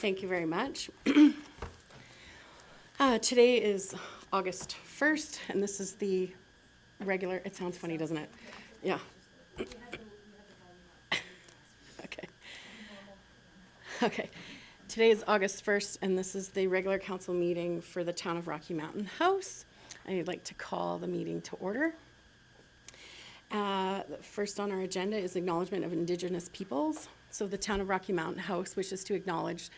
Thank you very much. Today is August 1st, and this is the regular, it sounds funny, doesn't it? Yeah. Okay. Okay. Today is August 1st, and this is the regular council meeting for the Town of Rocky Mountain House. I'd like to call the meeting to order. First on our agenda is acknowledgement of Indigenous peoples. So the Town of Rocky Mountain House wishes to acknowledge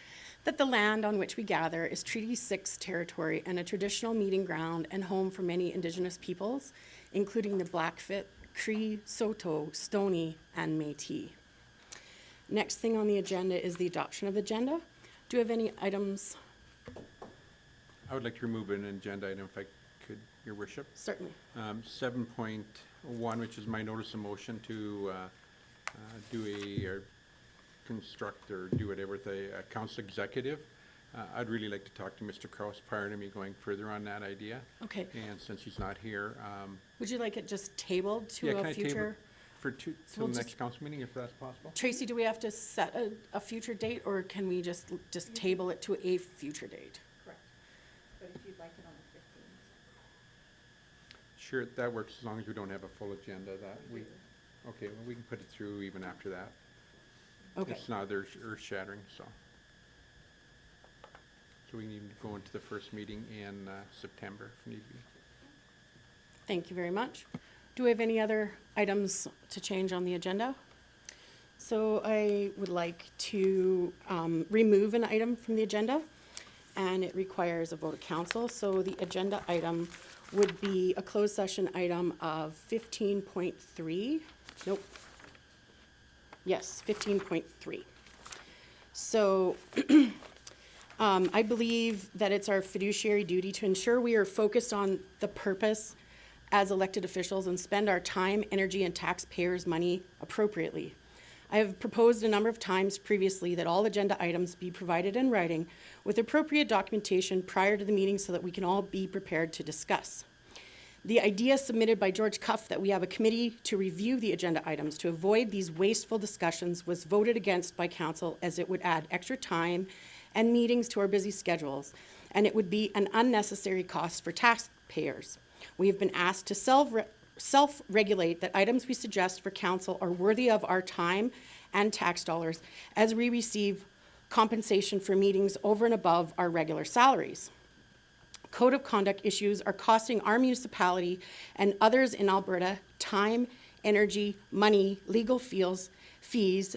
that the land on which we gather is Treaty 6 territory and a traditional meeting ground and home for many Indigenous peoples, including the Blackfoot, Cree, Saulteaux, Stoney, and Métis. Next thing on the agenda is the adoption of the agenda. Do you have any items? I would like to remove an agenda item if I could, Your Worship. Certainly. 7.1, which is my notice of motion to construct or do whatever with a council executive. I'd really like to talk to Mr. Kraus prior to me going further on that idea. Okay. And since he's not here. Would you like it just tabled to yeah, a can I table future? till we'll the just- next council meeting, if that's possible? Tracy, do we have to set a future date, or can we just table it to a future date? Correct. But if you'd like it on the 15th. Sure, that works as long as we don't have a full agenda that week. Okay, well, we can put it through even after that. Okay. It's not earth-shattering, so. So we need to go into the first meeting in September if need be. Thank you very much. Do we have any other items to change on the agenda? So I would like to remove an item from the agenda, and it requires a vote of council. So the agenda item would be a closed session item of 15.3. Nope. Yes, 15.3. So I believe that it's our fiduciary duty to ensure we are focused on the purpose as elected officials and spend our time, energy, and taxpayers' money appropriately. I have proposed a number of times previously that all agenda items be provided in writing with appropriate documentation prior to the meeting so that we can all be prepared to discuss. The idea submitted by George Cuff that we have a committee to review the agenda items to avoid these wasteful discussions was voted against by council, as it would add extra time and meetings to our busy schedules, and it would be an unnecessary cost for taxpayers. We have been asked to self-regulate that items we suggest for council are worthy of our time and tax dollars, as we receive compensation for meetings over and above our regular salaries. Code of conduct issues are costing our municipality and others in Alberta time, energy, money, legal fees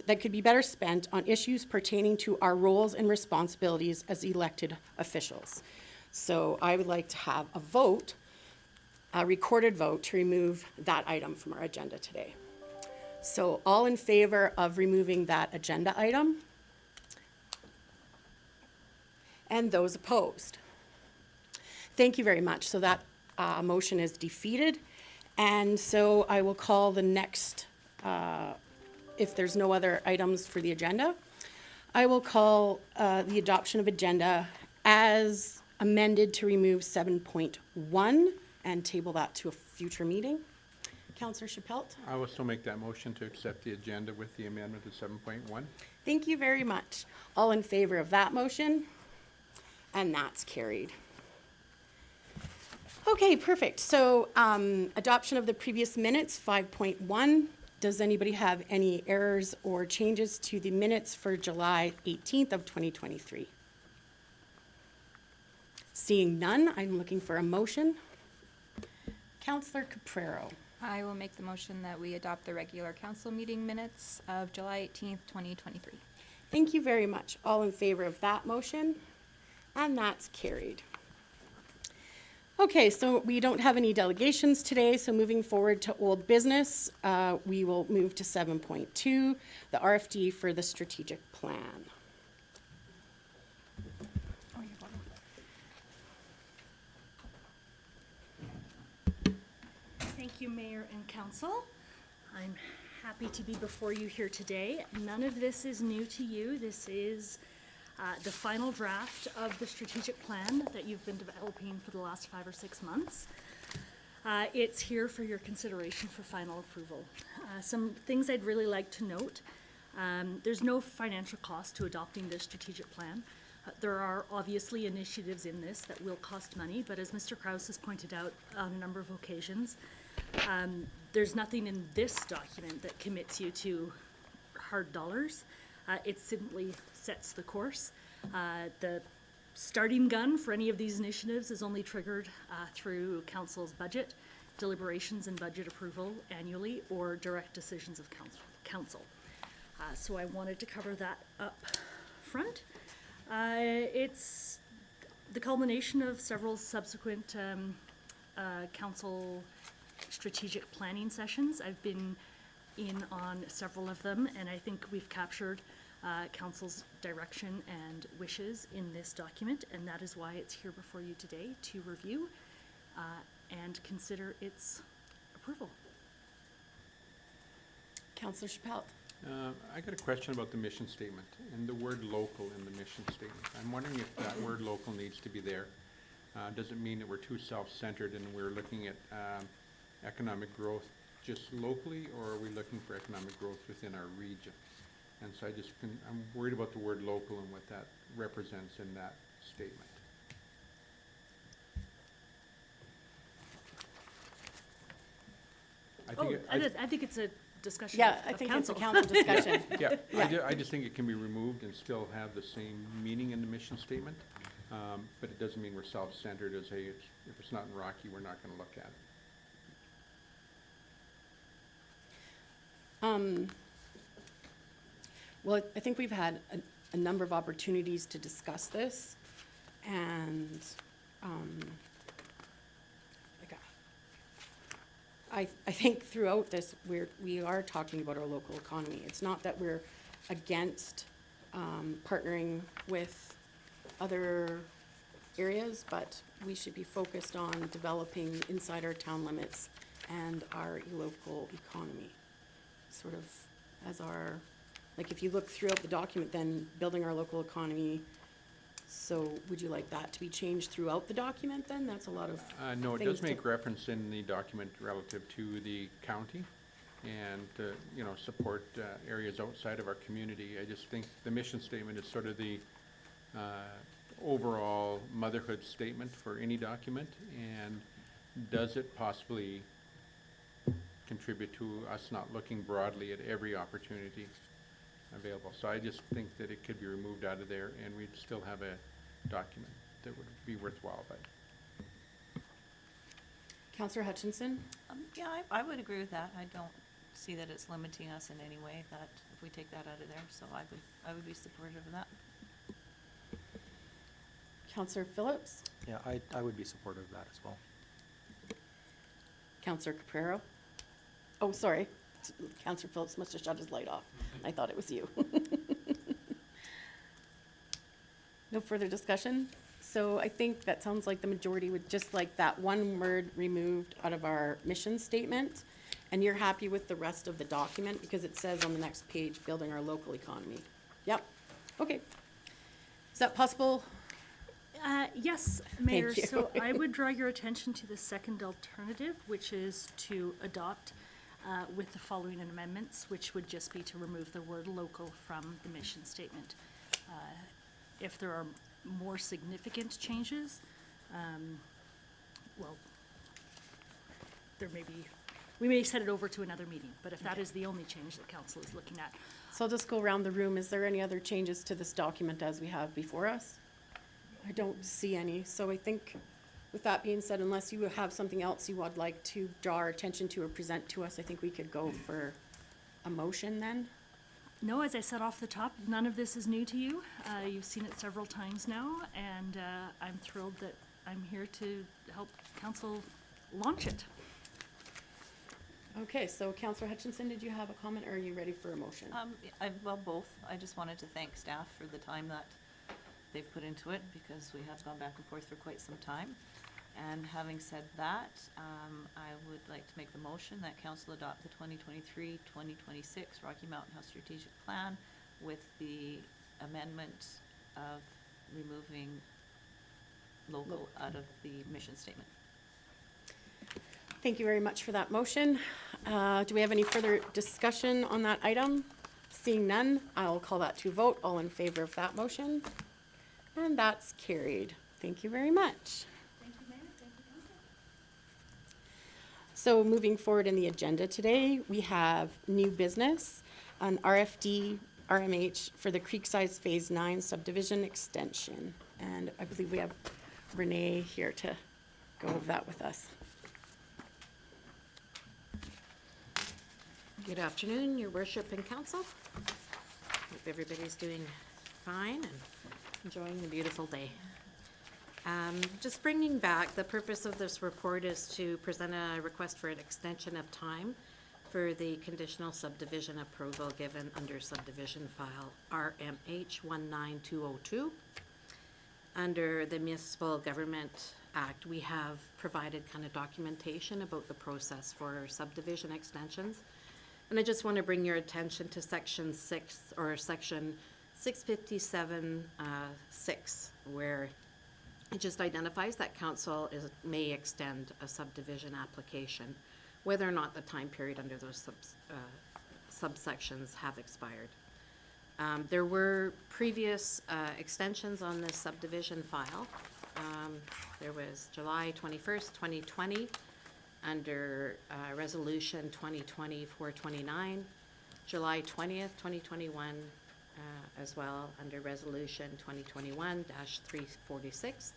that could be better spent on issues pertaining to our roles and responsibilities as elected officials. So I would like to have a vote, a recorded vote, to remove that item from our agenda today. So all in favor of removing that agenda item? And those opposed? Thank you very much. So that motion is defeated. And so I will call the next, if there's no other items for the agenda, I will call the adoption of agenda as amended to remove 7.1 and table that to a future meeting. Councillor Chappelle? I will still make that motion to accept the agenda with the amendment of 7.1. Thank you very much. All in favor of that motion? And that's carried. Okay, perfect. So adoption of the previous minutes, 5.1. Does anybody have any errors or changes to the minutes for July 18th of 2023? Seeing none, I'm looking for a motion. Councillor Caprero. I will make the motion that we adopt the regular council meeting minutes of July 18th, 2023. Thank you very much. All in favor of that motion? And that's carried. Okay, so we don't have any delegations today, so moving forward to old business, we will move to 7.2, the RFD for the strategic plan. Thank you, Mayor and Council. I'm happy to be before you here today. None of this is new to you. This is the final draft of the strategic plan that you've been developing for the last 5 or 6 months. It's here for your consideration for final approval. Some things I'd really like to note. There's no financial cost to adopting this strategic plan. There are obviously initiatives in this that will cost money, but as Mr. Kraus has pointed out on a number of occasions, there's nothing in this document that commits you to hard dollars. It simply sets the course. The starting gun for any of these initiatives is only triggered through council's budget, deliberations and budget approval annually, or direct decisions of council. So I wanted to cover that up front. It's the culmination of several subsequent council strategic planning sessions. I've been in on several of them, and I think we've captured council's direction and wishes in this document, and that is why it's here before you today to review and consider its approval. Councillor Chappelle. I got a question about the mission statement and the word local in the mission statement. I'm wondering if that word local needs to be there. Does it mean that we're too self-centered and we're looking at economic growth just locally, or are we looking for economic growth within our region? And so I'm worried about the word local and what that represents in that statement. I think it's a discussion Yeah, of I think it's a council. council discussion. Yeah, Yeah. I just think it can be removed and still have the same meaning in the mission statement. But it doesn't mean we're self-centered as if it's not in Rocky, we're not gonna look at it. Well, I think we've had a number of opportunities to discuss this, and, like, I think throughout this, we are talking about our local economy. It's not that we're against, partnering with other areas, but we should be focused on developing inside our town limits and our local economy. Sort of as our, like, if you look throughout the document, then building our local economy, so would you like that to be changed throughout the document then? That's a lot of No, it things does to- make reference in the document relative to the county and, support areas outside of our community. I just think the mission statement is sort of the overall motherhood statement for any document, and does it possibly contribute to us not looking broadly at every opportunity available? So I just think that it could be removed out of there, and we'd still have a document that would be worthwhile, but Councillor Hutchinson? Yeah, I would agree with that. I don't see that it's limiting us in any way, that if we take that out of there, so I would be supportive of that. Councillor Phillips? Yeah, I would be supportive of that as well. Councillor Caprero? Oh, sorry. Councillor Phillips must have shut his light off. I thought it was you. No further discussion? So I think that sounds like the majority would just like that one word removed out of our mission statement. And you're happy with the rest of the document because it says on the next page, building our local economy. Yep. Okay. Is that possible? Yes, Mayor, you. so I would draw your attention to the second alternative, which is to adopt with the following amendments, which would just be to remove the word local from the mission statement. If there are more significant changes, well, there may be, we may set it over to another meeting, but if that is the only change that council is looking at. So I'll just go around the room. Is there any other changes to this document as we have before us? I don't see any. So I think with that being said, unless you have something else you would like to draw our attention to or present to us, I think we could go for a motion then. No, as I said off the top, none of this is new to you. You've seen it several times now, and I'm thrilled that I'm here to help council launch it. Okay, so Councillor Hutchinson, did you have a comment or are you ready for a motion? Well, both. I just wanted to thank staff for the time that they've put into it, because we have gone back and forth for quite some time. And having said that, I would like to make the motion that council adopt the 2023-2026 Rocky Mountain House Strategic Plan with the amendment of removing local out of the mission statement. Thank you very much for that motion. Do we have any further discussion on that item? Seeing none, I'll call that to vote. All in favor of that motion? And that's carried. Thank you very much. Thank you, Mayor. Thank you, Council. So moving forward in the agenda today, we have new business, an RFD RMH for the Creekside Phase 9 subdivision extension. And I believe we have Renee here to go over that with us. Good afternoon, your worship and council. Hope everybody's doing fine and enjoying the beautiful day. Just bringing back, the purpose of this report is to present a request for an extension of time for the conditional subdivision approval given under subdivision file RMH 19202. Under the Municipal Government Act, we have provided kind of documentation about the process for subdivision extensions. And I just want to bring your attention to section 6, or section 657, 6, where it just identifies that council may extend a subdivision application, whether or not the time period under those subsections have expired. There were previous extensions on this subdivision file. There was July 21st, 2020, under Resolution 2020-429, July 20th, 2021, as well under Resolution 2021-346,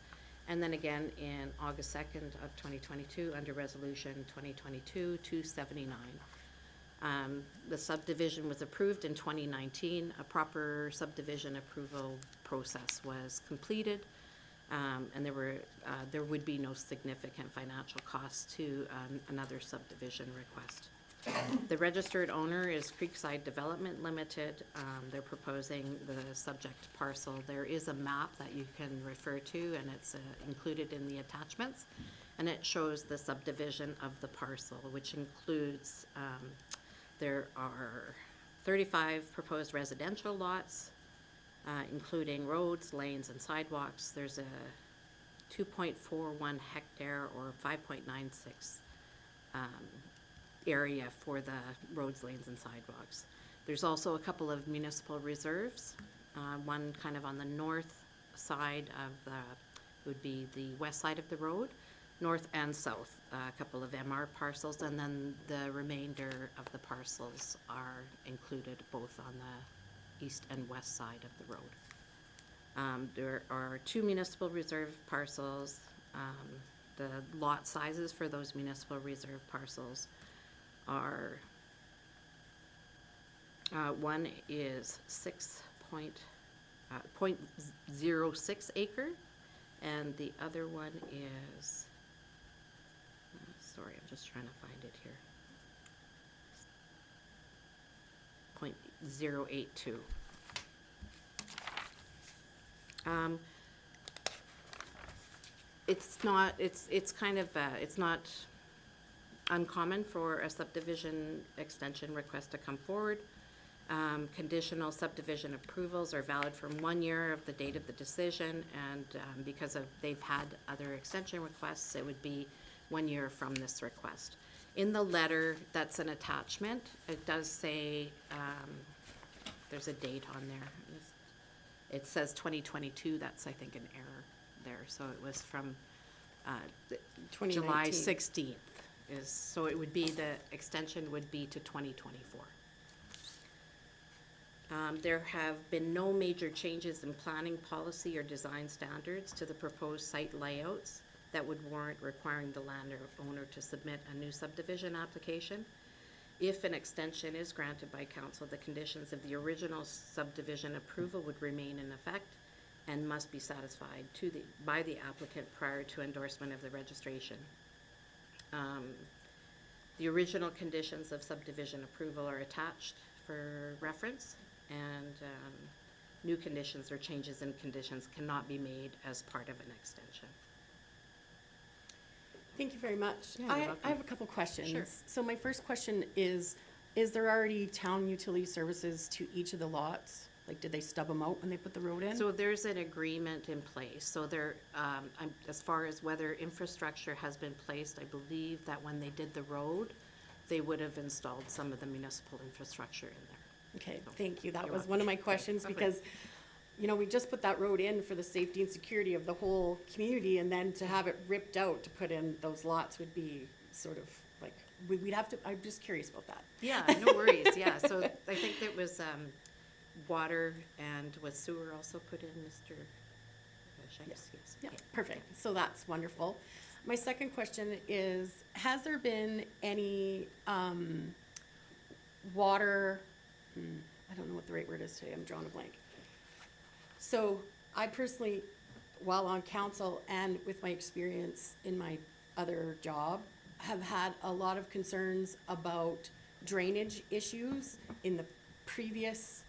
and then again in August 2nd of 2022 under Resolution 2022-279. The subdivision was approved in 2019. A proper subdivision approval process was completed. And there would be no significant financial cost to another subdivision request. The registered owner is Creekside Development Limited. They're proposing the subject parcel. There is a map that you can refer to, and it's included in the attachments. And it shows the subdivision of the parcel, which includes, there are 35 proposed residential lots, including roads, lanes, and sidewalks. There's a 2.41 hectare or 5.96 area for the roads, lanes, and sidewalks. There's also a couple of municipal reserves, one kind of on the north side of would be the west side of the road, north and south, a couple of MR parcels, and then the remainder of the parcels are included both on the east and west side of the road. There are 2 municipal reserve parcels. The lot sizes for those municipal reserve parcels are, one is 0.06 acre, and the other one is, sorry, I'm just trying to find it here. 0.082. It's kind of, it's not uncommon for a subdivision extension request to come forward. Conditional subdivision approvals are valid from 1 year of the date of the decision, and because they've had other extension requests, it would be 1 year from this request. In the letter that's an attachment, it does say, there's a date on there. It says 2022, that's I think an error there, so it was from July 2019. 16th. So it would be, the extension would be to 2024. There have been no major changes in planning policy or design standards to the proposed site layouts that would warrant requiring the landowner to submit a new subdivision application. If an extension is granted by council, the conditions of the original subdivision approval would remain in effect and must be satisfied by the applicant prior to endorsement of the registration. The original conditions of subdivision approval are attached for reference, and new conditions or changes in conditions cannot be made as part of an extension. Thank you very much. Yeah, you're I welcome. have a couple questions. Sure. So my first question is there already town utility services to each of the lots? Like, did they stub them out when they put the road in? So there's an agreement in place. So there, as far as whether infrastructure has been placed, I believe that when they did the road, they would have installed some of the municipal infrastructure in there. Okay, thank you. That You're was one of my questions Okay. because, we just put that road in for the safety and security of the whole community, and then to have it ripped out to put in those lots would be sort of like, we'd have to, I'm just curious about that. Yeah, no worries, yeah, so I think there was, water and was sewer also put in, Mr. Shanks? Yes. Yeah, perfect. So that's wonderful. My second question is, has there been any water, I don't know what the right word is today, I'm drawing a blank. So I personally, while on council and with my experience in my other job, have had a lot of concerns about drainage issues in the previous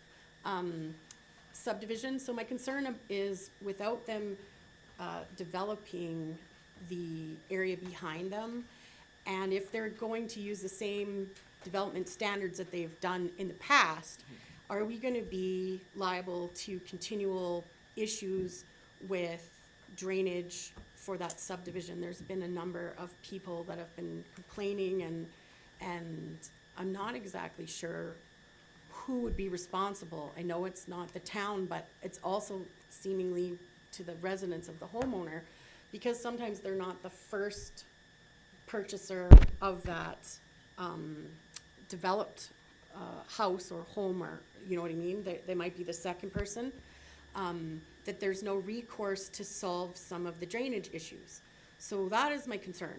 subdivision. So my concern is without them developing the area behind them, and if they're going to use the same development standards that they've done in the past, are we gonna be liable to continual issues with drainage for that subdivision? There's been a number of people that have been complaining, and I'm not exactly sure who would be responsible. I know it's not the town, but it's also seemingly to the residents of the homeowner, because sometimes they're not the first purchaser of that developed house or home, or, you know what I mean? They might be the second person. That there's no recourse to solve some of the drainage issues. So that is my concern,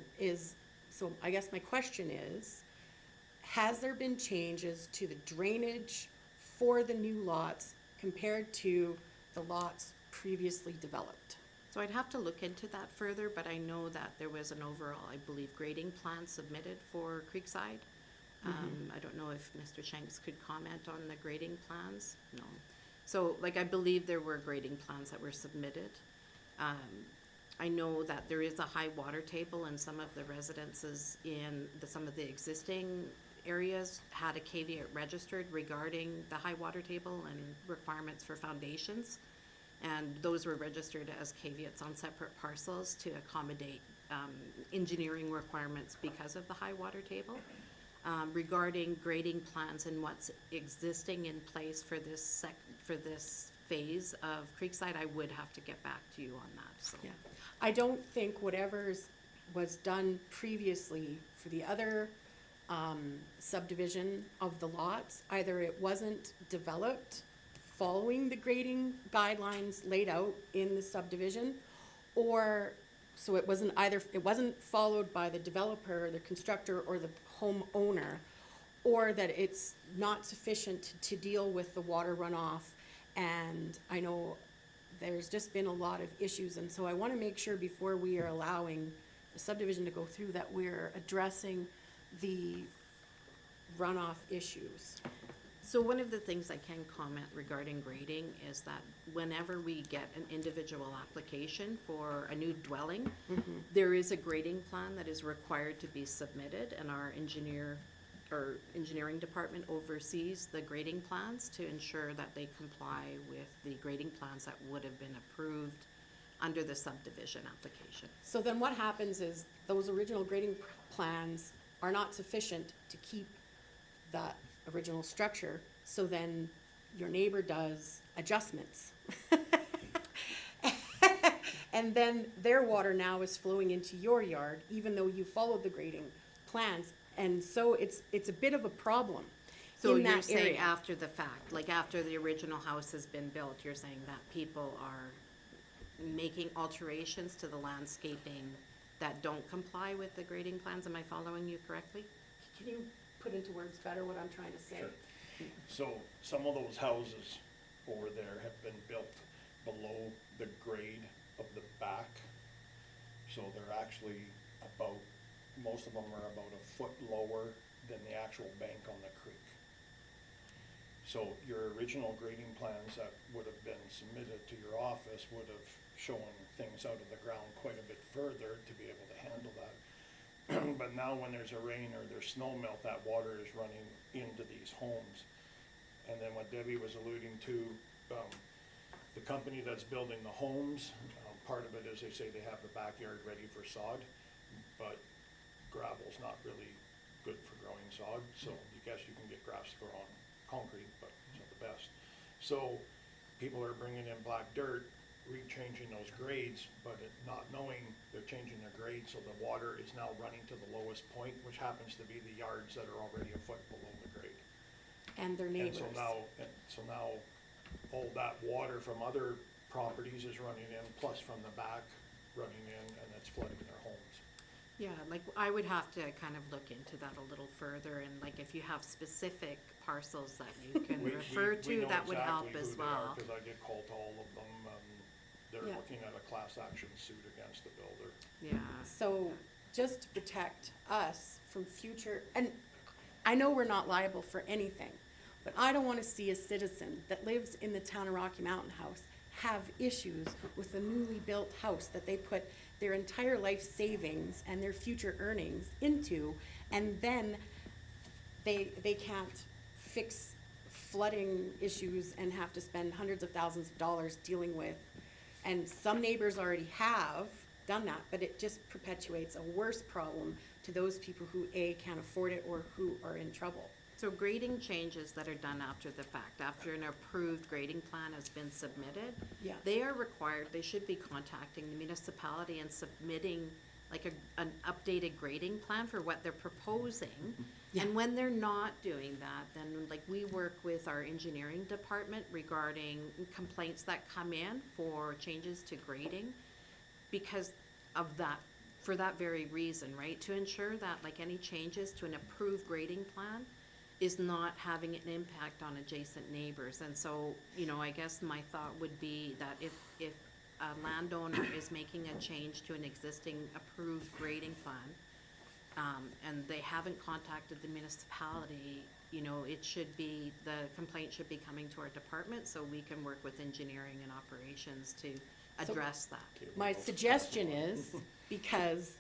so I guess my question is, has there been changes to the drainage for the new lots compared to the lots previously developed? So I'd have to look into that further, but I know that there was an overall, I believe, grading plan submitted for Creekside. I don't know if Mr. Shanks could comment on the grading plans, no. So, like, I believe there were grading plans that were submitted. I know that there is a high water table, and some of the residences in some of the existing areas had a caveat registered regarding the high water table and requirements for foundations. And those were registered as caveats on separate parcels to accommodate engineering requirements because of the high water table. Regarding grading plans and what's existing in place for this phase of Creekside, I would have to get back to you on that, so. Yeah, I don't think whatever's was done previously for the other subdivision of the lots, either it wasn't developed following the grading guidelines laid out in the subdivision, or, so it wasn't followed by the developer, the constructor, or the homeowner, or that it's not sufficient to deal with the water runoff. And I know there's just been a lot of issues, and so I want to make sure before we are allowing the subdivision to go through that we're addressing the runoff issues. So one of the things I can comment regarding grading is that whenever we get an individual application for a new dwelling, there is a grading plan that is required to be submitted, and our engineering department oversees the grading plans to ensure that they comply with the grading plans that would have been approved under the subdivision application. So then what happens is those original grading plans are not sufficient to keep that original structure, so then your neighbor does adjustments. And then their water now is flowing into your yard, even though you followed the grading plans. And so it's a bit of a problem So in you're that saying area. after the fact, like after the original house has been built, you're saying that people are making alterations to the landscaping that don't comply with the grading plans? Am I following you correctly? Can you put into words better what I'm trying to say? So some of those houses over there have been built below the grade of the back. So they're actually most of them are about a foot lower than the actual bank on the creek. So your original grading plans that would have been submitted to your office would have shown things out of the ground quite a bit further to be able to handle that. But now when there's a rain or there's snow melt, that water is running into these homes. And then what Debbie was alluding to, the company that's building the homes, part of it is they say they have the backyard ready for sod, but gravel's not really good for growing sod, so you guess you can get grass concrete, but it's not the best. So people are bringing in black dirt, re-changing those grades, but not knowing they're changing their grade, so the water is now running to the lowest point, which happens to be the yards that are already a foot below the grade. And their And neighbors. so now all that water from other properties is running in, plus from the back running in, and it's flooding their homes. Yeah, like, I would have to kind of look into that a little further, and like, if you have specific parcels that you can refer to, that would help as well. Because I get called to all of them, they're Yeah. looking at a class action suit against the builder. Yeah, So just to protect us from future, and I know we're not liable for anything, but I don't want to see a citizen that lives in the town of Rocky Mountain House have issues with a newly built house that they put their entire life savings and their future earnings into, and then they can't fix flooding issues and have to spend hundreds of thousands of dollars dealing with. And some neighbors already have done that, but it just perpetuates a worse problem to those people who A, can't afford it or who are in trouble. so grading changes that are done after the fact, after an approved grading plan has been submitted, Yeah. they are required, they should be contacting the municipality and submitting like an updated grading plan for what they're proposing. Yeah. And when they're not doing that, then like we work with our engineering department regarding complaints that come in for changes to grading because of that, for that very reason, right? To ensure that like any changes to an approved grading plan is not having an impact on adjacent neighbors. And so, you know, I guess my thought would be that if a landowner is making a change to an existing approved grading plan, and they haven't contacted the municipality, you know, it should be, the complaint should be coming to our department so we can work with engineering and operations to address that. My suggestion is, because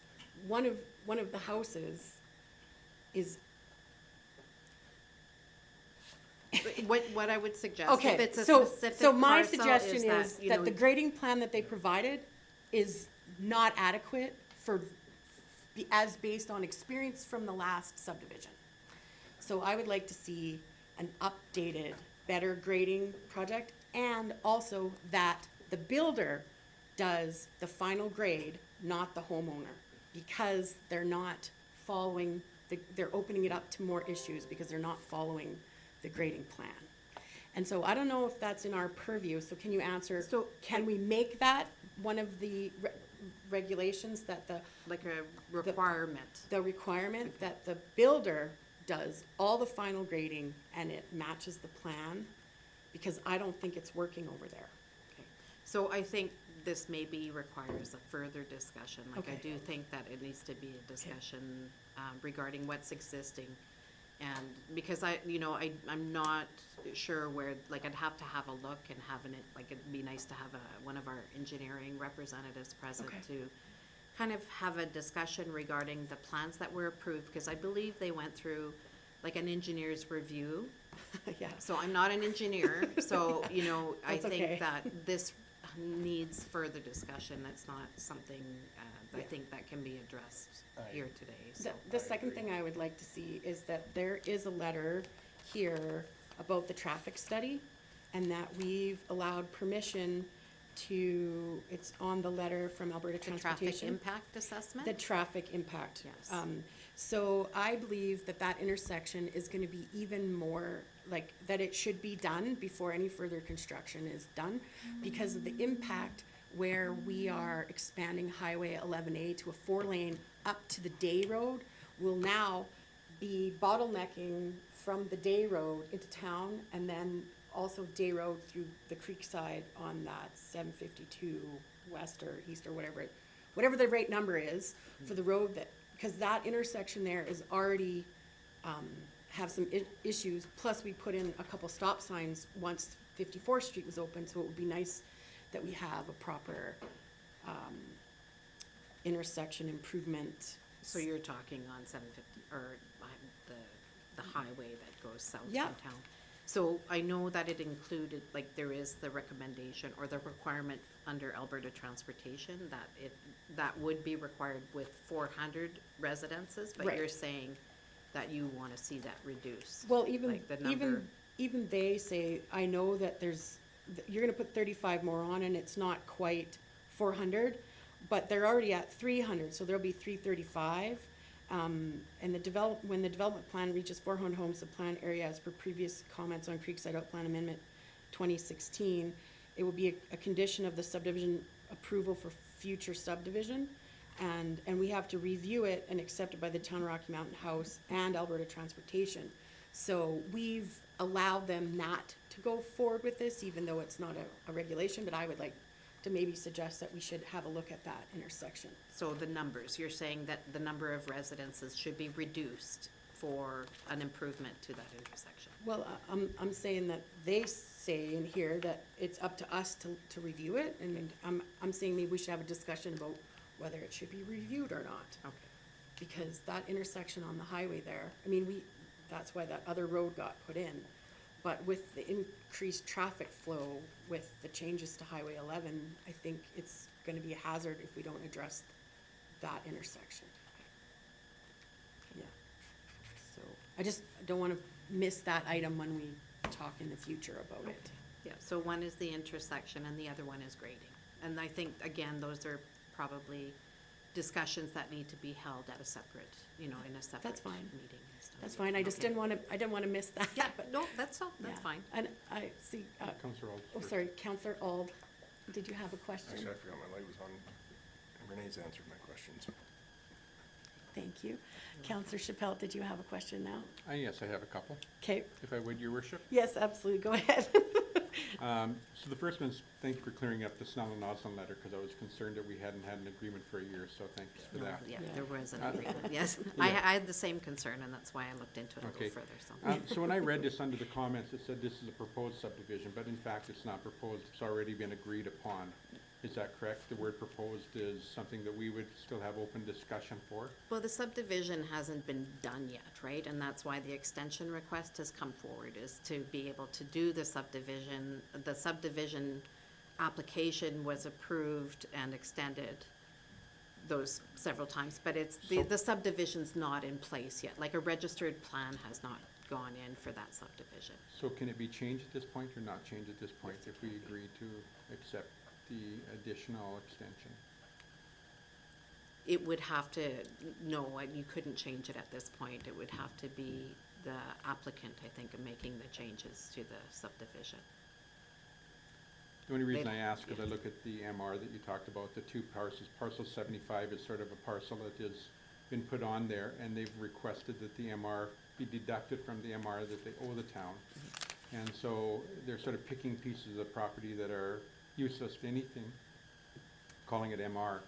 one of the houses is, What I would suggest, okay, if it's a so, specific so my parcel, suggestion is is that, you that know, the grading plan that they provided is not adequate for, as based on experience from the last subdivision. So I would like to see an updated, better grading project, and also that the builder does the final grade, not the homeowner, because they're not following, they're opening it up to more issues because they're not following the grading plan. And so I don't know if that's in our purview, so can you answer, So, can we make that one of the regulations that like a requirement. the requirement that the builder does all the final grading and it matches the plan? Because I don't think it's working over there. Okay. So I think this maybe requires a further discussion. Like, I Okay. do think that it needs to be a discussion regarding what's existing. And because I'm not sure where, like, I'd have to have a look and having it, like, it'd be nice to have one of our engineering representatives present Okay. to kind of have a discussion regarding the plans that were approved, because I believe they went through like an engineer's review. Yeah. So I'm not an engineer, so, you know, I That's okay. think that this needs further discussion. That's not something, I Yeah. think that can be addressed here today, The, so. the second thing I would like to see is that there is a letter here about the traffic study, and that we've allowed permission to, it's on the letter from Alberta The traffic Transportation. impact assessment? The traffic impact. Yes. So I believe that that intersection is gonna be even more, like, that it should be done before any further construction is done, because of the impact where we are expanding Highway 11A to a 4-lane up to the Day Road will now be bottlenecking from the Day Road into town, and then also Day Road through the Creekside on that 752 west or east or whatever the right number is for the road that, because that intersection there is already, have some issues, plus we put in a couple stop signs once 54th Street was open, so it would be nice that we have a proper, intersection improvement. So you're talking on 750, or the highway that goes south from Yeah. town? So I know that it included, like, there is the recommendation or the requirement under Alberta Transportation that would be required with 400 residences, but Right. you're saying that you want to see that reduced. Well, even, Like the number. even they say, I know that you're gonna put 35 more on and it's not quite 400, but they're already at 300, so there'll be 335. And when the development plan reaches 400 homes, the plan area as per previous comments on Creekside Outplan Amendment 2016, it will be a condition of the subdivision approval for future subdivision. And we have to review it and accept it by the Town of Rocky Mountain House and Alberta Transportation. So we've allowed them not to go forward with this, even though it's not a regulation, but I would like to maybe suggest that we should have a look at that intersection. So the numbers, you're saying that the number of residences should be reduced for an improvement to that intersection? Well, I'm saying that they say in here that it's up to us to review it, and I'm saying maybe we should have a discussion about whether it should be reviewed or not. Okay. Because that intersection on the highway there, I mean, that's why that other road got put in. But with the increased traffic flow, with the changes to Highway 11, I think it's gonna be a hazard if we don't address that intersection. Yeah. So, I just don't wanna miss that item when we talk in the future about it. Yeah, so one is the intersection and the other one is grading. And I think, again, those are probably discussions that need to be held at a separate, in a separate That's fine. meeting and stuff. That's fine, I just Okay. didn't wanna miss that. Yeah, but no, that's all, that's Yeah. fine. And I see, Councillor Ald. oh, sorry, Counselor Ald, did you have a question? Actually, I forgot my light was on. Renee's answered my questions. Thank you. Counselor Chappelle, did you have a question now? Yes, I have a couple, Okay, if I would, your worship. yes, absolutely, go ahead. So the first one is, thank you for clearing up the Snell and Osland letter, because I was concerned that we hadn't had an agreement for a year, so thanks for No, that. yeah, Yeah. there was an Uh, agreement, yes. Yeah. I had the same concern, and that's why I looked into it a Okay. little further, so. So when I read this under the comments, it said this is a proposed subdivision, but in fact, it's not proposed, it's already been agreed upon. Is that correct? The word proposed is something that we would still have open discussion for? Well, the subdivision hasn't been done yet, right? And that's why the extension request has come forward, is to be able to do the subdivision. The subdivision application was approved and extended those several times, but the subdivision's not in place yet. Like a registered plan has not gone in for that subdivision. So can it be changed at this point or not changed at this point if we agree to accept the additional extension? It would have to, no, you couldn't change it at this point. It would have to be the applicant, I think, making the changes to the subdivision. The only reason They'd- I ask is I look at the MR that you talked about, the two parcels. Parcel 75 is sort of a parcel that has been put on there, and they've requested that the MR be deducted from the MR that they owe the town. And so they're sort of picking pieces of property that are useless to anything, calling it MR,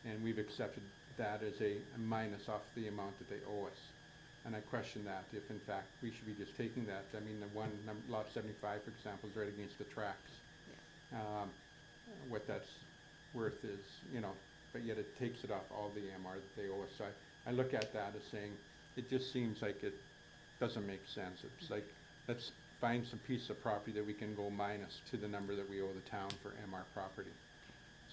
and we've accepted that as a minus off the amount that they owe us. And I question that, if in fact we should be just taking that. I mean, the one, lot 75, for example, is right against the tracks. What that's worth is, but yet it takes it off all the MR that they owe us. So I look at that as saying, it just seems like it doesn't make sense. It's like, let's find some piece of property that we can go minus to the number that we owe the town for MR property.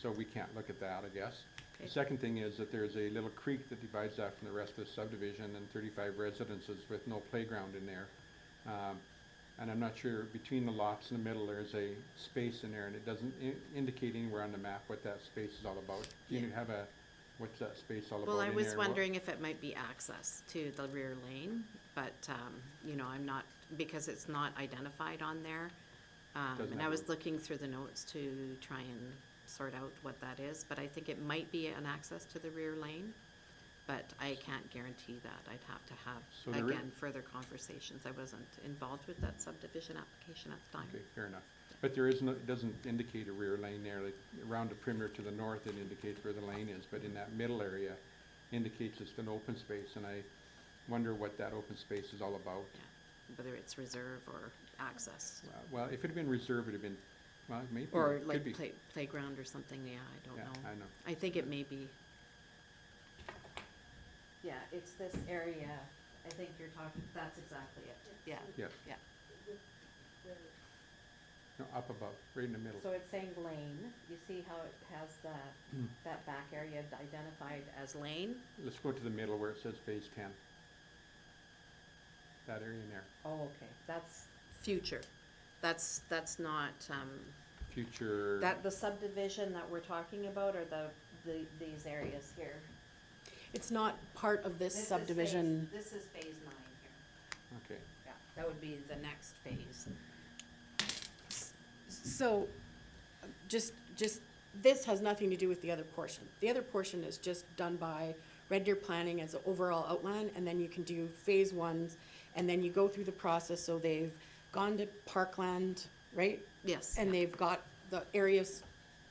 So we can't look at that, I guess. Okay. The second thing is that there's a little creek that divides that from the rest of the subdivision, and 35 residences with no playground in there. And I'm not sure, between the lots in the middle, there's a space in there, and it doesn't indicate anywhere on the map what that space is all about. Do you Yeah. have what's that space all about Well, in I there? was What- wondering if it might be access to the rear lane, but, I'm not, because it's not identified on there. Doesn't And I have was a- looking through the notes to try and sort out what that is, but I think it might be an access to the rear lane. But I can't guarantee that. I'd have to have, So there again, further conversations. I wasn't involved with that subdivision application at the time. Okay, fair enough. But there is no, it doesn't indicate a rear lane there, like around the perimeter to the north, it indicates where the lane is, but in that middle area indicates it's an open space, and I wonder what that open space is all about. Yeah, whether it's reserve or access. Well, if it had been reserved, it'd have been, well, maybe, Or it like could be. playground or something, yeah, I don't Yeah, know. I know. I think it may be. Yeah, it's this area, I think you're talking, that's exactly it. Yeah, Yes, yeah. no, up above, right in the middle. So it's saying lane, you see how it has that back area identified as lane? Let's go to the middle where it says phase 10. That area in there. Oh, okay, that's future. That's not, Future, that, the subdivision that we're talking about are these areas here. It's not part of this subdivision. This is phase 9 here. okay. Yeah, that would be the next phase. So, just, this has nothing to do with the other portion. The other portion is just done by Red Deer Planning as an overall outline, and then you can do phase ones, and then you go through the process, so they've gone to Parkland, right? Yes. And they've got the areas,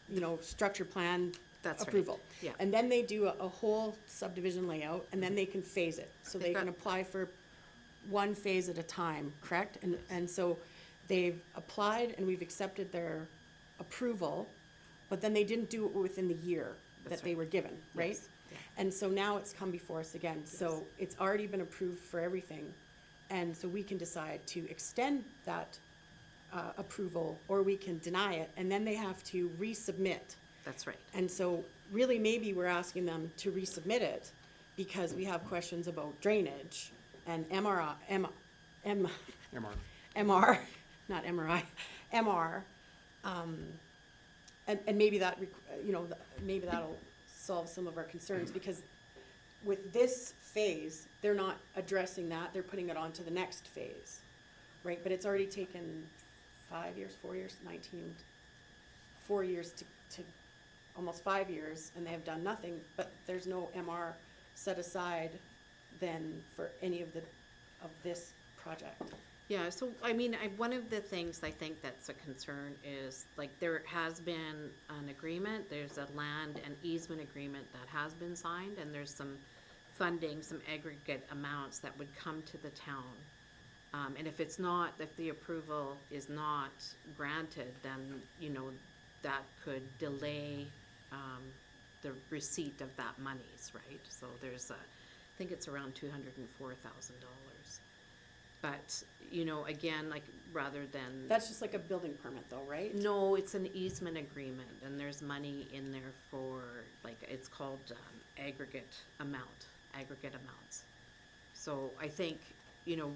you know, structure plan That's right. approval. Yeah. And then they do a whole subdivision layout, and then they can phase it. So They've they got- can apply for one phase at a time, correct? And so they've applied and we've accepted their approval, but then they didn't do it within the year that That's they right. were given, right? Yes, yeah. And so now it's come before us again. So it's already been approved for everything. And so we can decide to extend that approval, or we can deny it, and then they have to resubmit. That's right. And so really maybe we're asking them to resubmit it because we have questions about drainage and MRI, MR. not MRI, MR. And maybe that, you know, maybe that'll solve some of our concerns, because with this phase, they're not addressing that, they're putting it on to the next phase, right? But it's already taken 5 years, 4 years, 4 years to almost 5 years, and they have done nothing, but there's no MR set aside then for any of this project. Yeah, so, I mean, one of the things I think that's a concern is, like, there has been an agreement, there's a land and easement agreement that has been signed, and there's some funding, some aggregate amounts that would come to the town. And if the approval is not granted, then, you know, that could delay, the receipt of that monies, right? So there's I think it's around $204,000. But, you know, again, like, rather than. That's just like a building permit though, right? No, it's an easement agreement, and there's money in there for, like, it's called aggregate amounts. So I think, you know,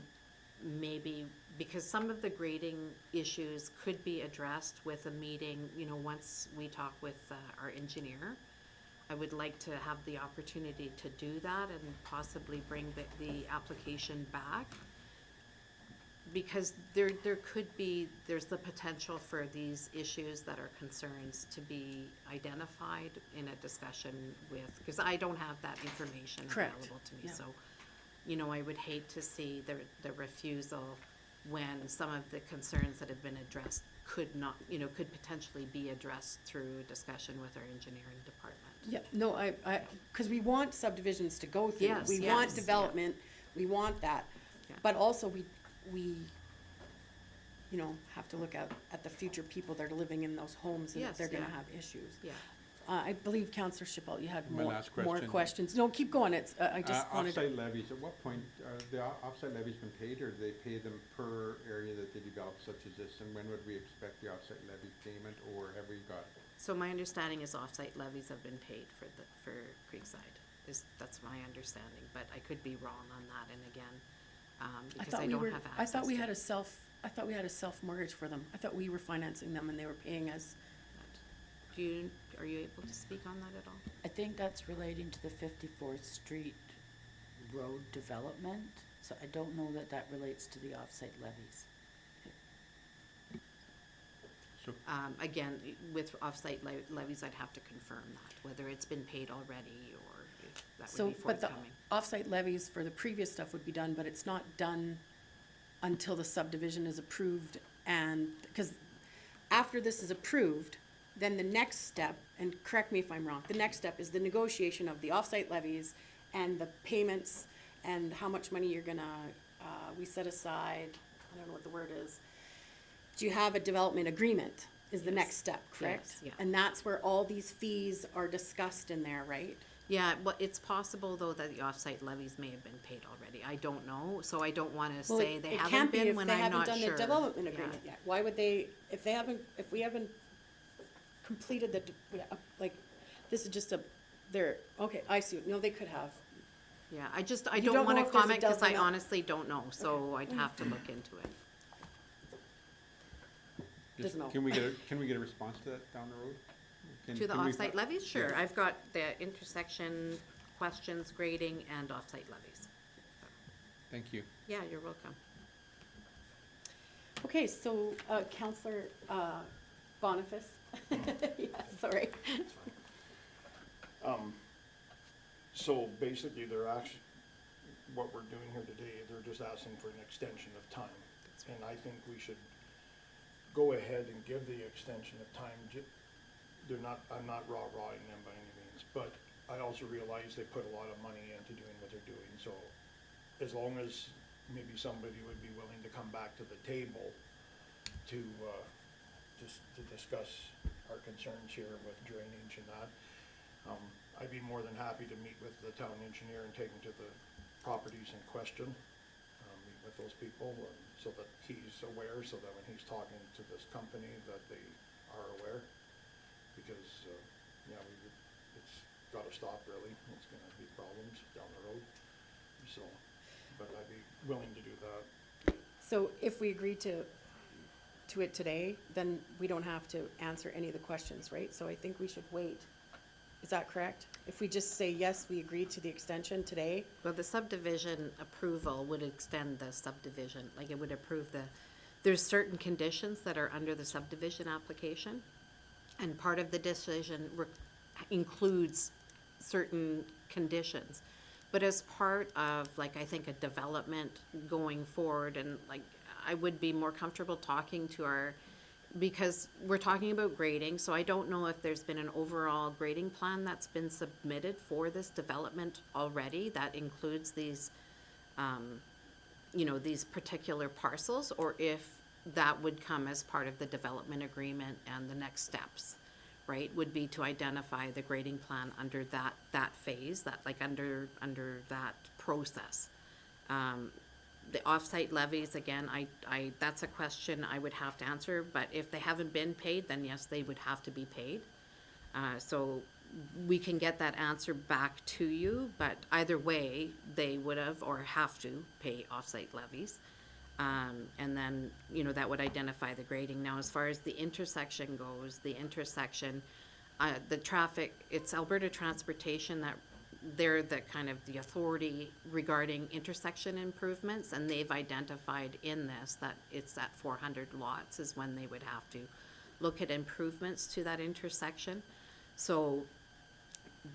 maybe, because some of the grading issues could be addressed with a meeting, you know, once we talk with our engineer. I would like to have the opportunity to do that and possibly bring the application back. Because there's the potential for these issues that are concerns to be identified in a discussion with, because I don't have that information Correct. available to me, Yeah. so, you know, I would hate to see the refusal when some of the concerns that have been addressed could potentially be addressed through discussion with our engineering department. Yeah, no, because we want subdivisions to go through. Yes, We yes, want yeah. development, we want that. Yeah. But also we, you know, have to look at the future people that are living in those homes and if Yes, they're gonna yeah. have issues. Yeah. I believe Councillor Schippel, you had My more last more question. questions. No, keep going, I just wanted to. Offsite levies, at what point, are the offsite levies been paid, or do they pay them per area that they develop such as this? And when would we expect the offsite levy payment, or have we got it? So my understanding is offsite levies have been paid for Creekside, that's my understanding, but I could be wrong on that, and again, because I don't have access I thought we to had it. I thought we had a self-mortgage for them. I thought we were financing them and they were paying us. Are you able to speak on that at all? I think that's relating to the 54th Street Road development, so I don't know that that relates to the offsite levies. So, Again, with offsite levies, I'd have to confirm that, whether it's been paid already or if that So, would be but the forthcoming. offsite levies for the previous stuff would be done, but it's not done until the subdivision is approved, and, because after this is approved, then the next step, and correct me if I'm wrong, the next step is the negotiation of the offsite levies and the payments and how much money you're gonna, we set aside, I don't know what the word is. Do you have a development agreement is the Yes. next step, correct? Yes, yeah. And that's where all these fees are discussed in there, right? Yeah, well, it's possible, though, that the offsite levies may have been paid already. I don't know, so I don't wanna Well, say they it haven't can't be been if when they I'm haven't not done sure. the development Yeah. agreement yet. Why would they, if we haven't completed like, this is just okay, I see, no, they could have. Yeah, I You don't don't know wanna if there's a comment, cause I development- honestly don't know, so I'd have to look into it. Doesn't know. Can we get a response to that down the road? To the can we off-site fi- levies? Sure, Yeah. I've got the intersection questions, grading, and off-site levies. Thank you. Yeah, you're welcome. Okay, so, Counselor, Boniface? Yeah, sorry. So basically, they're actually, what we're doing here today, they're just asking for an extension of time. And I think we should go ahead and give the extension of time. They're not, I'm not rah-rahing them by any means, but I also realize they put a lot of money into doing what they're doing. So as long as maybe somebody would be willing to come back to the table to, just to discuss our concerns here with drainage and that. I'd be more than happy to meet with the town engineer and take him to the properties in question, meet with those people, so that he's aware, so that when he's talking to this company, that they are aware. Because, yeah, it's gotta stop really, it's gonna be problems down the road, so, but I'd be willing to do that. So if we agree to it today, then we don't have to answer any of the questions, right? So I think we should wait. Is that correct? If we just say, yes, we agree to the extension today, Well, the subdivision approval would extend the subdivision, like it would approve there's certain conditions that are under the subdivision application. And part of the decision includes certain conditions. But as part of, like, I think a development going forward, and like, I would be more comfortable talking to because we're talking about grading, so I don't know if there's been an overall grading plan that's been submitted for this development already that includes these, these particular parcels, or if that would come as part of the development agreement, and the next steps, right, would be to identify the grading plan under that phase, under that process. The off-site levies, again, that's a question I would have to answer, but if they haven't been paid, then yes, they would have to be paid. So we can get that answer back to you, but either way, they would have or have to pay off-site levies. And then, that would identify the grading. Now, as far as the intersection goes, the traffic, it's Alberta Transportation that they're the kind of the authority regarding intersection improvements, and they've identified in this that it's at 400 lots is when they would have to look at improvements to that intersection. So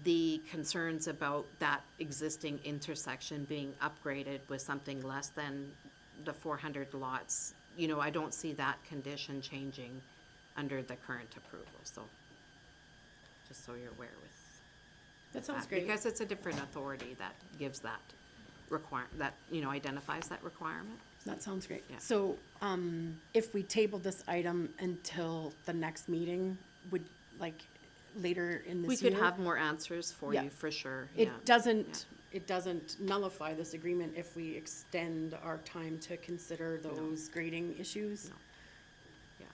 the concerns about that existing intersection being upgraded with something less than the 400 lots, I don't see that condition changing under the current approval, so just so you're aware with that sounds great. because it's a different authority that gives that identifies that requirement. That sounds great. Yeah. So, if we table this item until the next meeting, would, later in We this year? could have more answers for Yeah. you, for sure, yeah. It doesn't nullify this agreement if we extend our time to consider those grading issues? No. Yeah.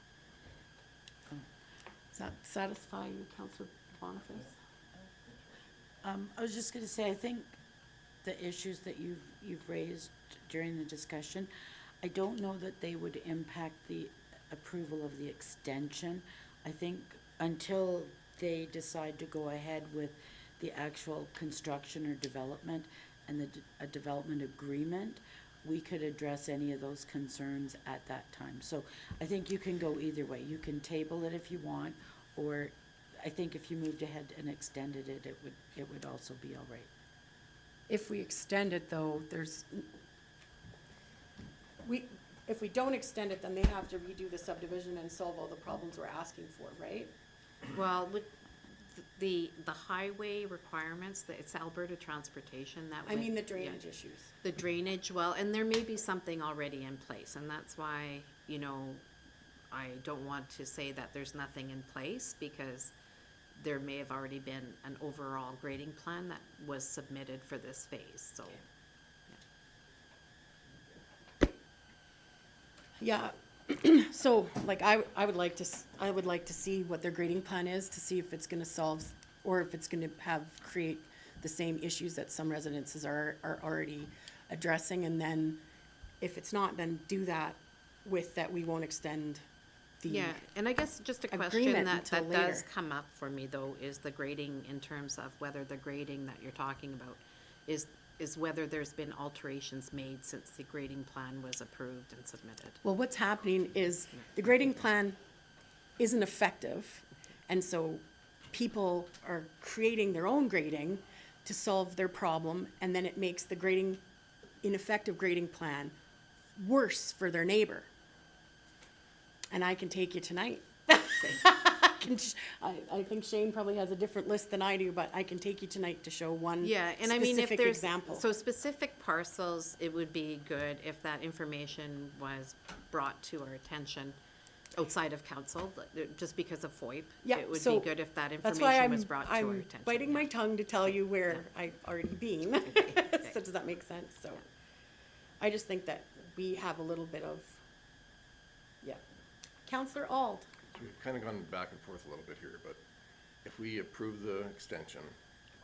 Does that satisfy you, Councillor Boniface? I was just gonna say, I think the issues that you've raised during the discussion, I don't know that they would impact the approval of the extension. I think until they decide to go ahead with the actual construction or development and a development agreement, we could address any of those concerns at that time. So I think you can go either way. You can table it if you want, or I think if you moved ahead and extended it, it would also be all right. If we extend it, though, if we don't extend it, then they have to redo the subdivision and solve all the problems we're asking for, right? Well, with the highway requirements, it's Alberta Transportation that I would. mean the yeah. drainage issues. The drainage, well, and there may be something already in place, and that's why, I don't want to say that there's nothing in place, because there may have already been an overall grading plan that was submitted for this phase, so. Yeah, so, I would like to see what their grading plan is, to see if it's gonna solve, or if it's gonna create the same issues that some residences are already addressing, and then, if it's not, then do that with that we won't extend the. Yeah, and I guess just a question agreement that until does later. come up for me, though, is the grading in terms of whether the grading that you're talking about is whether there's been alterations made since the grading plan was approved and submitted. Well, what's happening is the grading plan isn't effective, and so people are creating their own grading to solve their problem, and then it makes the ineffective grading plan worse for their neighbor. And I can take you tonight. I think Shane probably has a different list than I do, but I can take you tonight to show one Yeah, and I mean, if specific there's, example. so specific parcels, it would be good if that information was brought to our attention outside of council, just because of FOIP. Yeah, It would so be good if that That's why information was brought to our I'm attention. biting my yeah. tongue to tell you where I've already been. So does that make sense? So I just think that we have a little bit of, yeah. Counselor Ald. So we've kind of gone back and forth a little bit here, but if we approve the extension,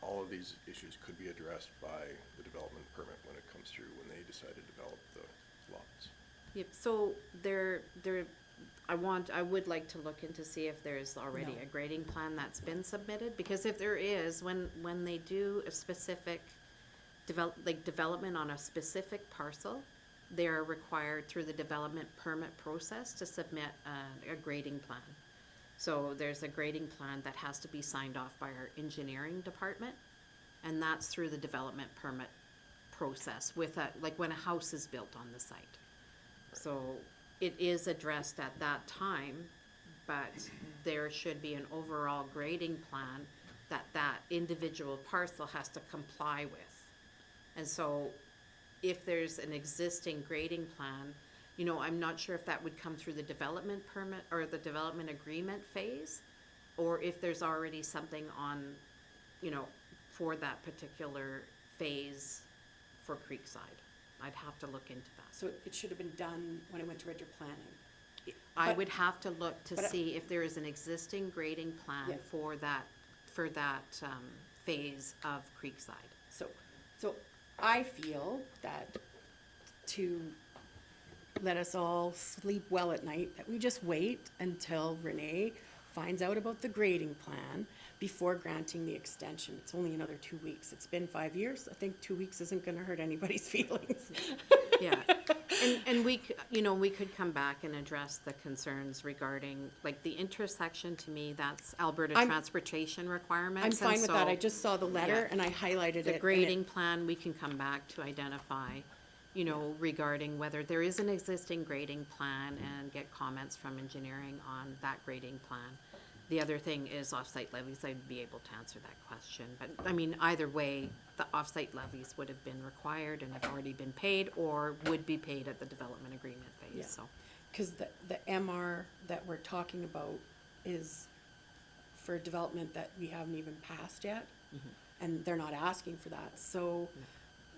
all of these issues could be addressed by the development permit when it comes through, when they decide to develop the lots. Yep, so I would like to look into see if there's already No. a grading plan that's been submitted, because if there is, when they do a specific development on a specific parcel, they are required through the development permit process to submit a grading plan. So there's a grading plan that has to be signed off by our engineering department, and that's through the development permit process with like when a house is built on the site. So it is addressed at that time, but there should be an overall grading plan that individual parcel has to comply with. And so if there's an existing grading plan, I'm not sure if that would come through the development permit or the development agreement phase, or if there's already something on, for that particular phase for Creekside. I'd have to look into that. So it should have been done when I went to Red Planning. I But- would have to look to but I- see if there is an existing grading plan Yeah. for that phase of Creekside. So I feel that to let us all sleep well at night, that we just wait until Renee finds out about the grading plan before granting the extension. It's only another 2 weeks. It's been 5 years. I think 2 weeks isn't gonna hurt anybody's feelings. Yeah, and we could come back and address the concerns regarding, like, the intersection, to me, that's Alberta I'm- transportation requirements. I'm and fine with that. so I just saw the letter yeah. and I highlighted it. The and grading plan, we can come back to identify, regarding whether there is an existing grading plan and get comments from engineering on that grading plan. The other thing is off-site levies. I'd be able to answer that question. But, I mean, either way, the off-site levies would have been required and have already been paid or would be paid at the development agreement Yeah. phase, so. Because the MR that we're talking about is for development that we haven't even passed yet. And they're not asking for that. So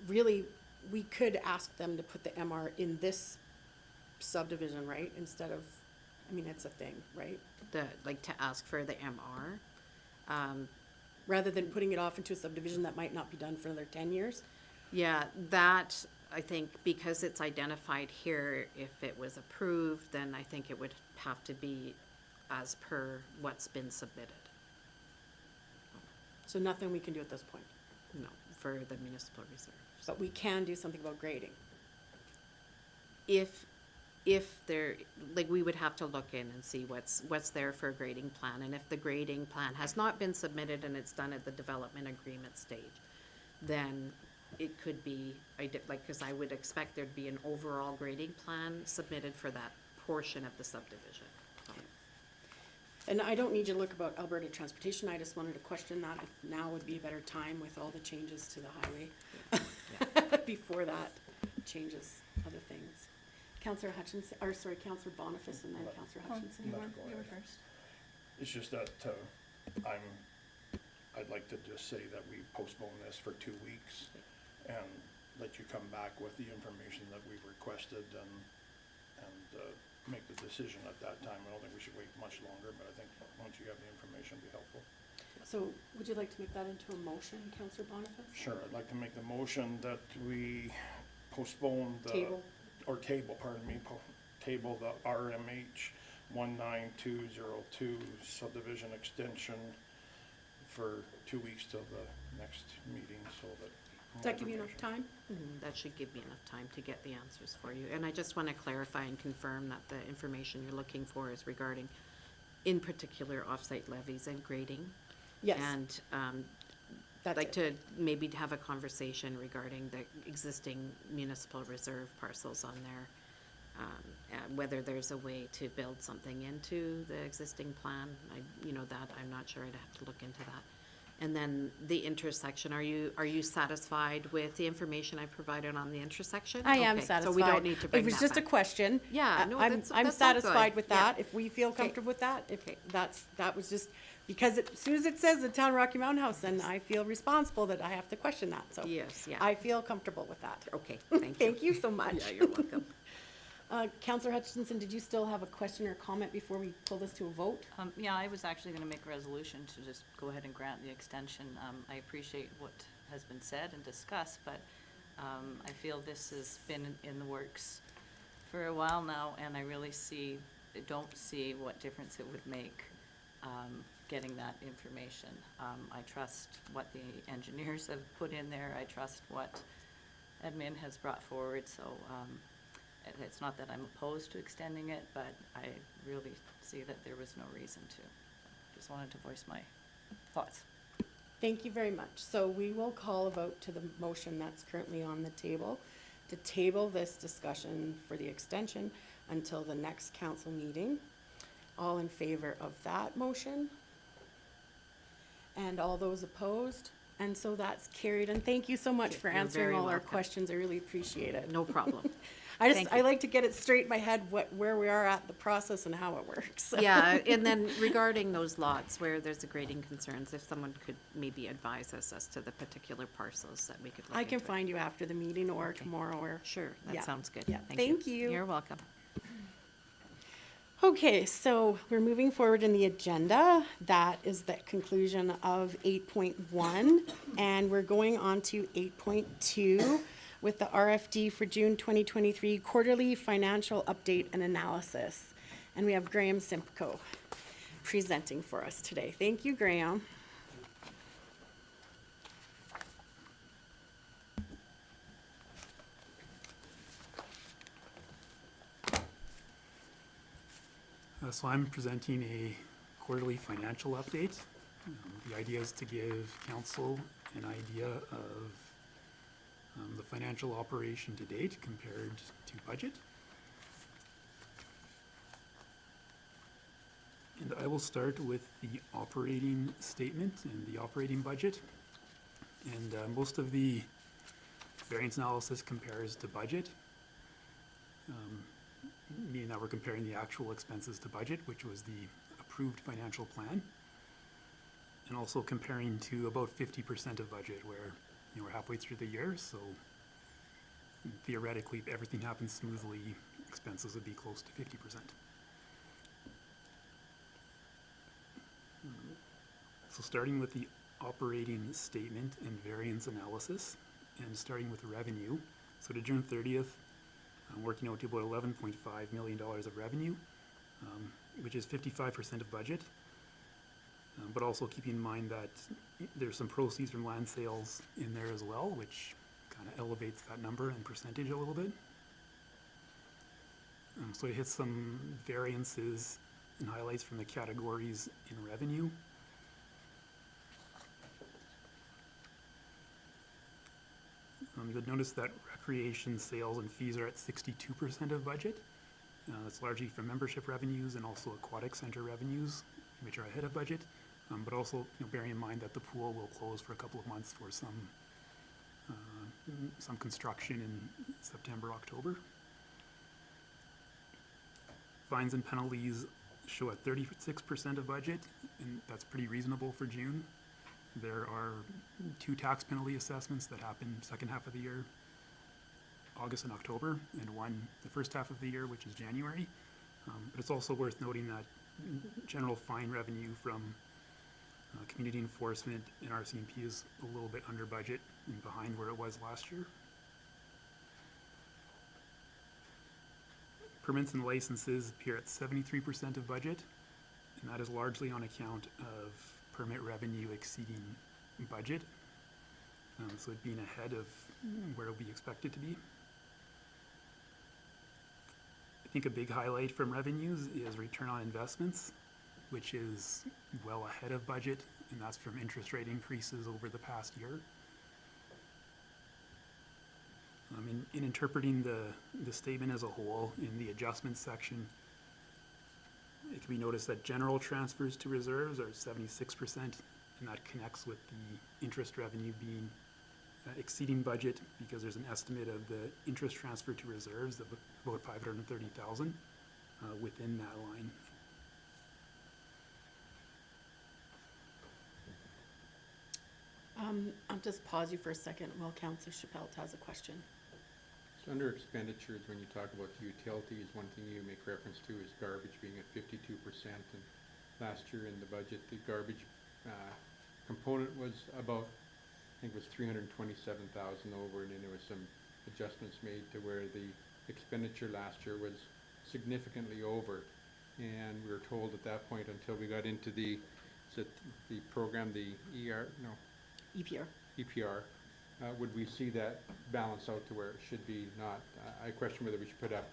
really, we could ask them to put the MR in this subdivision, right? Instead of, it's a thing, right? To ask for the MR. Rather than putting it off into a subdivision that might not be done for another 10 years. Yeah, that, I think, because it's identified here, if it was approved, then I think it would have to be as per what's been submitted. So nothing we can do at this point. No, for the municipal reserve. But we can do something about grading. If there, we would have to look in and see what's there for a grading plan. And if the grading plan has not been submitted and it's done at the development agreement stage, then it could be, because I would expect there'd be an overall grading plan submitted for that portion of the subdivision. So, And I don't need you to look about Alberta transportation. I just wanted to question that if now would be a better time with all the changes to the highway. Before that changes other things. Councillor Hutchinson, Councillor Boniface and then Councillor Hutchinson. No, go ahead. It's just that, I'd like to just say that we postpone this for 2 weeks and let you come back with the information that we've requested and make the decision at that time. I don't think we should wait much longer, but I think once you have the information, it'd be helpful. So would you like to make that into a motion, Councillor Boniface? Sure, I'd like to make the motion that we postpone the. Table. Or table, pardon me, table the RMH 19202 subdivision extension for 2 weeks till the next meeting, so that. Does that give you enough time? That should give me enough time to get the answers for you. And I just want to clarify and confirm that the information you're looking for is regarding, in particular, off-site levies and grading. Yes. And I'd That's like it. to maybe have a conversation regarding the existing municipal reserve parcels on there. Whether there's a way to build something into the existing plan. That I'm not sure. I'd have to look into that. And then the intersection, are you satisfied with the information I provided on the intersection? I am Okay, satisfied. So we don't need to bring It was that just a back. question. Yeah, no, I'm that's all satisfied good. with Yeah. that, if we feel Okay. comfortable with that, if Okay. that was just, because as soon as it says the Town Rocky Mountain House, then I feel responsible that I have to question that, so. Yes, yeah. I feel comfortable with that. Okay, thank you. Thank you so much. Yeah, you're welcome. Counselor Hutchinson, did you still have a question or comment before we pull this to a vote? Yeah, I was actually gonna make a resolution to just go ahead and grant the extension. I appreciate what has been said and discussed, but, I feel this has been in the works for a while now, and I really don't see what difference it would make, getting that information. I trust what the engineers have put in there. I trust what admin has brought forward, so, it's not that I'm opposed to extending it, but I really see that there was no reason to. Just wanted to voice my thoughts. Thank you very much. So we will call a vote to the motion that's currently on the table, to table this discussion for the extension until the next council meeting. All in favor of that motion? And all those opposed? And so that's carried, and thank you so much for You're answering very all our welcome. questions. I really appreciate it. No problem. I like to get it straight in my head, where we are at the process and how it works. Yeah, and then regarding those lots where there's a grading concerns, if someone could maybe advise us as to the particular parcels that we could look I can into it. find you after the meeting or tomorrow or. Sure, Yeah. that sounds good. Yeah, thank you. You're welcome. Okay, so we're moving forward in the agenda. That is the conclusion of 8.1, and we're going on to 8.2 with the RFD for June 2023 Quarterly Financial Update and Analysis. And we have Graham Simcoe presenting for us today. Thank you, Graham. So I'm presenting a quarterly financial update. The idea is to give council an idea of the financial operation to date compared to budget. And I will start with the operating statement and the operating budget. And most of the variance analysis compares to budget. Meaning that we're comparing the actual expenses to budget, which was the approved financial plan. And also comparing to about 50% of budget, where we're halfway through the year, so theoretically, if everything happens smoothly, expenses would be close to 50%. So starting with the operating statement and variance analysis, and starting with revenue. So to June 30th, I'm working out to about $11.5 million of revenue, which is 55% of budget. But also keeping in mind that there's some proceeds from land sales in there as well, which kind of elevates that number and percentage a little bit. So I hit some variances and highlights from the categories in revenue. You'll notice that recreation sales and fees are at 62% of budget. That's largely from membership revenues and also aquatic center revenues, which are ahead of budget. But also, bearing in mind that the pool will close for a couple of months for some construction in September, October. Fines and penalties show at 36% of budget, and that's pretty reasonable for June. There are 2 tax penalty assessments that happen second half of the year, August and October, and one the first half of the year, which is January. But it's also worth noting that general fine revenue from community enforcement and RCMP is a little bit under budget and behind where it was last year. Permits and licenses appear at 73% of budget, and that is largely on account of permit revenue exceeding budget. So it being ahead of where we expect it to be. I think a big highlight from revenues is return on investments, which is well ahead of budget, and that's from interest rate increases over the past year. In interpreting the statement as a whole, in the adjustments section, it can be noticed that general transfers to reserves are 76%, and that connects with the interest revenue being exceeding budget because there's an estimate of the interest transfer to reserves of about $530,000 within that line. I'll just pause you for a second while Councillor Chappelle has a question. So under expenditures, when you talk about the utilities, one thing you make reference to is garbage being at 52%. And last year in the budget, the garbage component was about, I think it was 327,000 over, and then there was some adjustments made to where the expenditure last year was significantly over. And we were told at that point, until we got into the program, the EPR. EPR, would we see that balance out to where it should be not? I question whether we should put up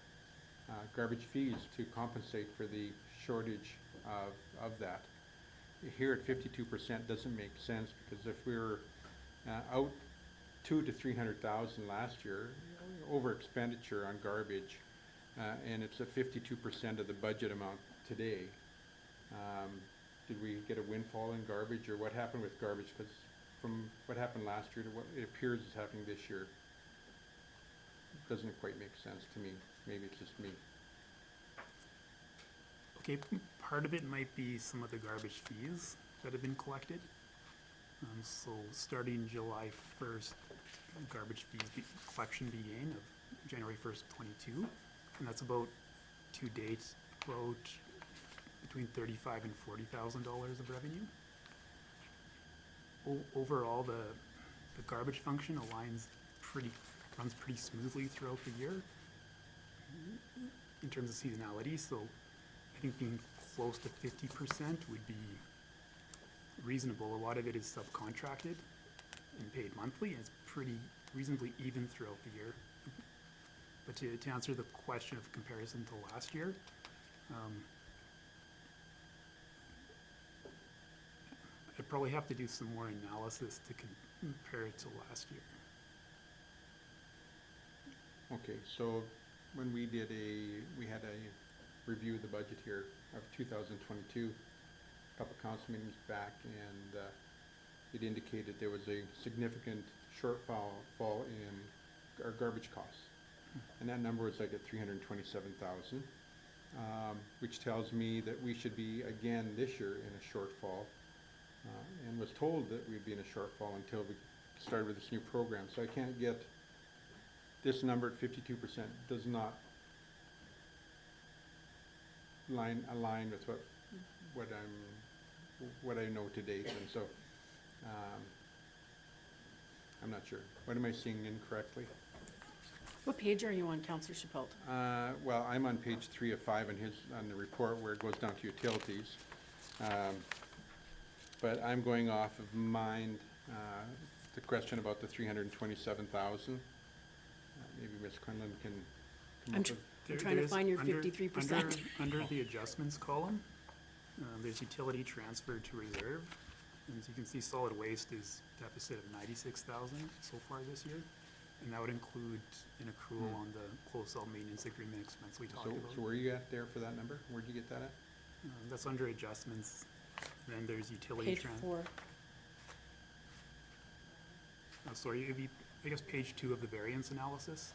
garbage fees to compensate for the shortage of that. Here at 52% doesn't make sense, because if we were out $200,000 to $300,000 last year, over expenditure on garbage, and it's at 52% of the budget amount today. Did we get a windfall in garbage, or what happened with garbage? Because from what happened last year to what it appears is happening this year, doesn't quite make sense to me. Maybe it's just me. Okay, part of it might be some of the garbage fees that have been collected. So starting July 1st, garbage fees collection began of January 1st, 22, and that's about, to date, about between $35,000 and $40,000 of revenue. Overall, the garbage function runs pretty smoothly throughout the year in terms of seasonality. So I think being close to 50% would be reasonable. A lot of it is subcontracted and paid monthly, and it's pretty reasonably even throughout the year. But to answer the question of comparison to last year, I'd probably have to do some more analysis to compare it to last year. Okay, so when we had a review of the budget here of 2022, a couple council meetings back, and it indicated there was a significant shortfall in our garbage costs. And that number was like at 327,000, which tells me that we should be again this year in a shortfall, and was told that we'd be in a shortfall until we started with this new program. So I can't get this number at 52% does not align with what I know to date, and so I'm not sure. What am I seeing incorrectly? What page are you on, Councillor Chappelle? Well, I'm on page 3 of 5 on the report where it goes down to utilities. But I'm going off of mine, the question about the 327,000. Maybe Ms. Quinlan can come up with. I'm trying to find your Under- 53%. Under the adjustments column, there's utility transfer to reserve. And as you can see, solid waste is deficit of 96,000 so far this year. And that would include an accrual on the closed cell maintenance agreement expense we talked So about. where are you at there for that number? Where'd you get that at? That's under adjustments. Then there's utility Page 4. Sorry, it'd be, I guess, page 2 of the variance analysis.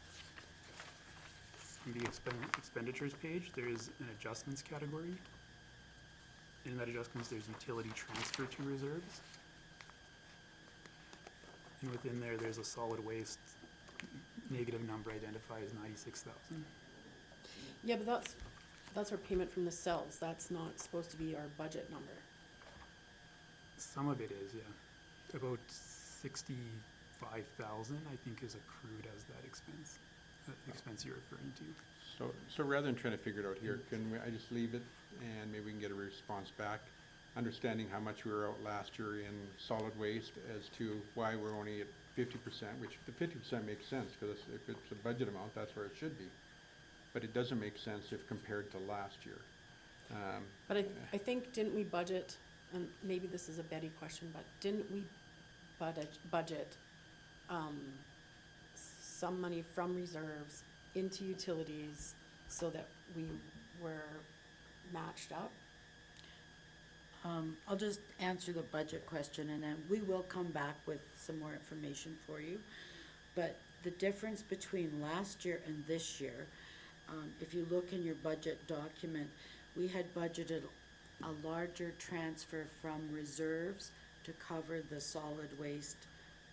On the expenditures page, there is an adjustments category. In that adjustments, there's utility transfer to reserves. And within there, there's a solid waste negative number identified as 96,000. Yeah, but that's our payment from the cells. That's not supposed to be our budget number. Some of it is, yeah. About 65,000, I think, is accrued as that expense, expense you're referring to. So rather than trying to figure it out here, I just leave it and maybe we can get a response back, understanding how much we were out last year in solid waste as to why we're only at 50%, which the 50% makes sense, because if it's a budget amount, that's where it should be. But it doesn't make sense if compared to last year. But I think, didn't we budget, and maybe this is a Betty question, but didn't we budget some money from reserves into utilities so that we were matched up? I'll just answer the budget question and then we will come back with some more information for you. But the difference between last year and this year, if you look in your budget document, we had budgeted a larger transfer from reserves to cover the solid waste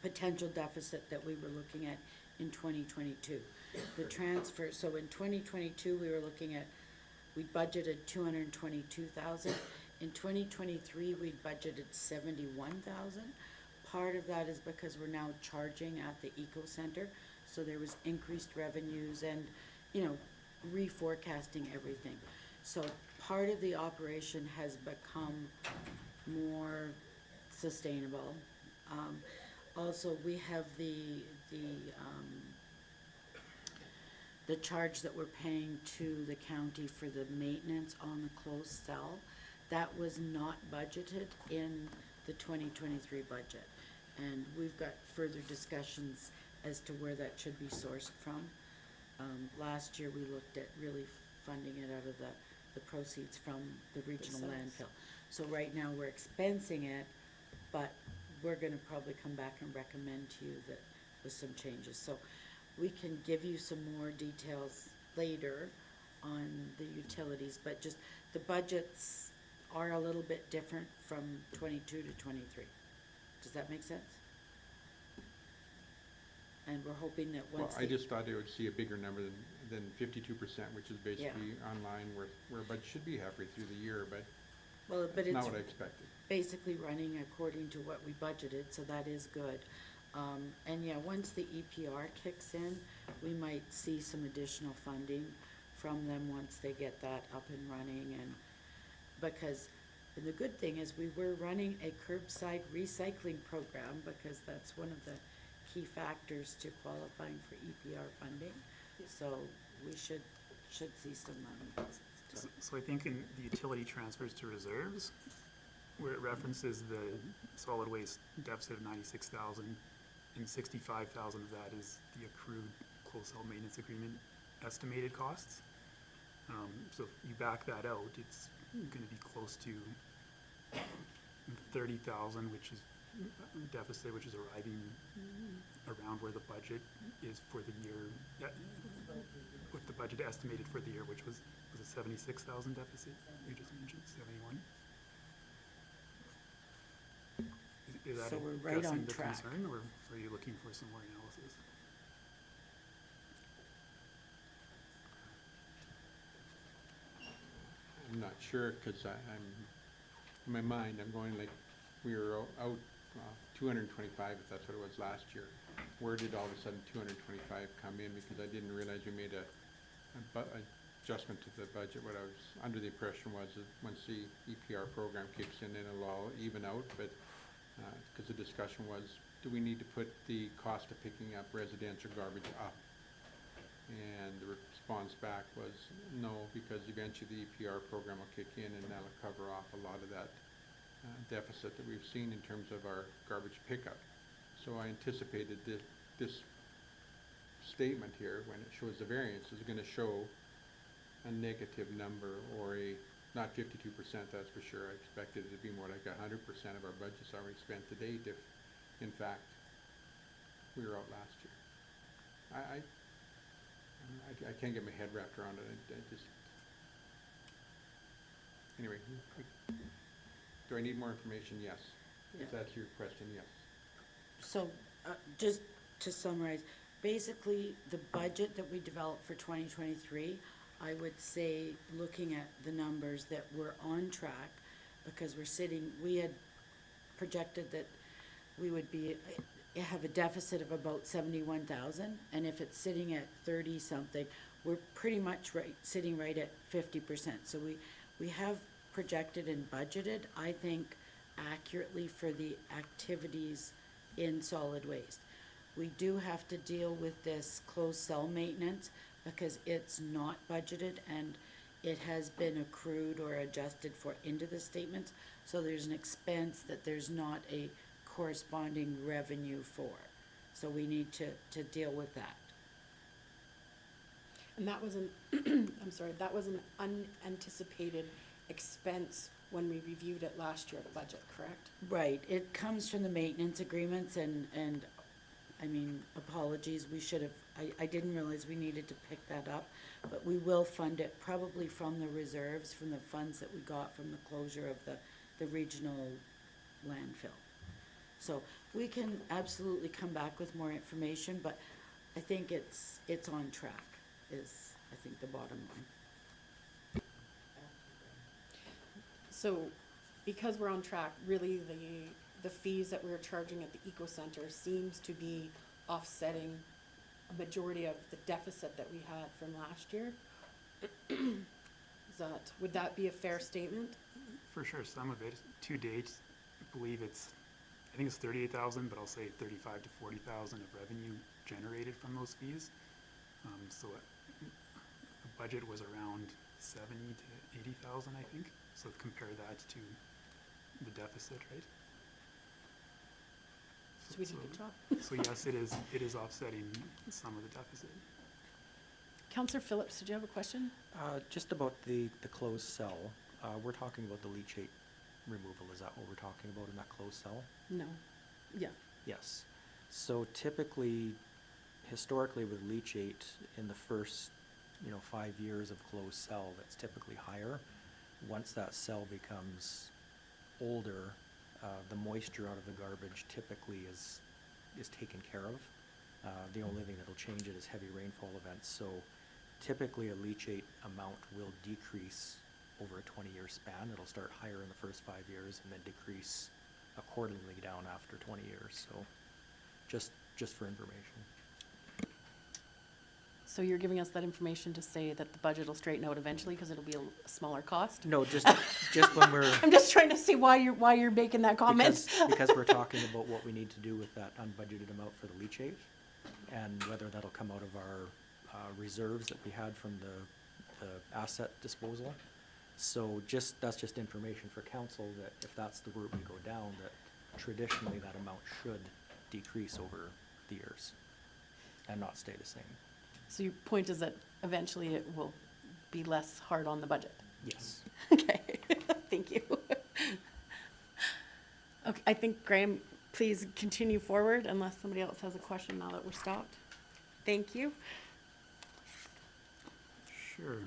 potential deficit that we were looking at in 2022. The transfer, so in 2022, we were looking at, we budgeted 222,000. In 2023, we budgeted 71,000. Part of that is because we're now charging at the Eco Center, so there was increased revenues and, you know, reforecasting everything. So part of the operation has become more sustainable. Also, we have the charge that we're paying to the county for the maintenance on the closed cell. That was not budgeted in the 2023 budget. And we've got further discussions as to where that should be sourced from. Last year, we looked at really funding it out of the proceeds from the regional landfill. So right now, we're expensing it, but we're gonna probably come back and recommend to you that with some changes. So we can give you some more details later on the utilities, but just the budgets are a little bit different from 22 to 23. Does that make sense? And we're hoping that Well, once I just thought it would see a bigger number than 52%, which is basically online where a budget should be halfway through the year, but well, but it's not it's what I expected. basically running according to what we budgeted, so that is good. And yeah, once the EPR kicks in, we might see some additional funding from them once they get that up and running. And because the good thing is we were running a curbside recycling program, because that's one of the key factors to qualifying for EPR funding. So we should see some money. So I think in the utility transfers to reserves, where it references the solid waste deficit of 96,000, and 65,000 of that is the accrued closed cell maintenance agreement estimated costs. So if you back that out, it's gonna be close to 30,000, which is deficit, which is arriving around where the budget is for the year, what the budget estimated for the year, which was it 76,000 deficit? You just mentioned 71? Is that So we're right addressing on the track. concern, or are you looking for some more analysis? I'm not sure, because I'm, in my mind, I'm going like, we were out 225, if that's what it was last year. Where did all of a sudden 225 come in? Because I didn't realize we made a adjustment to the budget. What I was under the impression was that once the EPR program kicks in, then it'll all even out. But because the discussion was, do we need to put the cost of picking up residential garbage up? And the response back was no, because eventually the EPR program will kick in and that'll cover off a lot of that deficit that we've seen in terms of our garbage pickup. So I anticipated this statement here, when it shows the variance, is going to show a negative number, or a, not 52%, that's for sure. I expected it to be more like 100% of our budget's already spent to date if, in fact, we were out last year. I can't get my head wrapped around it. I just, anyway, do I need more information? Yes. If that's your question, yes. So, just to summarize, basically, the budget that we developed for 2023, I would say, looking at the numbers, that we're on track, because we had projected that we would be, have a deficit of about 71,000, and if it's sitting at 30-something, we're pretty much sitting right at 50%. So we have projected and budgeted, I think, accurately for the activities in solid waste. We do have to deal with this closed cell maintenance because it's not budgeted and it has been accrued or adjusted for into the statements. So there's an expense that there's not a corresponding revenue for. So we need to deal with that. And that was an, I'm sorry, that was an unanticipated expense when we reviewed it last year at budget, correct? Right, it comes from the maintenance agreements and I mean, apologies, we should have, I didn't realize we needed to pick that up, but we will fund it probably from the reserves, from the funds that we got from the closure of the regional landfill. So we can absolutely come back with more information, but I think it's on track, is I think the bottom line. So, because we're on track, really the fees that we're charging at the Eco Center seems to be offsetting a majority of the deficit that we had from last year. Would that be a fair statement? For sure, some of it, to date, I believe I think it's 38,000, but I'll say 35 to 40,000 of revenue generated from those fees. So the budget was around 70 to 80,000, I think. So compare that to the deficit, right? So we did a good job. So yes, it is offsetting some of the deficit. Counselor Phillips, did you have a question? Just about the closed cell, we're talking about the leachate removal, is that what we're talking about in that closed cell? No. Yeah. Yes. So typically, historically with leachate, in the first, 5 years of closed cell, that's typically higher. Once that cell becomes older, the moisture out of the garbage typically is taken care of. The only thing that'll change it is heavy rainfall events. So typically a leachate amount will decrease over a 20-year span. It'll start higher in the first 5 years and then decrease accordingly down after 20 years. So just for information. So you're giving us that information to say that the budget will straighten out eventually because it'll be a smaller cost? No, just when we're, I'm just trying to see why you're making that comment. because we're talking about what we need to do with that unbudgeted amount for the leachate and whether that'll come out of our reserves that we had from the asset disposal. So that's just information for council that if that's the route we go down, that traditionally that amount should decrease over the years and not stay the same. So your point is that eventually it will be less hard on the budget? Yes. Okay, thank you. Okay, I think Graham, please continue forward unless somebody else has a question now that we're stopped. Thank you. Sure.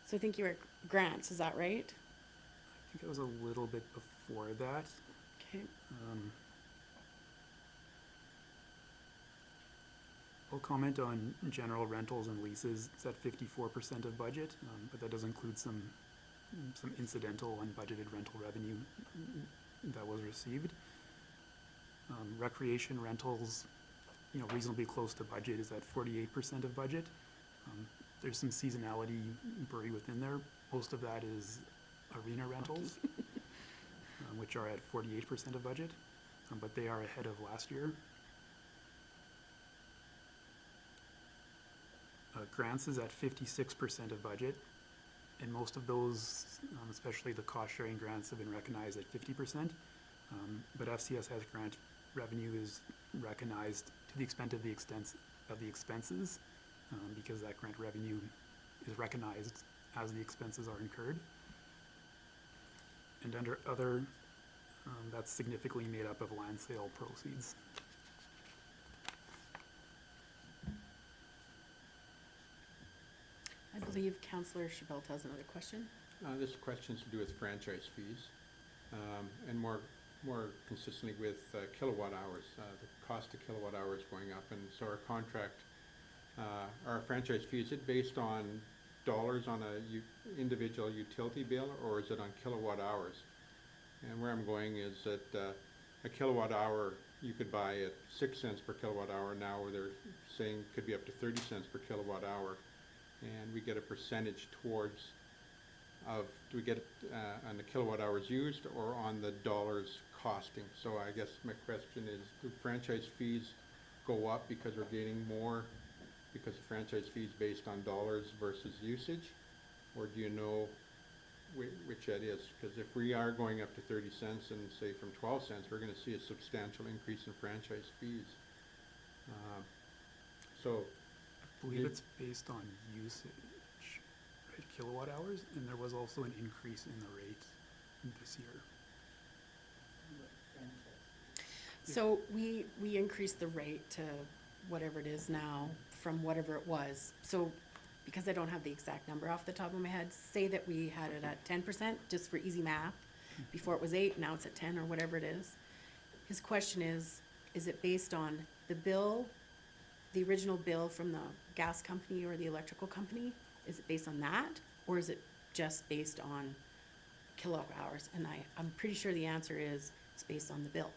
So I think you were at grants, is that right? I think it was a little bit before that. Okay. I'll comment on general rentals and leases. It's at 54% of budget, but that does include some incidental unbudgeted rental revenue that was received. Recreation rentals, reasonably close to budget, is at 48% of budget. There's some seasonality buried within there. Most of that is arena rentals, which are at 48% of budget, but they are ahead of last year. Grants is at 56% of budget, and most of those, especially the cost-sharing grants, have been recognized at 50%. But FCSS grant revenue is recognized to the extent of the expenses, because that grant revenue is recognized as the expenses are incurred. And under other, that's significantly made up of land sale proceeds. I believe Councillor Chabot has another question. This question's to do with franchise fees, and more consistently with kilowatt hours. The cost of kilowatt hours going up, and so our contract, our franchise fee, is it based on dollars on a individual utility bill, or is it on kilowatt hours? And where I'm going is that a kilowatt hour, you could buy at 6 cents per kilowatt hour now, where they're saying could be up to 30 cents per kilowatt hour. And we get a percentage towards do we get it on the kilowatt hours used or on the dollars costing? So I guess my question is, do franchise fees go up because we're getting more because the franchise fee is based on dollars versus usage? Or do you know which that is? Because if we are going up to 30 cents and say from 12 cents, we're going to see a substantial increase in franchise fees. So I believe it's based on usage, right, kilowatt hours, and there was also an increase in the rate this year. So we increased the rate to whatever it is now from whatever it was. So because I don't have the exact number off the top of my head, say that we had it at 10%, just for easy math. Before it was 8, now it's at 10 or whatever it is. His question is it based on the bill, the original bill from the gas company or the electrical company? Is it based on that? Or is it just based on kilowatt hours? And I'm pretty sure the answer is it's based on the bill.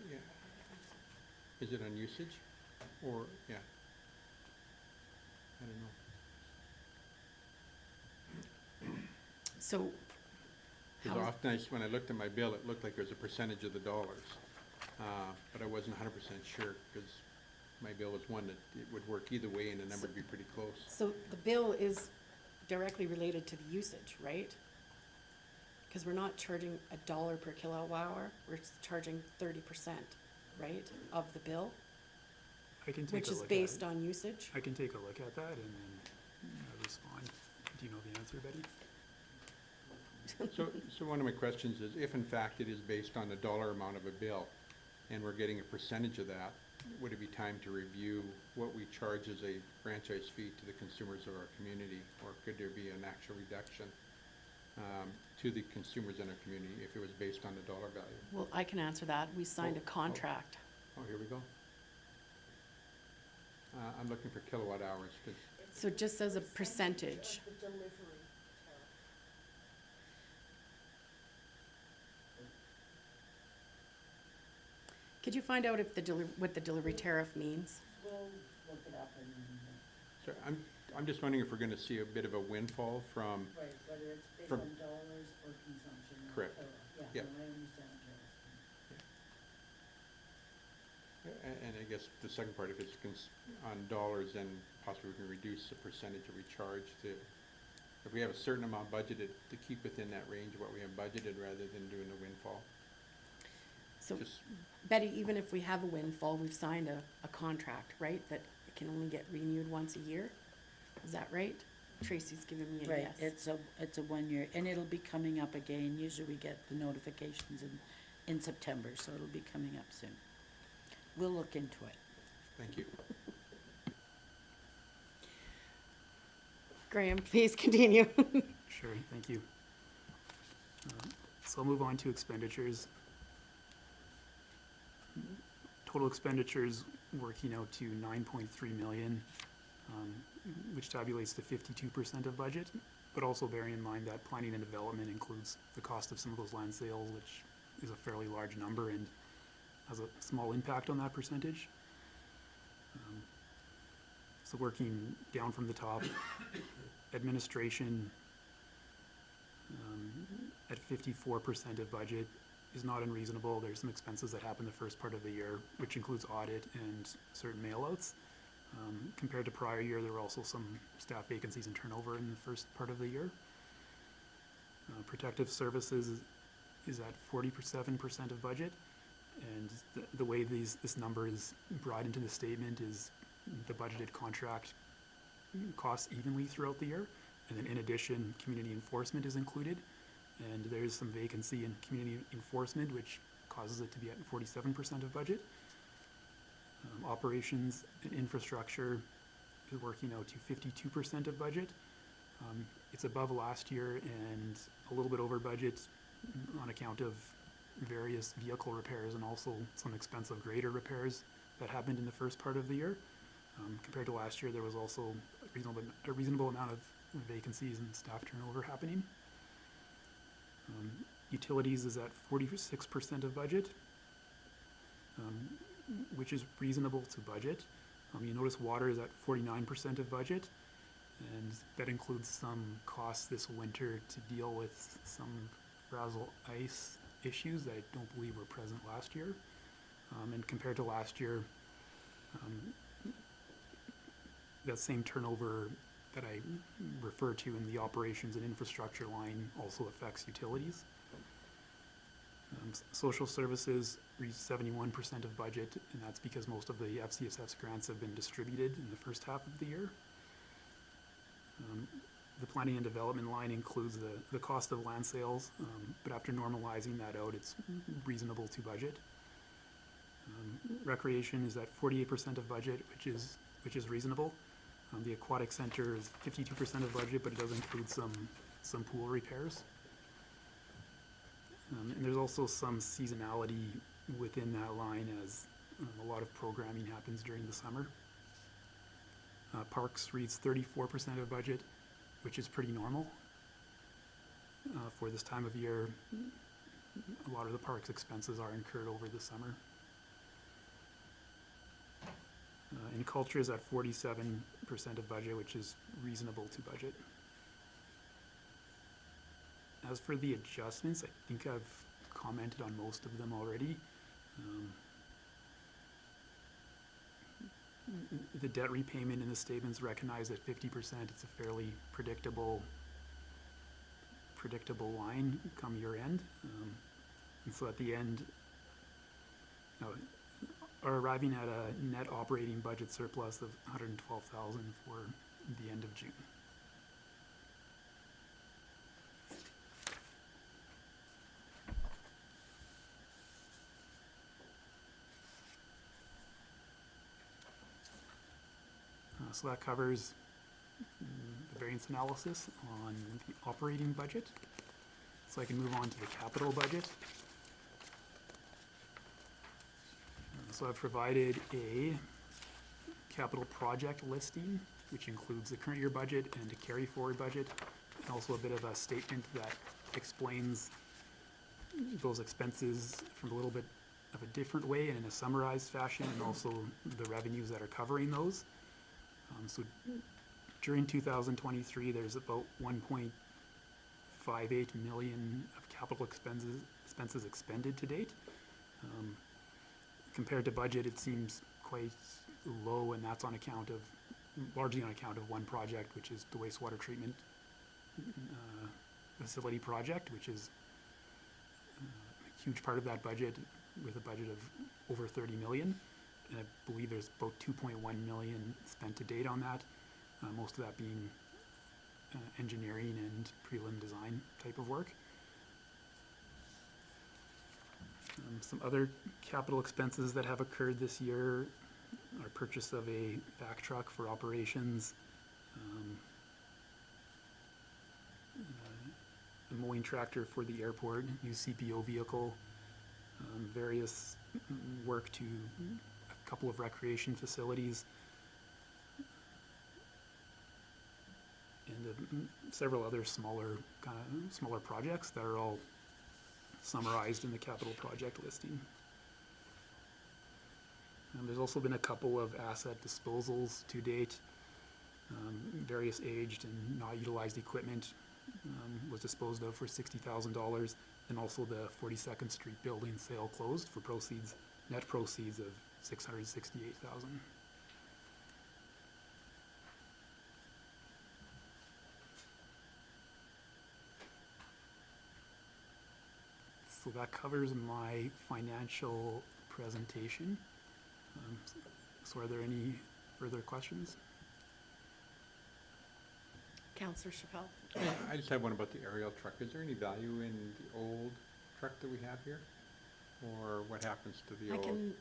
yeah. Is it on usage? Or, yeah. I don't know. So Because how, often when I looked at my bill, it looked like there was a percentage of the dollars. But I wasn't 100% sure because my bill was one that it would work either way and the number would be pretty close. so the bill is directly related to the usage, right? Because we're not charging $1 per kilowatt hour, we're charging 30%, right, of the bill, I can take which a is look based at it. on usage. I can take a look at that and then respond. Do you know the answer, Betty? So one of my questions is, if in fact it is based on the dollar amount of a bill, and we're getting a percentage of that, would it be time to review what we charge as a franchise fee to the consumers of our community? Or could there be an actual reduction to the consumers in our community if it was based on the dollar value? Well, I can answer that. We signed a contract. Oh, here we go. I'm looking for kilowatt hours, 'cause So it just says a percentage. Could you find out if what the delivery tariff means? so I'm just wondering if we're gonna see a bit of a windfall from, Right, whether it's based From- on dollars or consumption. or Correct. kilowatt. Yeah. No, I understand Carol's and I guess the second part, if it's on dollars, then possibly we can reduce the percentage that we charge to, if we have a certain amount budgeted, to keep within that range of what we have budgeted rather than doing a windfall. So Just, Betty, even if we have a windfall, we've signed a contract, right? That it can only get renewed once a year? Is that right? Tracy's giving me a Right, yes. it's a 1 year, and it'll be coming up again. Usually we get the notifications in September, so it'll be coming up soon. We'll look into it. thank you. Graham, please continue. Sure, thank you. So I'll move on to expenditures. Total expenditures working out to 9.3 million, which tabulates to 52% of budget, but also bearing in mind that planning and development includes the cost of some of those land sales, which is a fairly large number and has a small impact on that percentage. So working down from the top, administration at 54% of budget is not unreasonable. There's some expenses that happen the first part of the year, which includes audit and certain mailouts. Compared to prior year, there were also some staff vacancies and turnover in the first part of the year. Protective services is at 47% of budget. And the way this number is brought into the statement is the budgeted contract costs evenly throughout the year. And then in addition, community enforcement is included. And there's some vacancy in community enforcement, which causes it to be at 47% of budget. Operations and infrastructure is working out to 52% of budget. It's above last year and a little bit over budget on account of various vehicle repairs and also some expensive grader repairs that happened in the first part of the year. Compared to last year, there was also a reasonable amount of vacancies and staff turnover happening. Utilities is at 46% of budget, which is reasonable to budget. You notice water is at 49% of budget, and that includes some costs this winter to deal with some frazzle ice issues that I don't believe were present last year. And compared to last year, that same turnover that I refer to in the operations and infrastructure line also affects utilities. Social services reached 71% of budget, and that's because most of the FCSS grants have been distributed in the first half of the year. The planning and development line includes the cost of land sales, but after normalizing that out, it's reasonable to budget. Recreation is at 48% of budget, which is reasonable. The aquatic center is 52% of budget, but it does include some pool repairs. And there's also some seasonality within that line as a lot of programming happens during the summer. Parks reads 34% of budget, which is pretty normal. For this time of year, a lot of the park's expenses are incurred over the summer. And culture is at 47% of budget, which is reasonable to budget. As for the adjustments, I think I've commented on most of them already. The debt repayment in the statements recognized at 50%. It's a fairly predictable line come year end. And so at the end, are arriving at a net operating budget surplus of $112,000 for the end of June. So that covers the variance analysis on the operating budget. So I can move on to the capital budget. So I've provided a capital project listing, which includes the current year budget and a carry forward budget, and also a bit of a statement that explains those expenses from a little bit of a different way and in a summarized fashion, and also the revenues that are covering those. So during 2023, there's about 1.58 million of capital expenses expended to date. Compared to budget, it seems quite low, and that's largely on account of one project, which is the wastewater treatment facility project, which is a huge part of that budget, with a budget of over 30 million. And I believe there's about 2.1 million spent to date on that, most of that being engineering and prelim design type of work. Some other capital expenses that have occurred this year are purchase of a vac truck for operations, a mowing tractor for the airport, new CPO vehicle, various work to a couple of recreation facilities, and several other smaller projects that are all summarized in the capital project listing. There's also been a couple of asset disposals to date. Various aged and not utilized equipment was disposed of for $60,000, and also the 42nd Street building sale closed for net proceeds of $668,000. So that covers my financial presentation. So are there any further questions? Councillor Chappelle. I just have one about the aerial truck. Is there any value in the old truck that we have here? Or what happens to the old?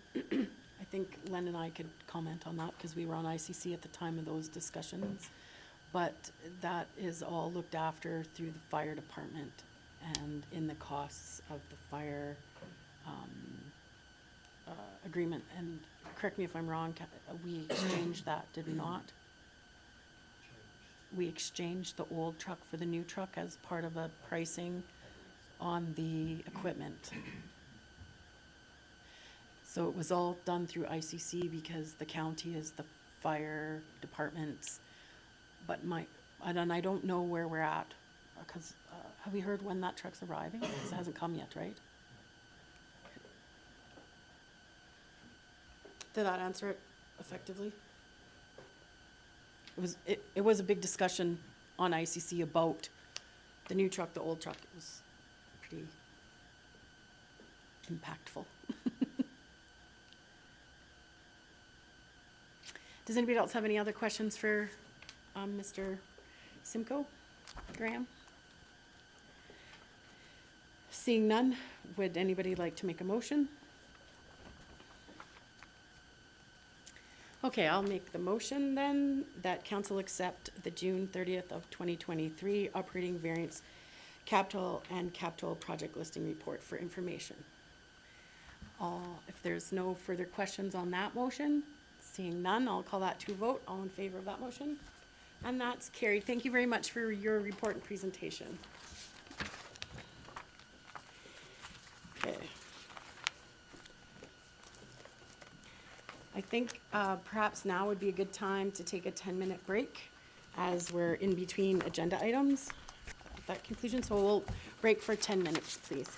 I think Len and I could comment on that because we were on ICC at the time of those discussions. But that is all looked after through the fire department and in the costs of the fire agreement, and correct me if I'm wrong, we exchanged that, did we not? We exchanged the old truck for the new truck as part of a pricing on the equipment. So it was all done through ICC because the county is the fire department's, but and I don't know where we're at, because, have we heard when that truck's arriving? 'Cause it hasn't come yet, right? Did that answer it effectively? It was a big discussion on ICC about the new truck, the old truck. It was pretty impactful. Does anybody else have any other questions for Mr. Simcoe, Graham? Seeing none, would anybody like to make a motion? Okay, I'll make the motion then that council accept the June 30th of 2023 operating variance capital and capital project listing report for information. If there's no further questions on that motion, seeing none, I'll call that to a vote. All in favor of that motion? And that's carried. Thank you very much for your report and presentation. Okay. I think perhaps now would be a good time to take a 10-minute break as we're in between agenda items at that conclusion. So we'll break for 10 minutes, please.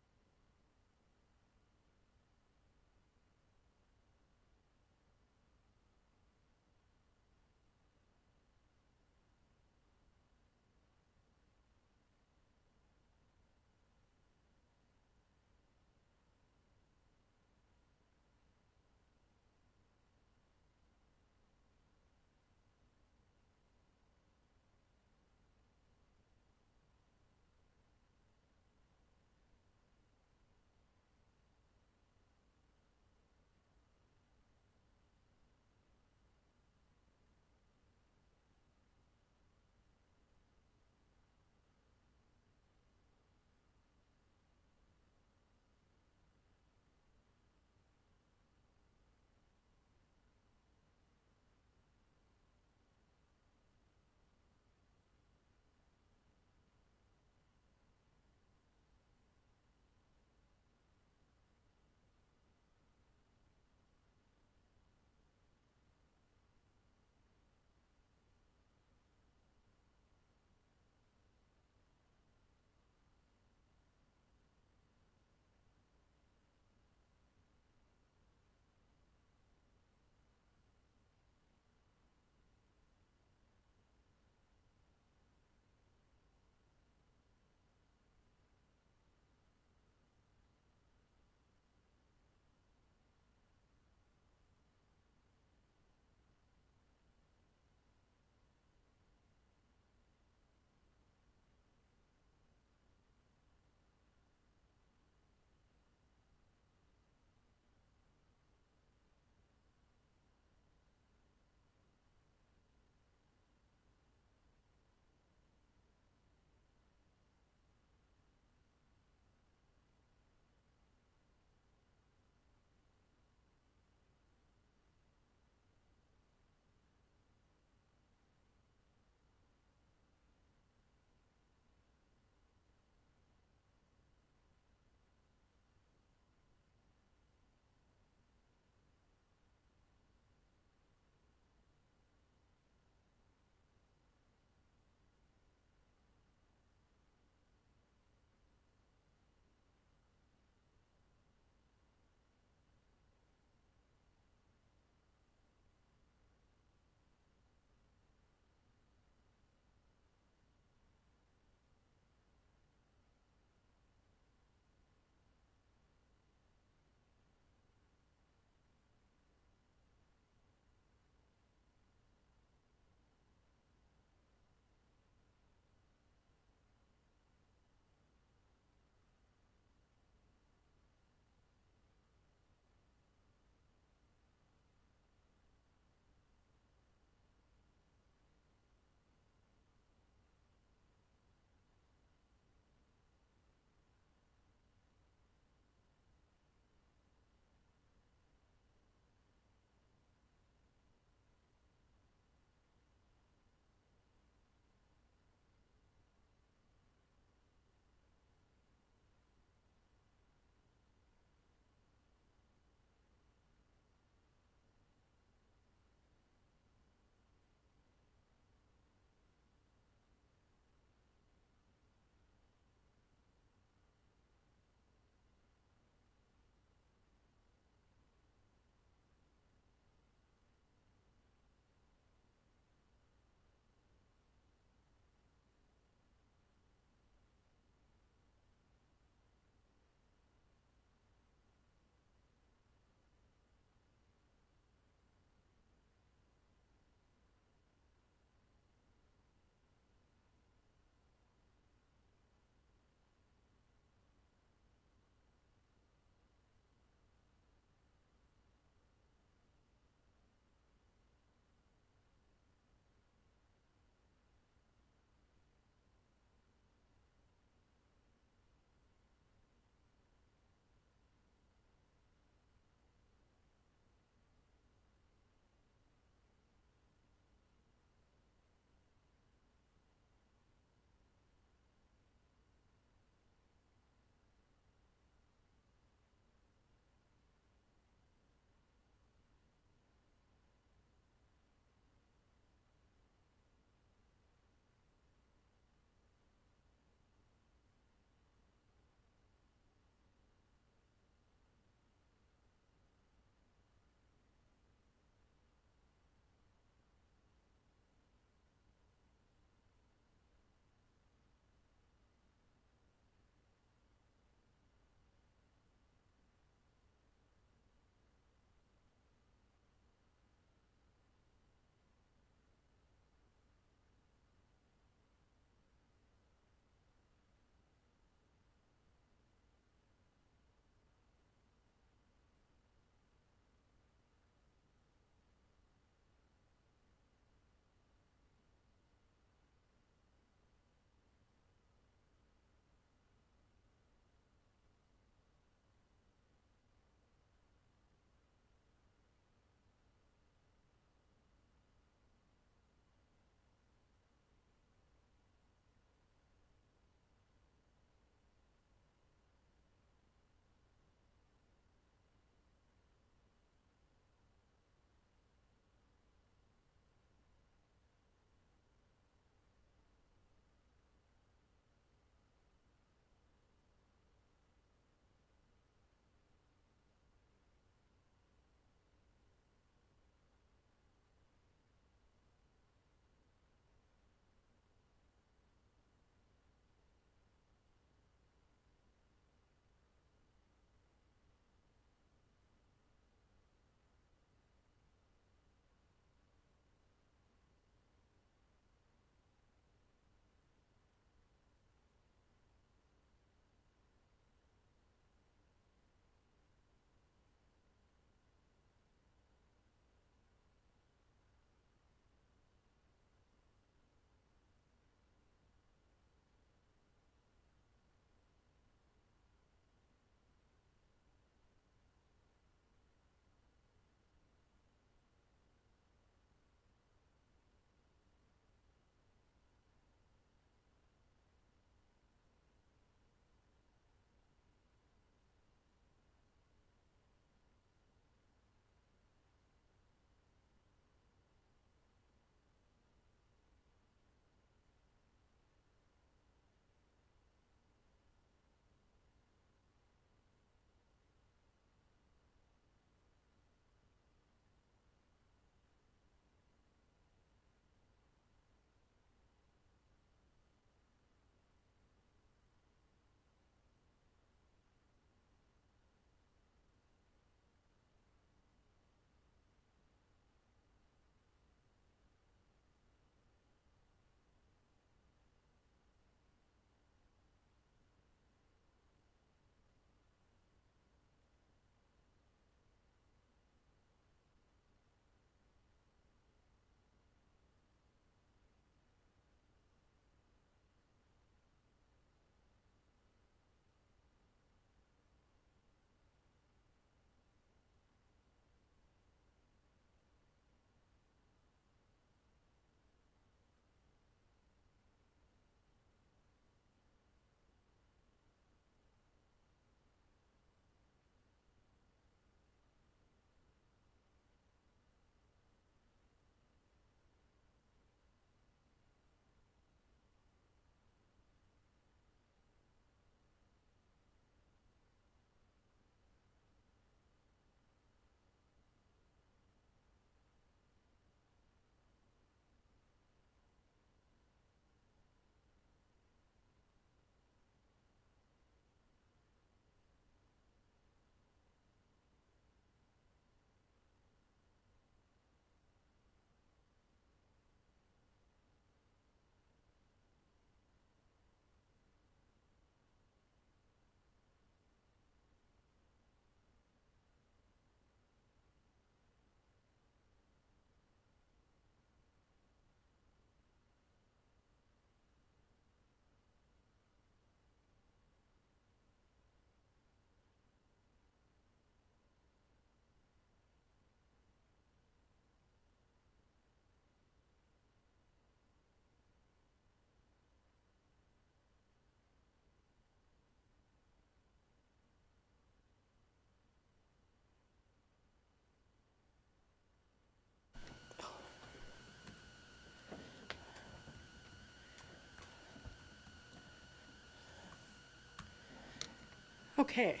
Okay.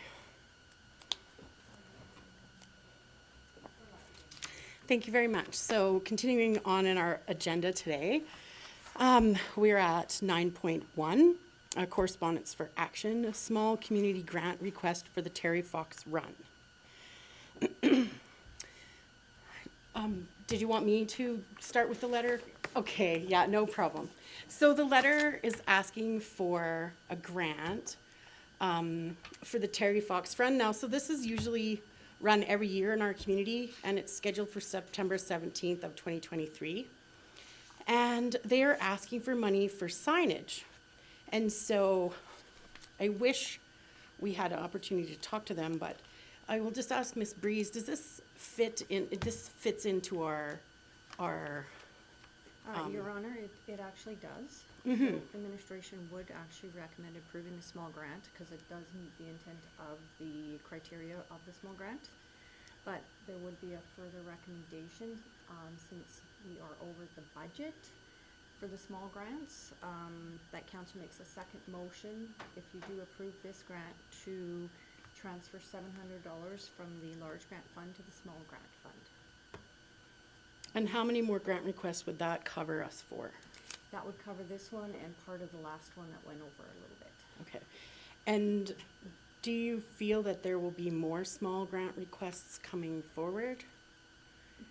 Thank you very much. So continuing on in our agenda today, we're at 9.1, correspondence for action, a small community grant request for the Terry Fox Run. Did you want me to start with the letter? Okay, yeah, no problem. So the letter is asking for a grant for the Terry Fox Run. Now, so this is usually run every year in our community, and it's scheduled for September 17th of 2023. And they are asking for money for signage. And so I wish we had an opportunity to talk to them, but I will just ask Ms. Breeze, does this fit in, this fits into our Your Honor, it actually does. Mhm. So Administration would actually recommend approving the small grant because it does meet the intent of the criteria of the small grant. But there would be a further recommendation, since we are over the budget for the small grants, that council makes a second motion, if you do approve this grant, to transfer $700 from the large grant fund to the small grant fund. And how many more grant requests would that cover us for? That would cover this one and part of the last one that went over a little bit. Okay. And do you feel that there will be more small grant requests coming forward?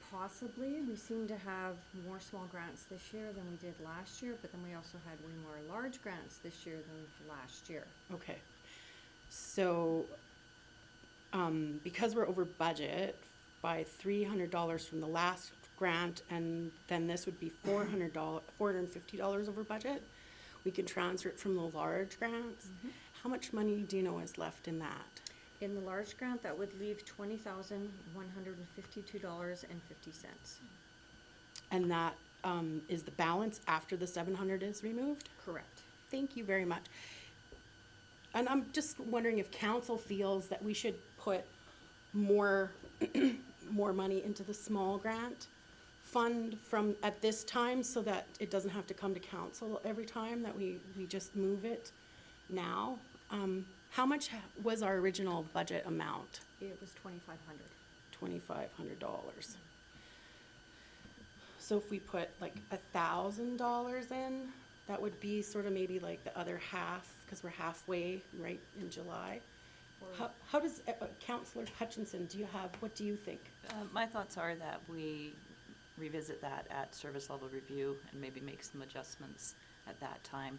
Possibly. We seem to have more small grants this year than we did last year, but then we also had way more large grants this year than last year. Okay. So, because we're over budget by $300 from the last grant, and then this would be $450 over budget, we can transfer it from the large grants. How much money do you know is left in that? In the large grant, that would leave $20,152.50. And that is the balance after the 700 is removed? Correct. Thank you very much. And I'm just wondering if council feels that we should put more, more money into the small grant fund from, at this time, so that it doesn't have to come to council every time, that we just move it now. How much was our original budget amount? It was $2,500. $2,500. So if we put like $1,000 in, that would be sort of maybe like the other half, because we're halfway, right, in July. How does, Councillor Hutchinson, what do you think? My thoughts are that we revisit that at service level review and maybe make some adjustments at that time.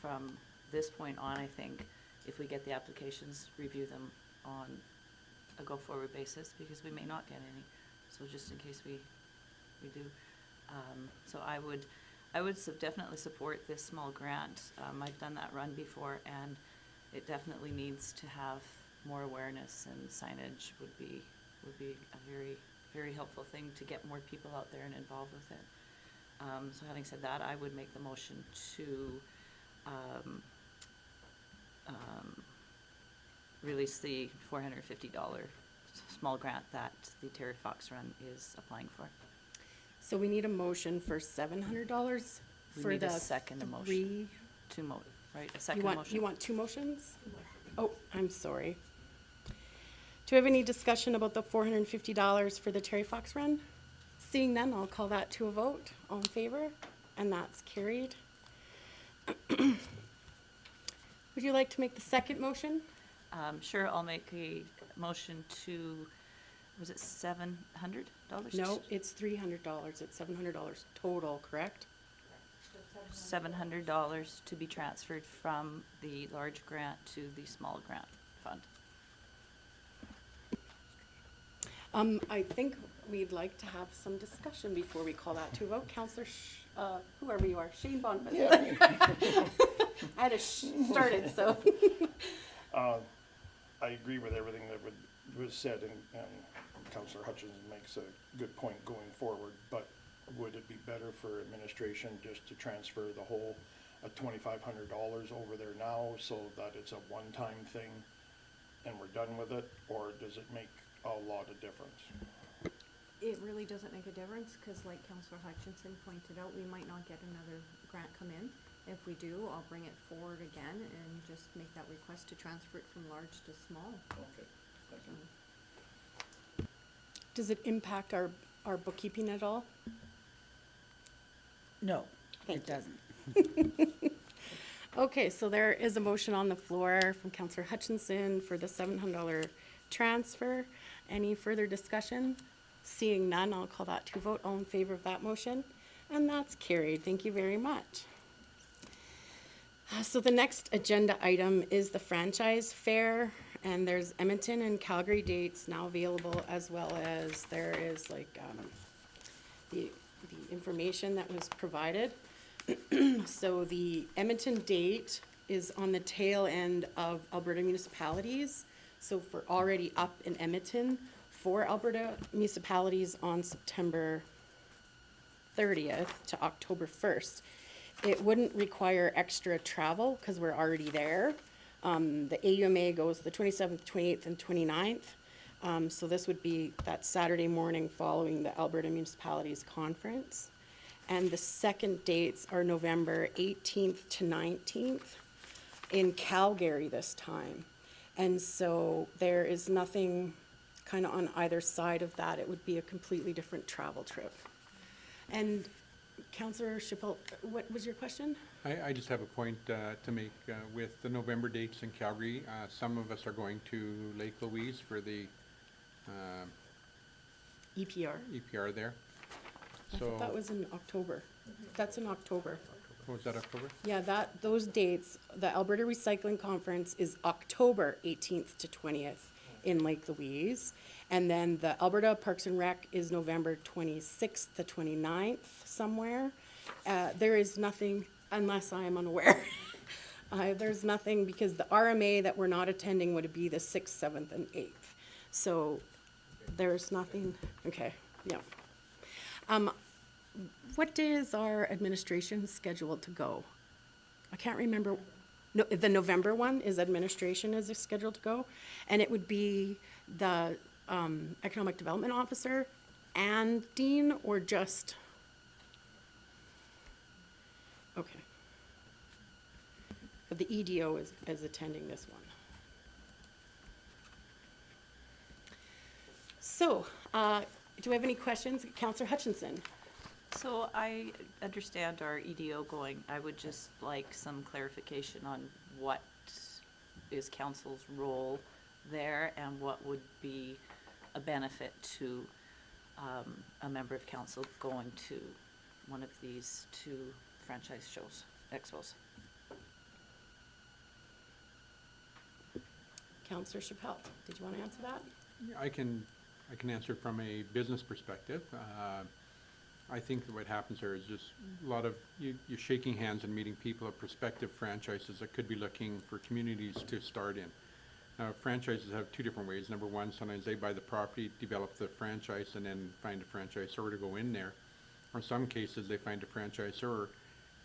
From this point on, I think if we get the applications, review them on a go-forward basis, because we may not get any, so just in case we do. So I would definitely support this small grant. I've done that run before, and it definitely needs to have more awareness, and signage would be a very, very helpful thing to get more people out there and involved with it. So having said that, I would make the motion to release the $450 small grant that the Terry Fox Run is applying for. So we need a motion for $700 We for need the a second motion. three. Right, a second motion. You want two motions? Oh, I'm sorry. Do we have any discussion about the $450 for the Terry Fox Run? Seeing none, I'll call that to a vote. All in favor? And that's carried. Would you like to make the second motion? Sure, I'll make a motion to, was it $700? No, it's $300. It's $700 total, correct? $700 to be transferred from the large grant to the small grant fund. I think we'd like to have some discussion before we call that to a vote. Counselor, whoever you are, Shane Bonfils. Yeah. I had to started, so. I agree with everything that was said, and Councillor Hutchins makes a good point going forward, but would it be better for administration just to transfer the whole $2,500 over there now, so that it's a one-time thing and we're done with it, or does it make a lot of difference? It really doesn't make a difference, because like Councillor Hutchinson pointed out, we might not get another grant come in, If we do, I'll bring it forward again and just make that request to transfer it from large to small. Okay, thank you. Does it impact our bookkeeping at all? No, Thank it you. doesn't. Okay, so there is a motion on the floor from Counselor Hutchinson for the $700 transfer. Any further discussion? Seeing none, I'll call that to vote. All in favor of that motion? And that's carried. Thank you very much. So the next agenda item is the franchise fair, and there's Edmonton and Calgary dates now available, as well as there is like the information that was provided. So the Edmonton date is on the tail end of Alberta municipalities. So for already up in Edmonton, for Alberta municipalities on September 30th to October 1st, it wouldn't require extra travel because we're already there. The AUMA goes the 27th, 28th, and 29th. So this would be that Saturday morning following the Alberta Municipalities Conference. And the second dates are November 18th to 19th in Calgary this time. And so there is nothing kind of on either side of that. It would be a completely different travel trip. And Councillor Chappell, what was your question? I just have a point to make with the November dates in Calgary. Some of us are going to Lake Louise for the EPR. EPR there. I So, thought that was in October. That's in October. was that October? Yeah, those dates, the Alberta Recycling Conference is October 18th to 20th in Lake Louise. And then the Alberta Parks and Rec is November 26th to 29th somewhere. There is nothing, unless I am unaware. There's nothing, because the RMA that we're not attending would be the 6th, 7th, and 8th. So there's nothing, okay, yeah. What day is our administration scheduled to go? I can't remember. No, the November one is administration is scheduled to go, and it would be the economic development officer and dean, or just? Okay. But the EDO is attending this one. So, do we have any questions? Councillor Hutchinson? So I understand our EDO going. I would just like some clarification on what is council's role there and what would be a benefit to a member of council going to one of these two franchise shows, expos. Councillor Chappell, did you want to answer that? I can answer from a business perspective. I think that what happens there is just a lot of, you're shaking hands and meeting people of prospective franchises that could be looking for communities to start in. Now, franchises have two different ways. Number one, sometimes they buy the property, develop the franchise, and then find a franchisor to go in there. Or in some cases, they find a franchisor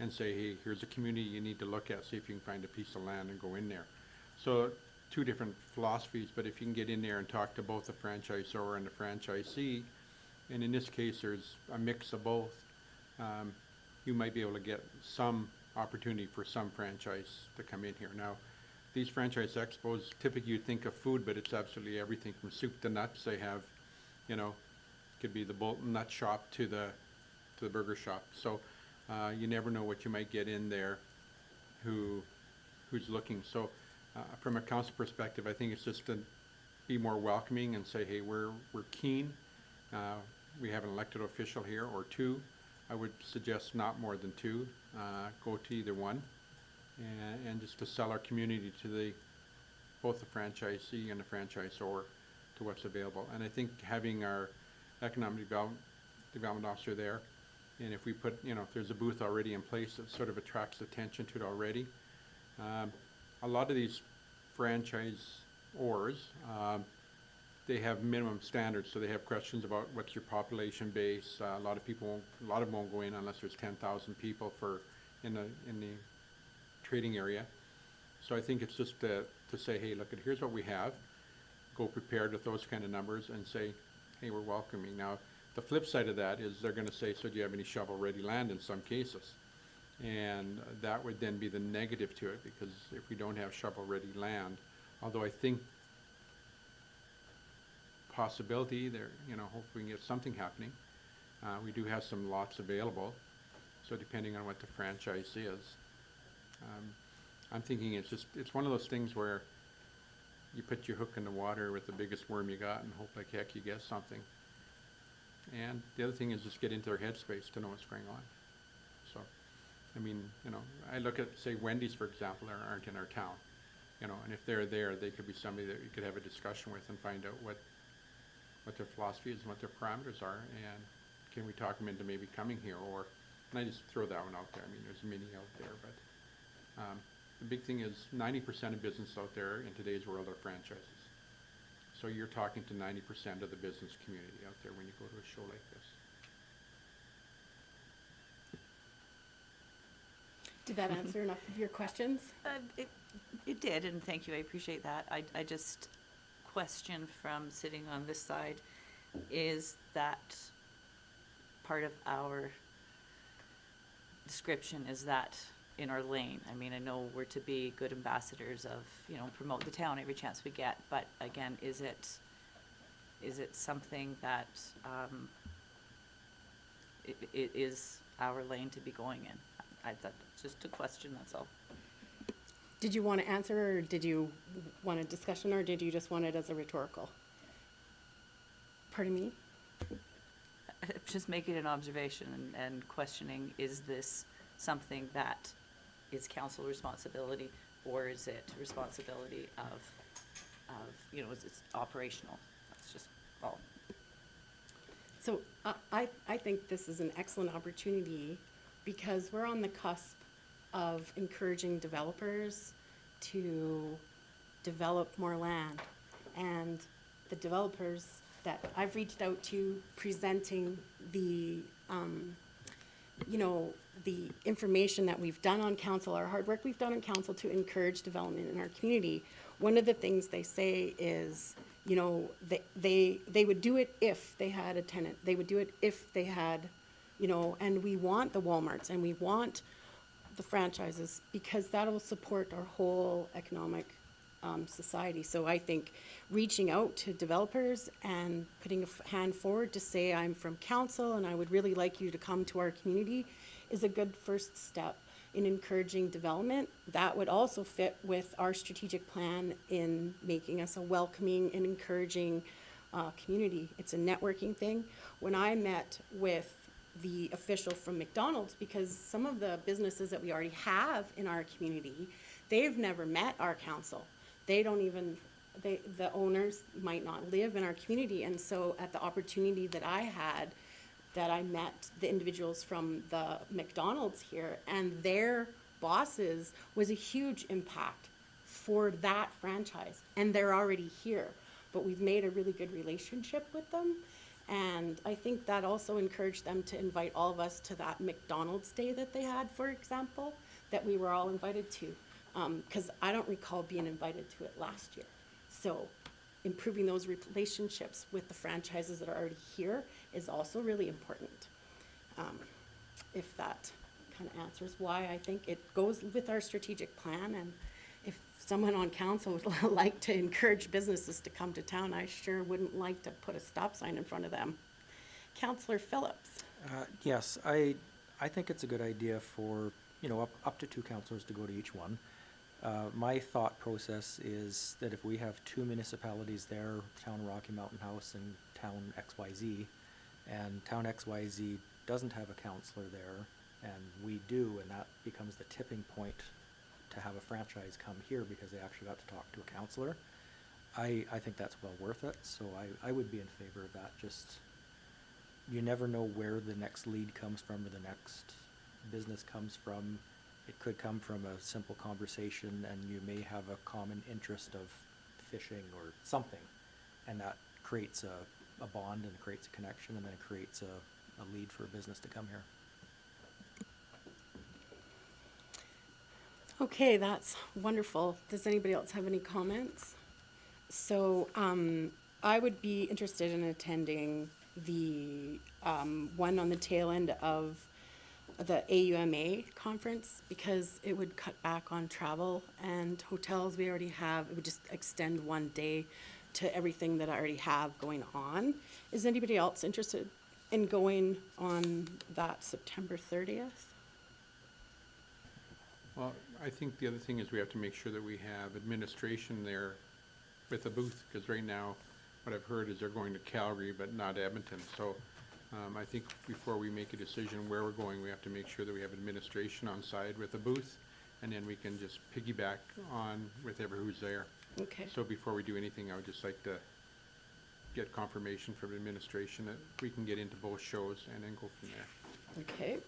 and say, hey, here's a community you need to look at, see if you can find a piece of land and go in there. So two different philosophies, but if you can get in there and talk to both the franchisor and the franchisee, and in this case, there's a mix of both, you might be able to get some opportunity for some franchise to come in here. Now, these franchise expos, typically you'd think of food, but it's absolutely everything from soup to nuts. They have, you know, could be the Bolton nut shop to the burger shop. So you never know what you might get in there who's looking. So from a council perspective, I think it's just to be more welcoming and say, hey, we're keen. We have an elected official here, or two. I would suggest not more than two. Go to either one, and just to sell our community to both the franchisee and the franchisor to what's available. And I think having our economic development officer there, and if we put, you know, if there's a booth already in place that sort of attracts attention to it already. A lot of these franchisors, they have minimum standards, so they have questions about what's your population base. A lot of them won't go in unless there's 10,000 people in the trading area. So I think it's just to say, hey, look, here's what we have. Go prepared with those kind of numbers and say, hey, we're welcoming. Now, the flip side of that is they're going to say, so do you have any shovel-ready land in some cases? And that would then be the negative to it, because if we don't have shovel-ready land, although I think possibility there, you know, hopefully we can get something happening. We do have some lots available, so depending on what the franchise is. I'm thinking it's one of those things where you put your hook in the water with the biggest worm you got and hope like heck you get something. And the other thing is just get into their headspace to know what's going on. So, I mean, you know, I look at, say, Wendy's, for example, aren't in our town, you know, and if they're there, they could be somebody that you could have a discussion with and find out what their philosophy is and what their parameters are, and can we talk them into maybe coming here, or, and I just throw that one out there. I mean, there's many out there, but the big thing is 90% of business out there in today's world are franchises. So you're talking to 90% of the business community out there when you go to a show like this. Did that answer enough of your questions? It did, and thank you, I appreciate that. I just question from sitting on this side, is that part of our description, is that in our lane? I mean, I know we're to be good ambassadors of, you know, promote the town every chance we get, but again, is it something that it is our lane to be going in? I thought, just a question, that's all. Did you want to answer, or did you want a discussion, or did you just want it as a rhetorical? Pardon me? Just making an observation and questioning, is this something that is council responsibility, or is it responsibility of you know, is it operational? That's just all. So I think this is an excellent opportunity, because we're on the cusp of encouraging developers to develop more land. And the developers that I've reached out to, presenting the, you know, the information that we've done on council, our hard work we've done on council to encourage development in our community, one of the things they say is, you know, they would do it if they had a tenant. They would do it if they had, you know, and we want the Walmarts and we want the franchises, because that will support our whole economic society. So I think reaching out to developers and putting a hand forward to say, I'm from council and I would really like you to come to our community, is a good first step in encouraging development. That would also fit with our strategic plan in making us a welcoming and encouraging community. It's a networking thing. When I met with the official from McDonald's, because some of the businesses that we already have in our community, they've never met our council. They don't even, the owners might not live in our community. And so at the opportunity that I had, that I met the individuals from the McDonald's here, and their bosses was a huge impact for that franchise. And they're already here, but we've made a really good relationship with them. And I think that also encouraged them to invite all of us to that McDonald's day that they had, for example, that we were all invited to. Because I don't recall being invited to it last year. So improving those relationships with the franchises that are already here is also really important. If that kind of answers why I think it goes with our strategic plan, and if someone on council would like to encourage businesses to come to town, I sure wouldn't like to put a stop sign in front of them. Councillor Phillips. Yes, I think it's a good idea for, you know, up to 2 councillors to go to each one. My thought process is that if we have 2 municipalities there, Town Rocky Mountain House and Town XYZ, and Town XYZ doesn't have a councillor there, and we do, and that becomes the tipping point to have a franchise come here because they actually got to talk to a councillor, I think that's well worth it. So I would be in favor of that. Just, you never know where the next lead comes from or the next business comes from. It could come from a simple conversation, and you may have a common interest of fishing or something, and that creates a bond and creates a connection, and then it creates a lead for a business to come here. Okay, that's wonderful. Does anybody else have any comments? So I would be interested in attending the one on the tail end of the AUMA conference, because it would cut back on travel and hotels we already have. It would just extend one day to everything that I already have going on. Is anybody else interested in going on that September 30th? Well, I think the other thing is we have to make sure that we have administration there with a booth, because right now, what I've heard is they're going to Calgary, but not Edmonton. So I think before we make a decision where we're going, we have to make sure that we have administration on side with a booth, and then we can just piggyback on with everyone who's there. Okay. So before we do anything, I would just like to get confirmation from administration that we can get into both shows and then go from there. Okay.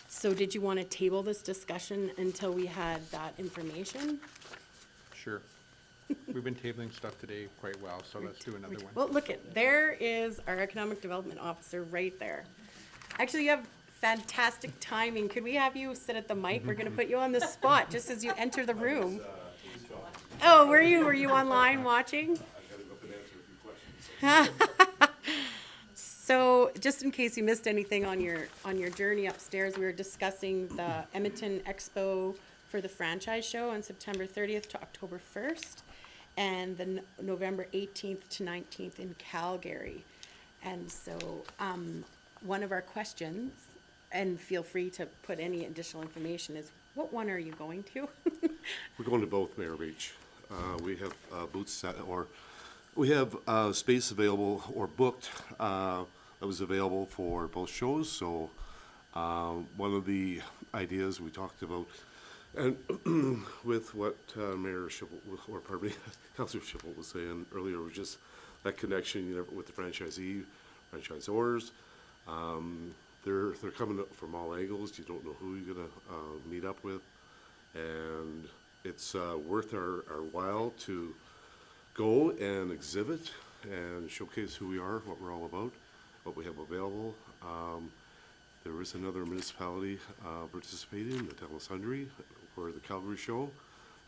So did you want to table this discussion until we had that information? Sure. We've been tabling stuff today quite well, so let's do another one. Well, look at, there is our economic development officer right there. Actually, you have fantastic timing. Could we have you sit at the mic? We're gonna put you on the spot just as you enter the room. Oh, were you online watching? So, just in case you missed anything on your journey upstairs, we were discussing the Edmonton Expo for the franchise show on September 30th to October 1st, and the November 18th to 19th in Calgary. And so, one of our questions, and feel free to put any additional information, is what one are you going to? We're going to both, Mayor Beach. We have booths set, or we have space available or booked that was available for both shows. So one of the ideas we talked about, and with what Mayor Schipple, or pardon me, Councilor Schipple was saying earlier, was just that connection, you know, with the franchisee, franchisors. They're coming up from all angles. You don't know who you're gonna meet up with, and it's worth our while to go and exhibit and showcase who we are, what we're all about, what we have available. There is another municipality participating, the town of Sundre, for the Calgary show.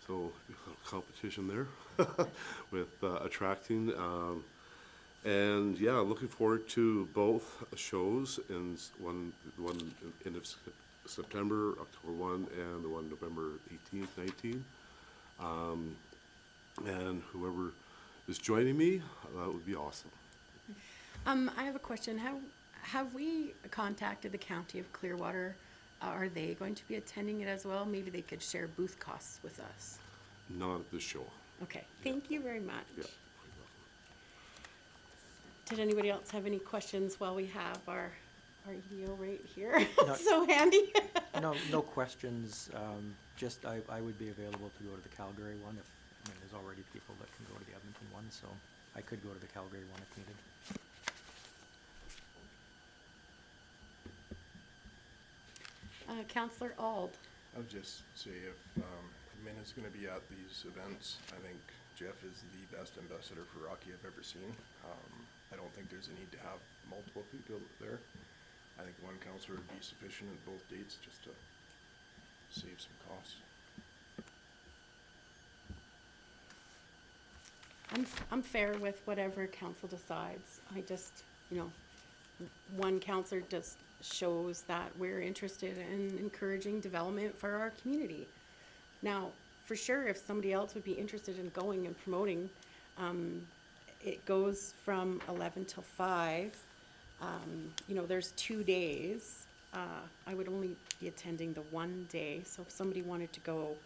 So a little competition there with attracting. And yeah, looking forward to both shows, in one in September, October 1, and the one November 18th, 19th. And whoever is joining me, that would be awesome. I have a question. Have we contacted the County of Clearwater? Are they going to be attending it as well? Maybe they could share booth costs with us. Not at this show. Okay, thank you very much. Yeah. Did anybody else have any questions while we have our EDO right here? No. So handy. No questions. Just I would be available to go to the Calgary one if, I mean, there's already people that can go to the Edmonton one, so I could go to the Calgary one if needed. Councillor Ald. I would just say if Min is gonna be at these events, I think Jeff is the best ambassador for Rocky I've ever seen. I don't think there's a need to have multiple people there. I think one counselor would be sufficient at both dates just to save some costs. I'm fair with whatever council decides. I just, you know, one counselor just shows that we're interested in encouraging development for our community. Now, for sure, if somebody else would be interested in going and promoting, it goes from 11 till 5. You know, there's 2 days. I would only be attending the one day, so if somebody wanted to go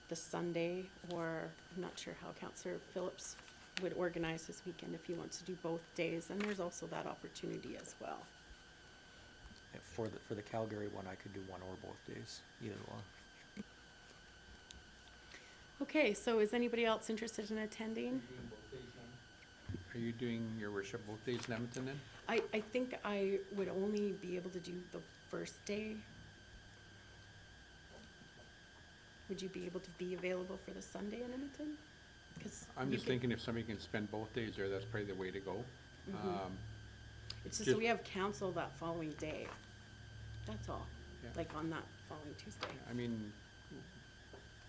the Sunday, or I'm not sure how Councillor Phillips would organize his weekend if he wants to do both days, and there's also that opportunity as well. Yeah, for the Calgary one, I could do one or both days, either one. Okay, so is anybody else interested in attending? Are you doing your worship both days in Edmonton then? I think I would only be able to do the first day. Would you be able to be available for the Sunday in Edmonton? 'Cause I'm you just could- thinking if somebody can spend both days there, that's probably the way to go. It's just just- we have council that following day. That's all, Yeah. like on that following Tuesday. I mean,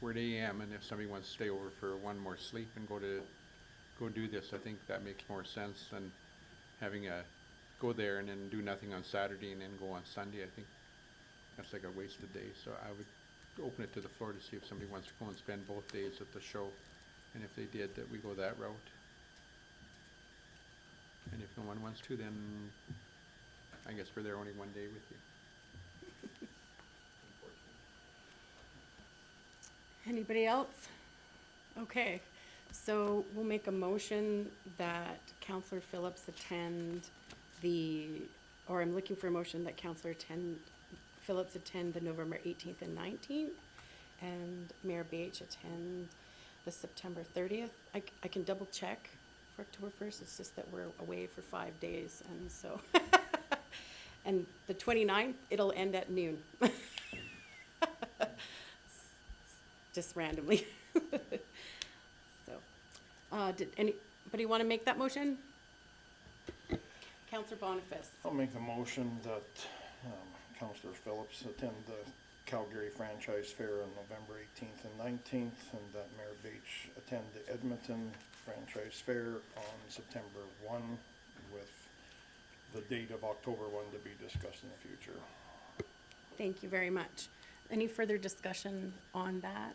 we're at AM, and if somebody wants to stay over for one more sleep and go do this, I think that makes more sense than having a go there and then do nothing on Saturday and then go on Sunday. I think that's like a wasted day. So I would open it to the floor to see if somebody wants to go and spend both days at the show. And if they did, that we go that route. And if no one wants to, then I guess we're there only one day with you. Anybody else? Okay, so we'll make a motion that Counselor Phillips attend or I'm looking for a motion that Counselor Phillips attend the November 18th and 19th, and Mayor Beach attend the September 30th. I can double check for October 1st, it's just that we're away for 5 days, and so, and the 29th, it'll end at noon. Just randomly. So, did anybody want to make that motion? Counselor Boniface. I'll make the motion that Councillor Phillips attend the Calgary Franchise Fair on November 18th and 19th, and that Mayor Beach attend the Edmonton Franchise Fair on September 1, with the date of October 1 to be discussed in the future. Thank you very much. Any further discussion on that?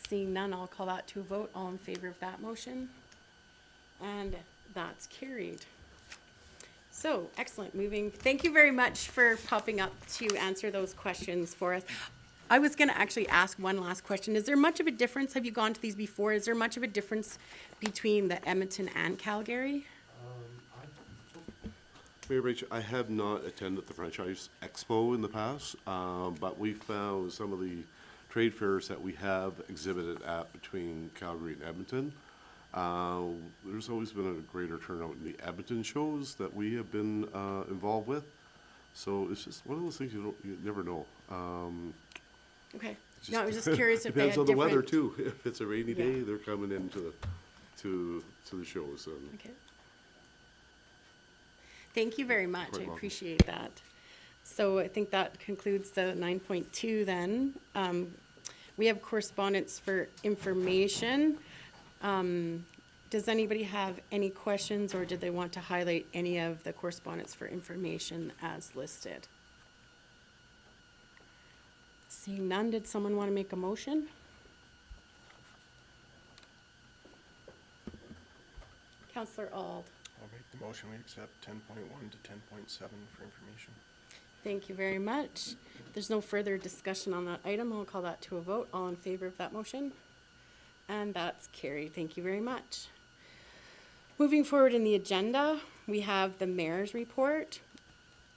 Seeing none, I'll call that to a vote. All in favor of that motion? And that's carried. So, excellent, thank you very much for popping up to answer those questions for us. I was gonna actually ask one last question. Is there much of a difference, have you gone to these before? Is there much of a difference between the Edmonton and Calgary? Mayor Rach, I have not attended the Franchise Expo in the past, but we found some of the trade fairs that we have exhibited at between Calgary and Edmonton. There's always been a greater turnout in the Edmonton shows that we have been involved with. So it's just one of those things you never know. Okay, no, I was just curious if they had Depends on the weather different- too. If it's a rainy Yeah. day, they're coming into the shows. Okay. Thank you very much, Quite I welcome. appreciate that. So I think that concludes the 9.2 then. We have correspondence for information. Does anybody have any questions, or did they want to highlight any of the correspondence for information as listed? Seeing none, did someone want to make a motion? Counselor Ald. I'll make the motion, we accept 10.1 to 10.7 for information. Thank you very much. If there's no further discussion on that item, I'll call that to a vote. All in favor of that motion? And that's carried. Thank you very much. Moving forward in the agenda, we have the mayor's report.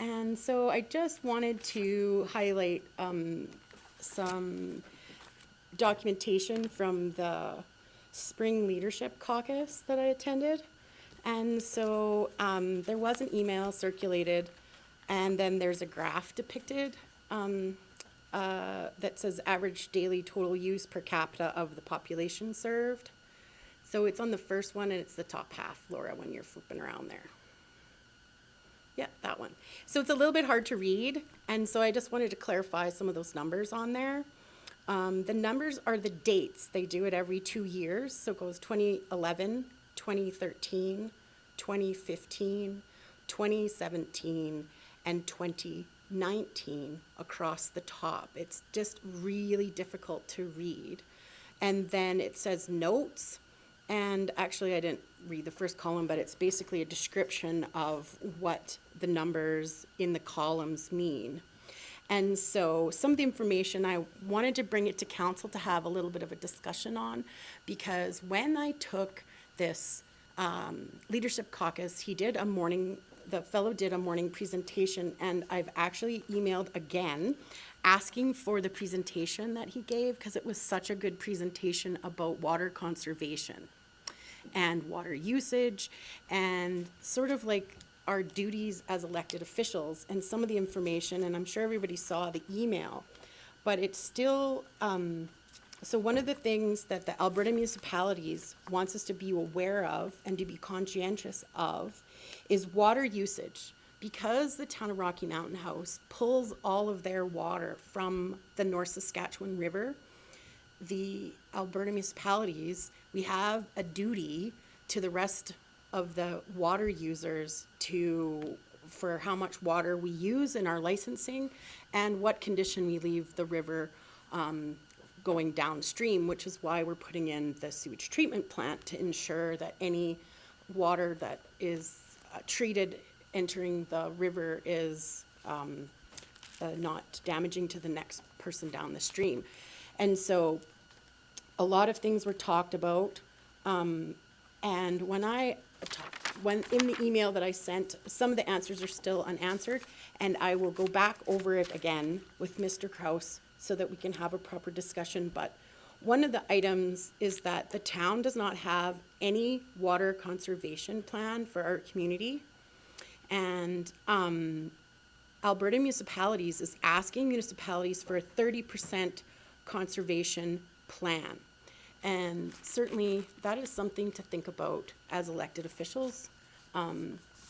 And so I just wanted to highlight some documentation from the Spring Leadership Caucus that I attended. And so there was an email circulated, and then there's a graph depicted that says average daily total use per capita of the population served. So it's on the first one, and it's the top half, Laura, when you're flipping around there. Yeah, that one. So it's a little bit hard to read, and so I just wanted to clarify some of those numbers on there. The numbers are the dates. They do it every 2 years, so it goes 2011, 2013, 2015, 2017, and 2019 across the top. It's just really difficult to read. And then it says notes, and actually I didn't read the first column, but it's basically a description of what the numbers in the columns mean. And so some of the information, I wanted to bring it to council to have a little bit of a discussion on, because when I took this leadership caucus, the fellow did a morning presentation, and I've actually emailed again asking for the presentation that he gave, because it was such a good presentation about water conservation and water usage and sort of like our duties as elected officials, and some of the information, and I'm sure everybody saw the email, but it's still, so one of the things that the Alberta municipalities wants us to be aware of and to be conscientious of is water usage. Because the town of Rocky Mountain House pulls all of their water from the North Saskatchewan River, the Alberta municipalities, we have a duty to the rest of the water users for how much water we use in our licensing and what condition we leave the river going downstream, which is why we're putting in the sewage treatment plant to ensure that any water that is treated entering the river is not damaging to the next person down the stream. And so a lot of things were talked about. And when in the email that I sent, some of the answers are still unanswered, and I will go back over it again with Mr. Kraus so that we can have a proper discussion. But one of the items is that the town does not have any water conservation plan for our community. And Alberta Municipalities is asking municipalities for a 30% conservation plan. And certainly that is something to think about as elected officials.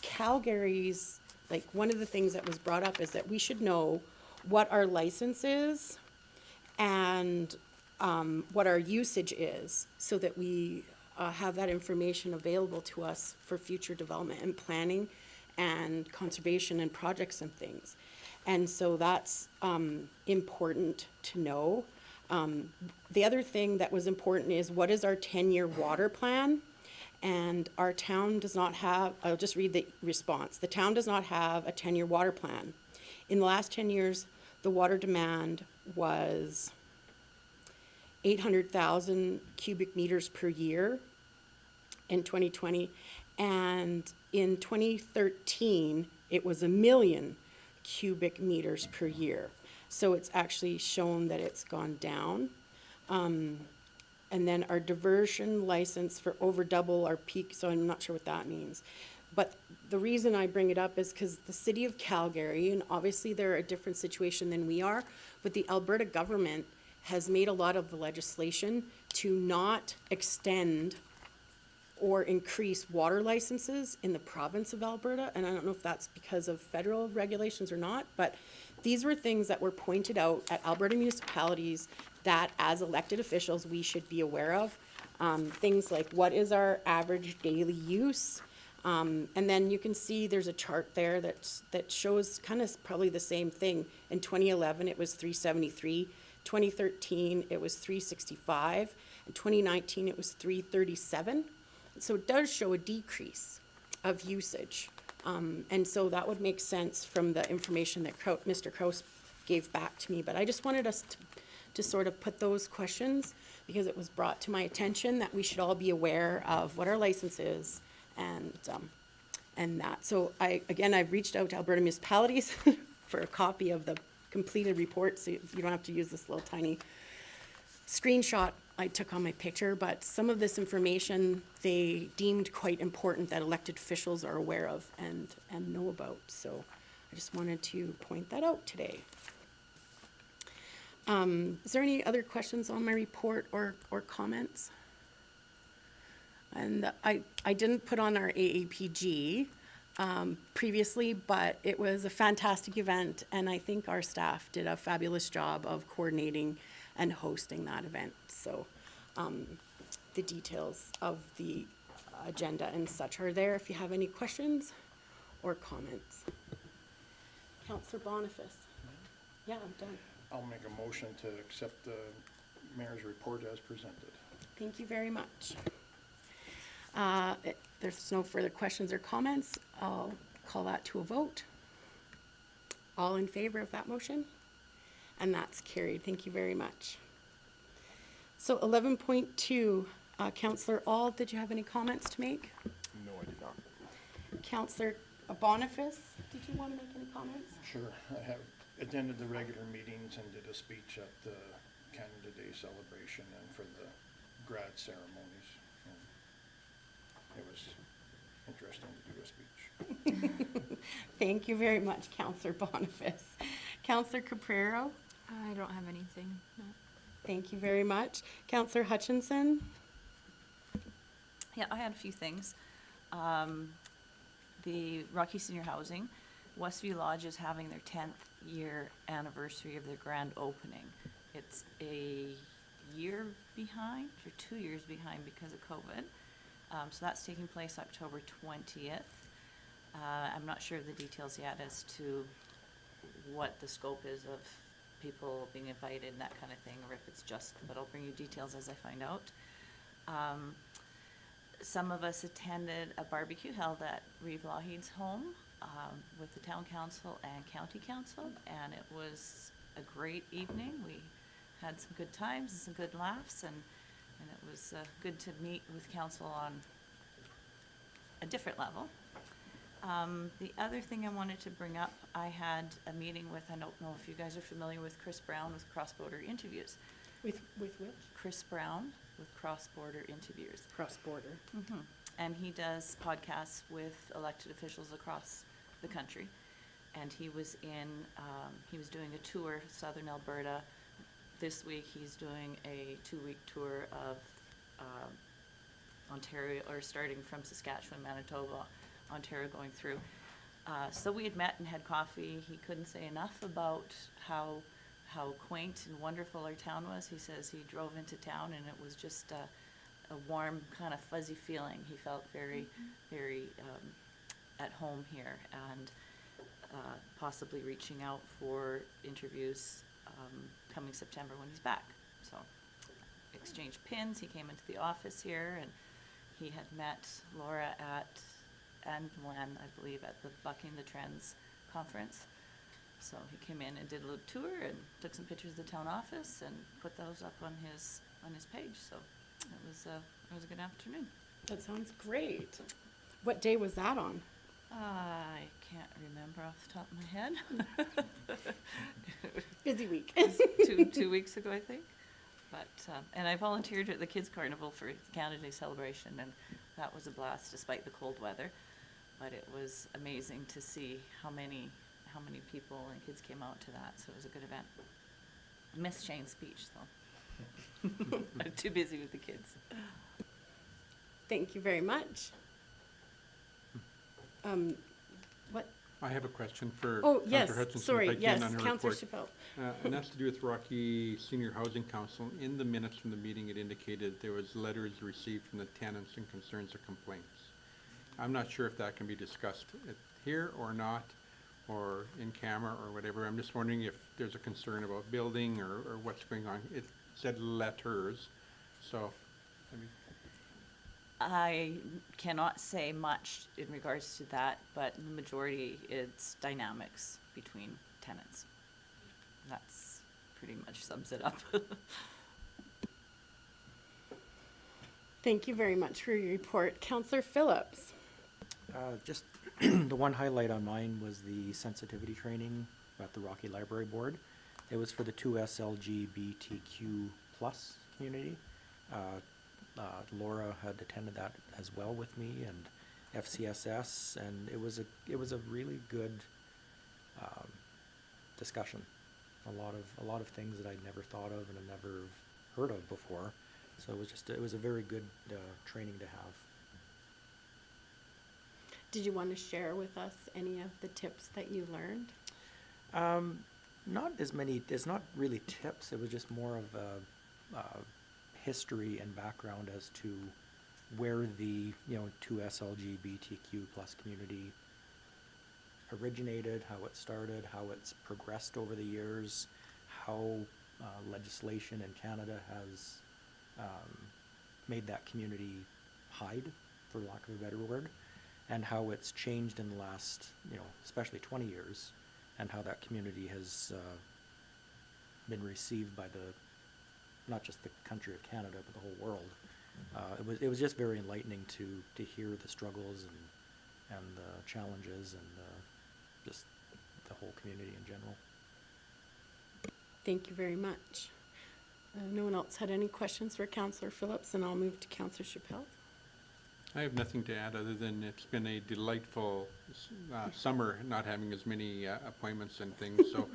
Calgary's, like, one of the things that was brought up is that we should know what our license is and what our usage is, so that we have that information available to us for future development and planning and conservation and projects and things. And so that's important to know. The other thing that was important is, what is our 10-year water plan? And our town does not have, I'll just read the response. The town does not have a 10-year water plan. In the last 10 years, the water demand was 800,000 cubic meters per year in 2020. And in 2013, it was 1 million cubic meters per year. So it's actually shown that it's gone down. And then our diversion license for over double our peak, so I'm not sure what that means. But the reason I bring it up is because the city of Calgary, and obviously they're a different situation than we are, but the Alberta government has made a lot of the legislation to not extend or increase water licenses in the province of Alberta. And I don't know if that's because of federal regulations or not, but these were things that were pointed out at Alberta municipalities that as elected officials we should be aware of. Things like, what is our average daily use? And then you can see there's a chart there that shows kind of probably the same thing. In 2011, it was 373. 2013, it was 365. In 2019, it was 337. So it does show a decrease of usage. And so that would make sense from the information that Mr. Kraus gave back to me. But I just wanted us to sort of put those questions, because it was brought to my attention that we should all be aware of what our license is and that. So I've reached out to Alberta municipalities for a copy of the completed report, so you don't have to use this little tiny screenshot I took on my picture, but some of this information they deemed quite important that elected officials are aware of and know about. So I just wanted to point that out today. Is there any other questions on my report or comments? And I didn't put on our AAPG previously, but it was a fantastic event, and I think our staff did a fabulous job of coordinating and hosting that event. So the details of the agenda and such are there if you have any questions or comments. Councillor Boniface. Yeah, I'm done. I'll make a motion to accept the mayor's report as presented. Thank you very much. If there's no further questions or comments, I'll call that to a vote. All in favor of that motion? And that's carried. Thank you very much. So 11.2, Councillor Auld, did you have any comments to make? No, I did not. Councillor Boniface, did you want to make any comments? Sure. I have attended the regular meetings and did a speech at the Canada Day celebration and for the grad ceremonies. And it was interesting to do a speech. Thank you very much, Councillor Boniface. Councillor Caprero? I don't have anything, no. Thank you very much. Councillor Hutchinson? Yeah, I had a few things. The Rocky Senior Housing, Westview Lodge is having their 10th year anniversary of their grand opening. It's a year behind, or 2 years behind because of COVID. So that's taking place October 20th. I'm not sure of the details yet as to what the scope is of people being invited and that kind of thing, or if it's just, but I'll bring you details as I find out. Some of us attended a barbecue held at Reeve Lougheed's home with the town council and county council, and it was a great evening. We had some good times and some good laughs, and it was good to meet with council on a different level. The other thing I wanted to bring up, I had a meeting with, I don't know if you guys are familiar with Chris Brown with Cross Border Interviews. With which? Chris Brown with Cross Border Interviews. Cross-border. And he does podcasts with elected officials across the country. And he was doing a tour of southern Alberta. This week, he's doing a 2-week tour of Ontario, or starting from Saskatchewan, Manitoba, Ontario, going through. So we had met and had coffee. He couldn't say enough about how quaint and wonderful our town was. He says he drove into town and it was just a warm, kind of fuzzy feeling. He felt very, very at home here, and possibly reaching out for interviews coming September when he's back. So exchanged pins. He came into the office here, and he had met Laura and Len, I believe, at the Bucking the Trends conference. So he came in and did a little tour and took some pictures of the town office and put those up on his page. So it was a good afternoon. That sounds great. What day was that on? I can't remember off the top of my head. Busy week. two weeks ago, I think. But and I volunteered at the Kids Carnival for Canada Day celebration, and that was a blast despite the cold weather. But it was amazing to see how many people and kids came out to that. So it was a good event. I missed Shane's speech though. I'm too busy with the kids. Thank you very much. What? I have a question for Oh, yes, Counselor Hutchinson, sorry, if I can, yes, on her Counselor report. Chappelle. And that's to do with Rocky Senior Housing Council. In the minutes from the meeting, it indicated there was letters received from the tenants and concerns or complaints. I'm not sure if that can be discussed here or not, or in camera or whatever. I'm just wondering if there's a concern about building or what's going on. It said letters, so, I mean, I cannot say much in regards to that, but the majority, it's dynamics between tenants. That's pretty much sums it up. Thank you very much for your report. Counselor Phillips. Just the one highlight on mine was the sensitivity training at the Rocky Library Board. It was for the 2 SLGBTQ plus community. Laura had attended that as well with me, and FCSS, and it was a really good discussion. A lot of things that I'd never thought of and had never heard of before. So it was a very good training to have. Did you want to share with us any of the tips that you learned? Not as many. It's not really tips. It was just more of a history and background as to where the 2 SLGBTQ plus community originated, how it started, how it's progressed over the years, how legislation in Canada has made that community hide, for lack of a better word, and how it's changed in the last, especially 20 years, and how that community has been received by not just the country of Canada, but the whole world. It was just very enlightening to hear the struggles and the challenges and just the whole community in general. Thank you very much. No one else had any questions for Counselor Phillips, and I'll move to Counselor Chappelle. I have nothing to add other than it's been a delightful summer, not having as many appointments and things. So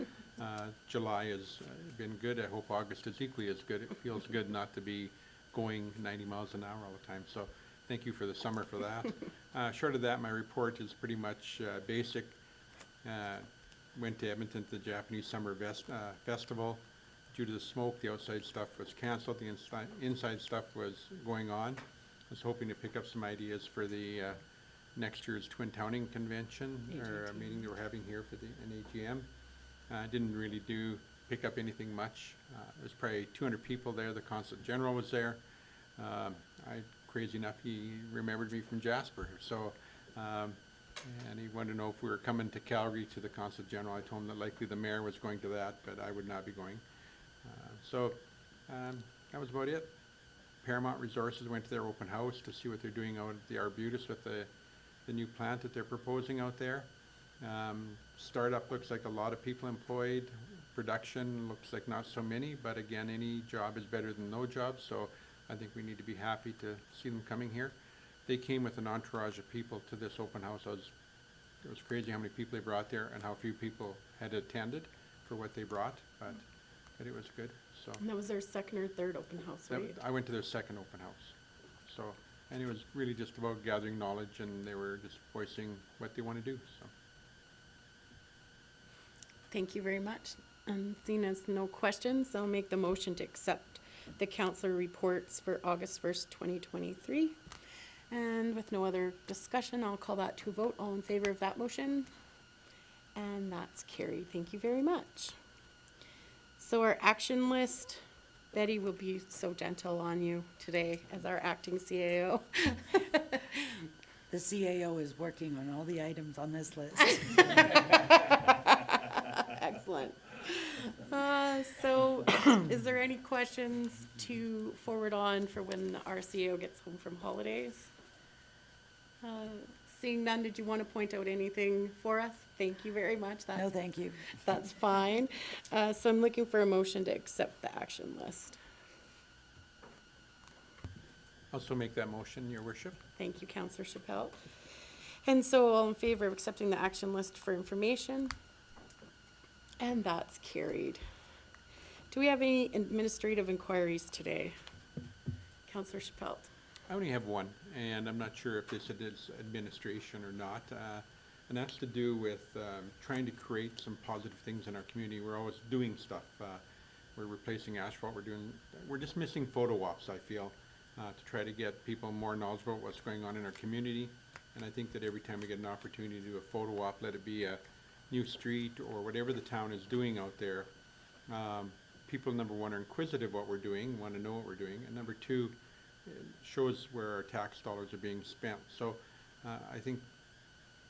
July has been good. I hope August is equally as good. It feels good not to be going 90 miles an hour all the time. So thank you for the summer for that. Short of that, my report is pretty much basic. Went to Edmonton to the Japanese Summer Festival. Due to the smoke, the outside stuff was canceled. The inside stuff was going on. was hoping to pick up some ideas for the next year's Twin Towning Convention, or a meeting that we're having here for the NAGM. Didn't really pick up anything much. There's probably 200 people there. The Consul General was there. Crazy enough, he remembered me from Jasper. So, and he wanted to know if we were coming to Calgary to the Consul General. I told him that likely the mayor was going to that, but I would not be going. That was about it. Paramount Resources went to their open house to see what they're doing out at the Arbutus with the new plant that they're proposing out there. Startup looks like a lot of people employed. Production looks like not so many, but again, any job is better than no job, so I think we need to be happy to see them coming here. They came with an entourage of people to this open house. It was crazy how many people they brought there and how few people had attended for what they brought, but it was good, so. And that was their second or third open house, right? I went to their second open house, so, and it was really just about gathering knowledge, and they were just voicing what they want to do, so. Thank you very much. Seeing as no questions, I'll make the motion to accept the councillor reports for August 1st, 2023. And with no other discussion, I'll call that to a vote. All in favor of that motion? And that's carried. Thank you very much. So our action list, Betty will be so gentle on you today as our acting CAO. The CAO is working on all the items on this list. Excellent. So is there any questions to forward on for when our CEO gets home from holidays? Seeing none, did you want to point out anything for us? Thank you very much. No, thank you. That's fine. So I'm looking for a motion to accept the action list. Also make that motion, Your Worship. Thank you, Councillor Chappelle. And so all in favor of accepting the action list for information? And that's carried. Do we have any administrative inquiries today? Councillor Chappelle. I only have one, and I'm not sure if this is administration or not. And that's to do with trying to create some positive things in our community. We're always doing stuff. We're replacing asphalt. We're just missing photo ops, I feel, to try to get people more knowledgeable about what's going on in our community. And I think that every time we get an opportunity to do a photo op, let it be a new street or whatever the town is doing out there, people, number one, are inquisitive what we're doing, want to know what we're doing, and number two, it shows where our tax dollars are being spent. So I think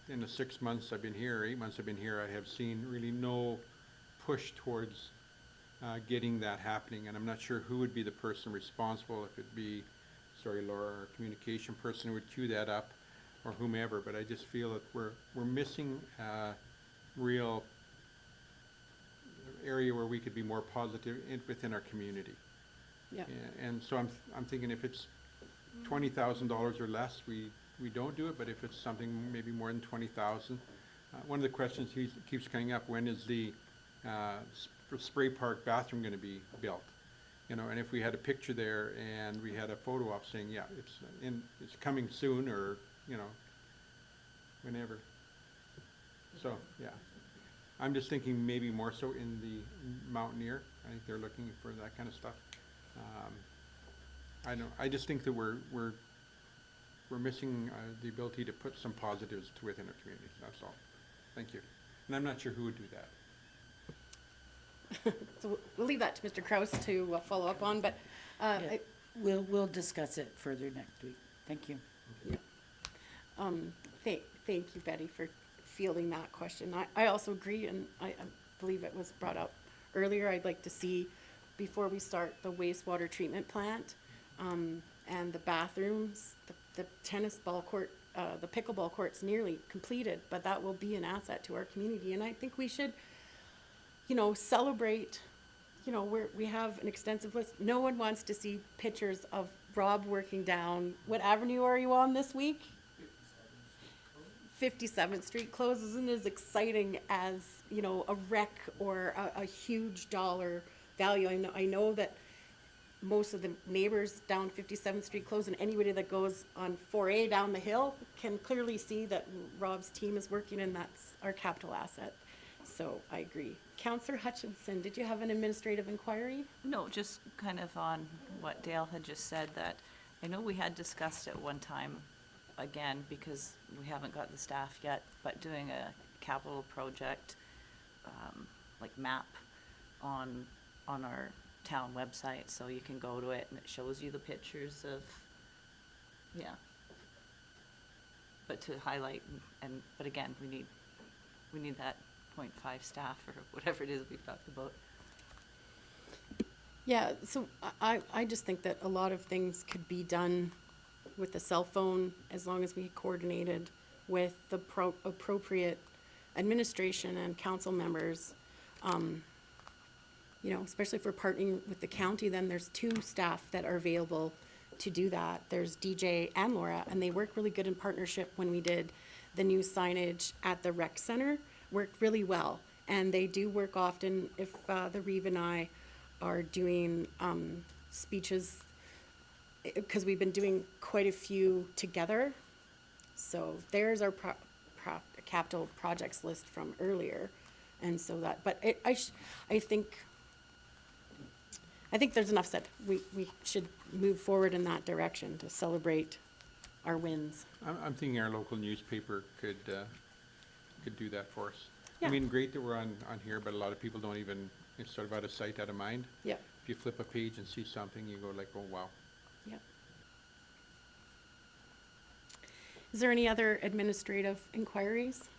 in the 6 months I've been here, 8 months I've been here, I have seen really no push towards getting that happening, and I'm not sure who would be the person responsible, if it be, sorry, Laura, our communication person who would queue that up, or whomever, but I just feel that we're missing real area where we could be more positive within our community. Yeah. And so I'm thinking if it's $20,000 or less, we don't do it, but if it's something maybe more than 20,000, one of the questions keeps coming up: when is the spray park bathroom going to be built? You know, and if we had a picture there and we had a photo op saying, yeah, it's coming soon, or you know, whenever. So yeah, I'm just thinking maybe more so in the Mountaineer. I think they're looking for that kind of stuff. I just think that we're missing the ability to put some positives within our community. That's all. Thank you. And I'm not sure who would do that. So we'll leave that to Mr. Kraus to follow up on, but Yeah. We'll discuss it further next week. Thank you. Thank you, Betty, for fielding that question. I also agree, and I believe it was brought up earlier. I'd like to see, before we start the wastewater treatment plant and the bathrooms, the tennis ball court, the pickleball court's nearly completed, but that will be an asset to our community. And I think we should, you know, celebrate, you know, we have an extensive list. No one wants to see pictures of Rob working down, what avenue are you on this week? 57th Street closed isn't as exciting as, you know, a wreck or a huge dollar value. I know that most of the neighbors down 57th Street close, and anybody that goes on 4A down the hill can clearly see that Rob's team is working, and that's our capital asset. So I agree. Councillor Hutchinson, did you have an administrative inquiry? No, just kind of on what Dale had just said, that I know we had discussed at one time, again, because we haven't got the staff yet, but doing a capital project, like map on our town website, so you can go to it and it shows you the pictures of, yeah. But to highlight but again, we need that 0.5 staff or whatever it is we've talked about. Yeah, so I just think that a lot of things could be done with the cell phone as long as we coordinated with the appropriate administration and council members. You know, especially if we're partnering with the county, then there's 2 staff that are available to do that. There's DJ and Laura, and they work really good in partnership. When we did the new signage at the rec center, worked really well. And they do work often if the Reeve and I are doing speeches, because we've been doing quite a few together. So there's our capital projects list from earlier. And so that, but I think there's enough said. We should move forward in that direction to celebrate our wins. I'm thinking our local newspaper could do that for us. I Yeah. mean, great that we're on here, but a lot of people don't even, it's sort of out of sight, out of mind. Yeah, If you flip a page and see something, you go like, oh, wow. yeah. Is there any other administrative inquiries?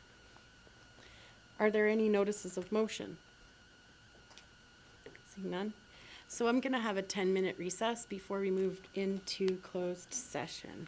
Are there any notices of motion? Seeing none. So I'm gonna have a 10-minute recess before we move into closed session.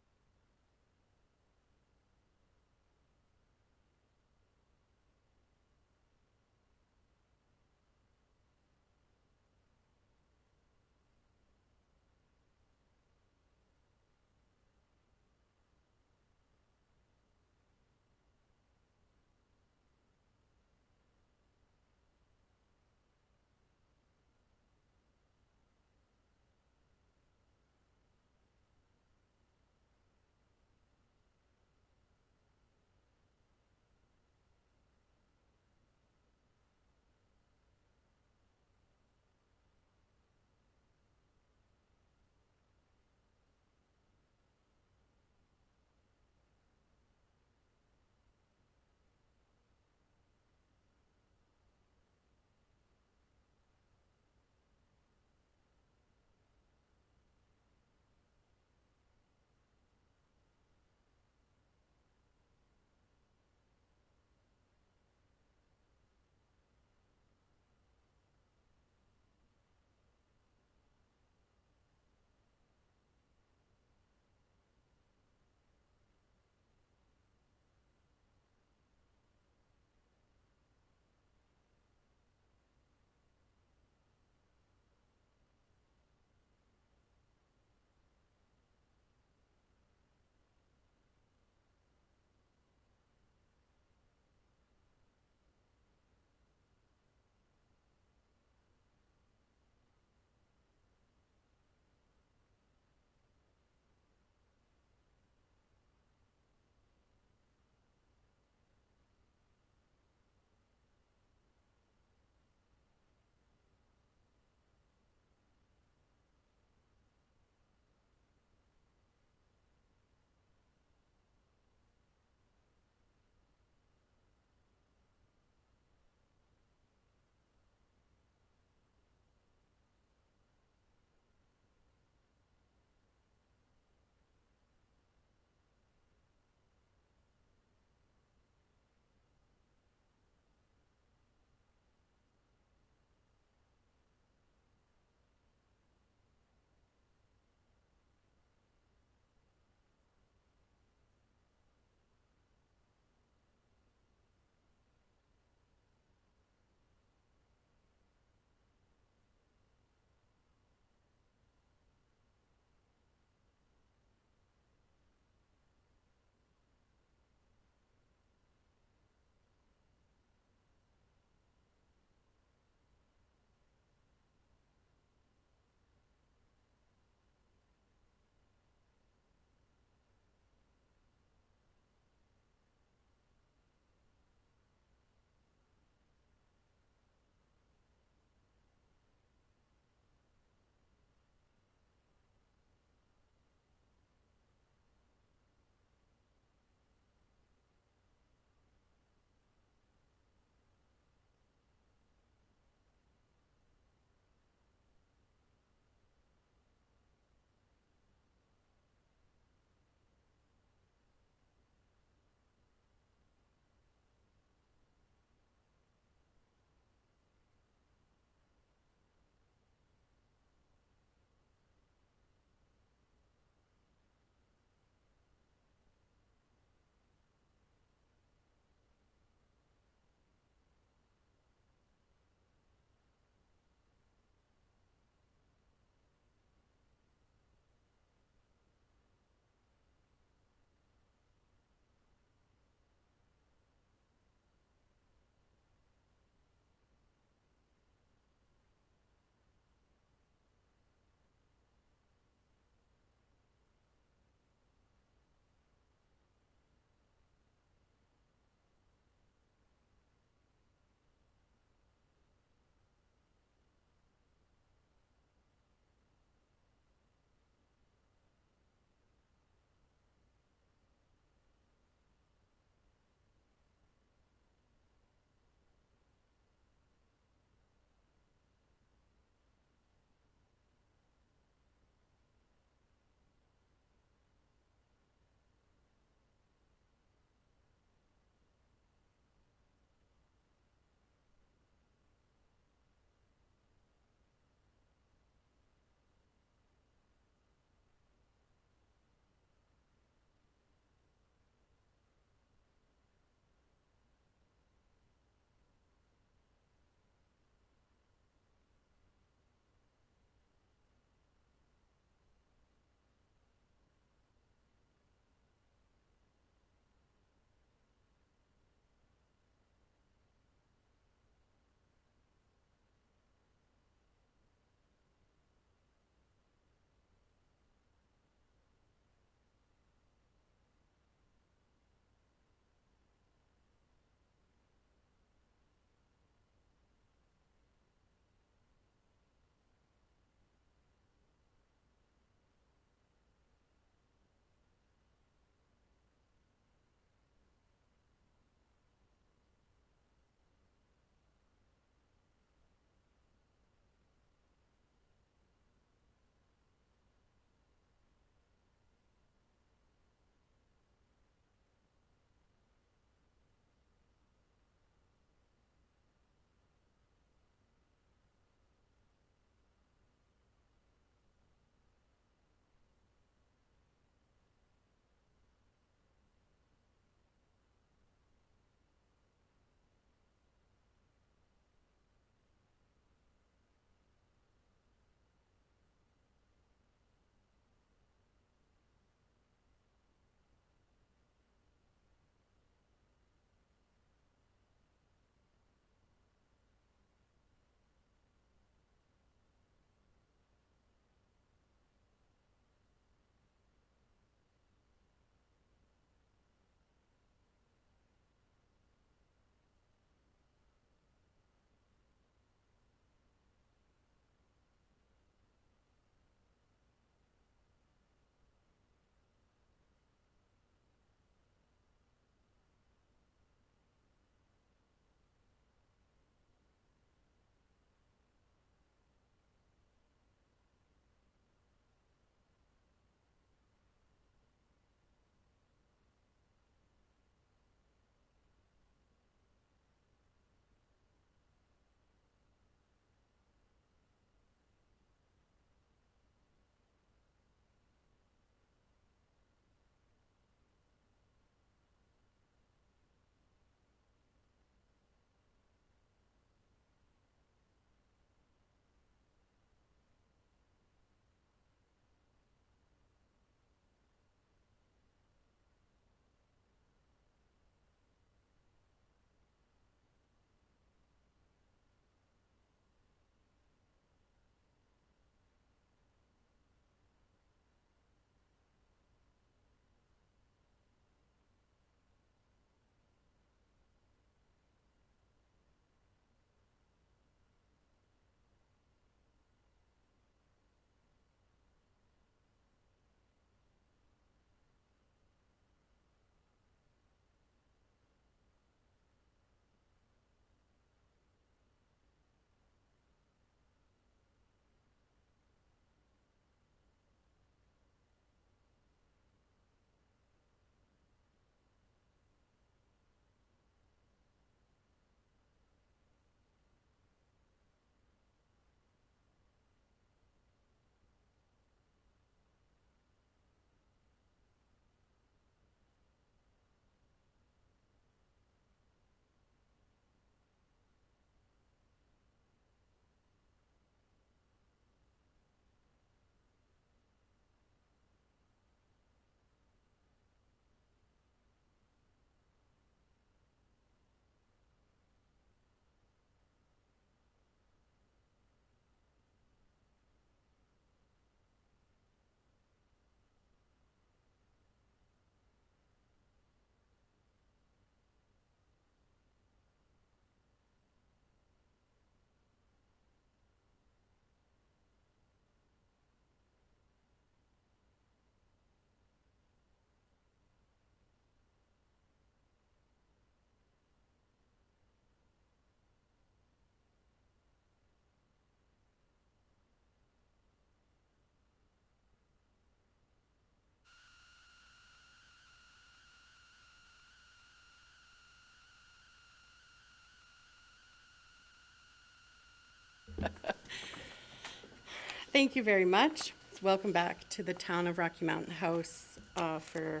Thank you very much. Welcome back to the Town of Rocky Mountain House for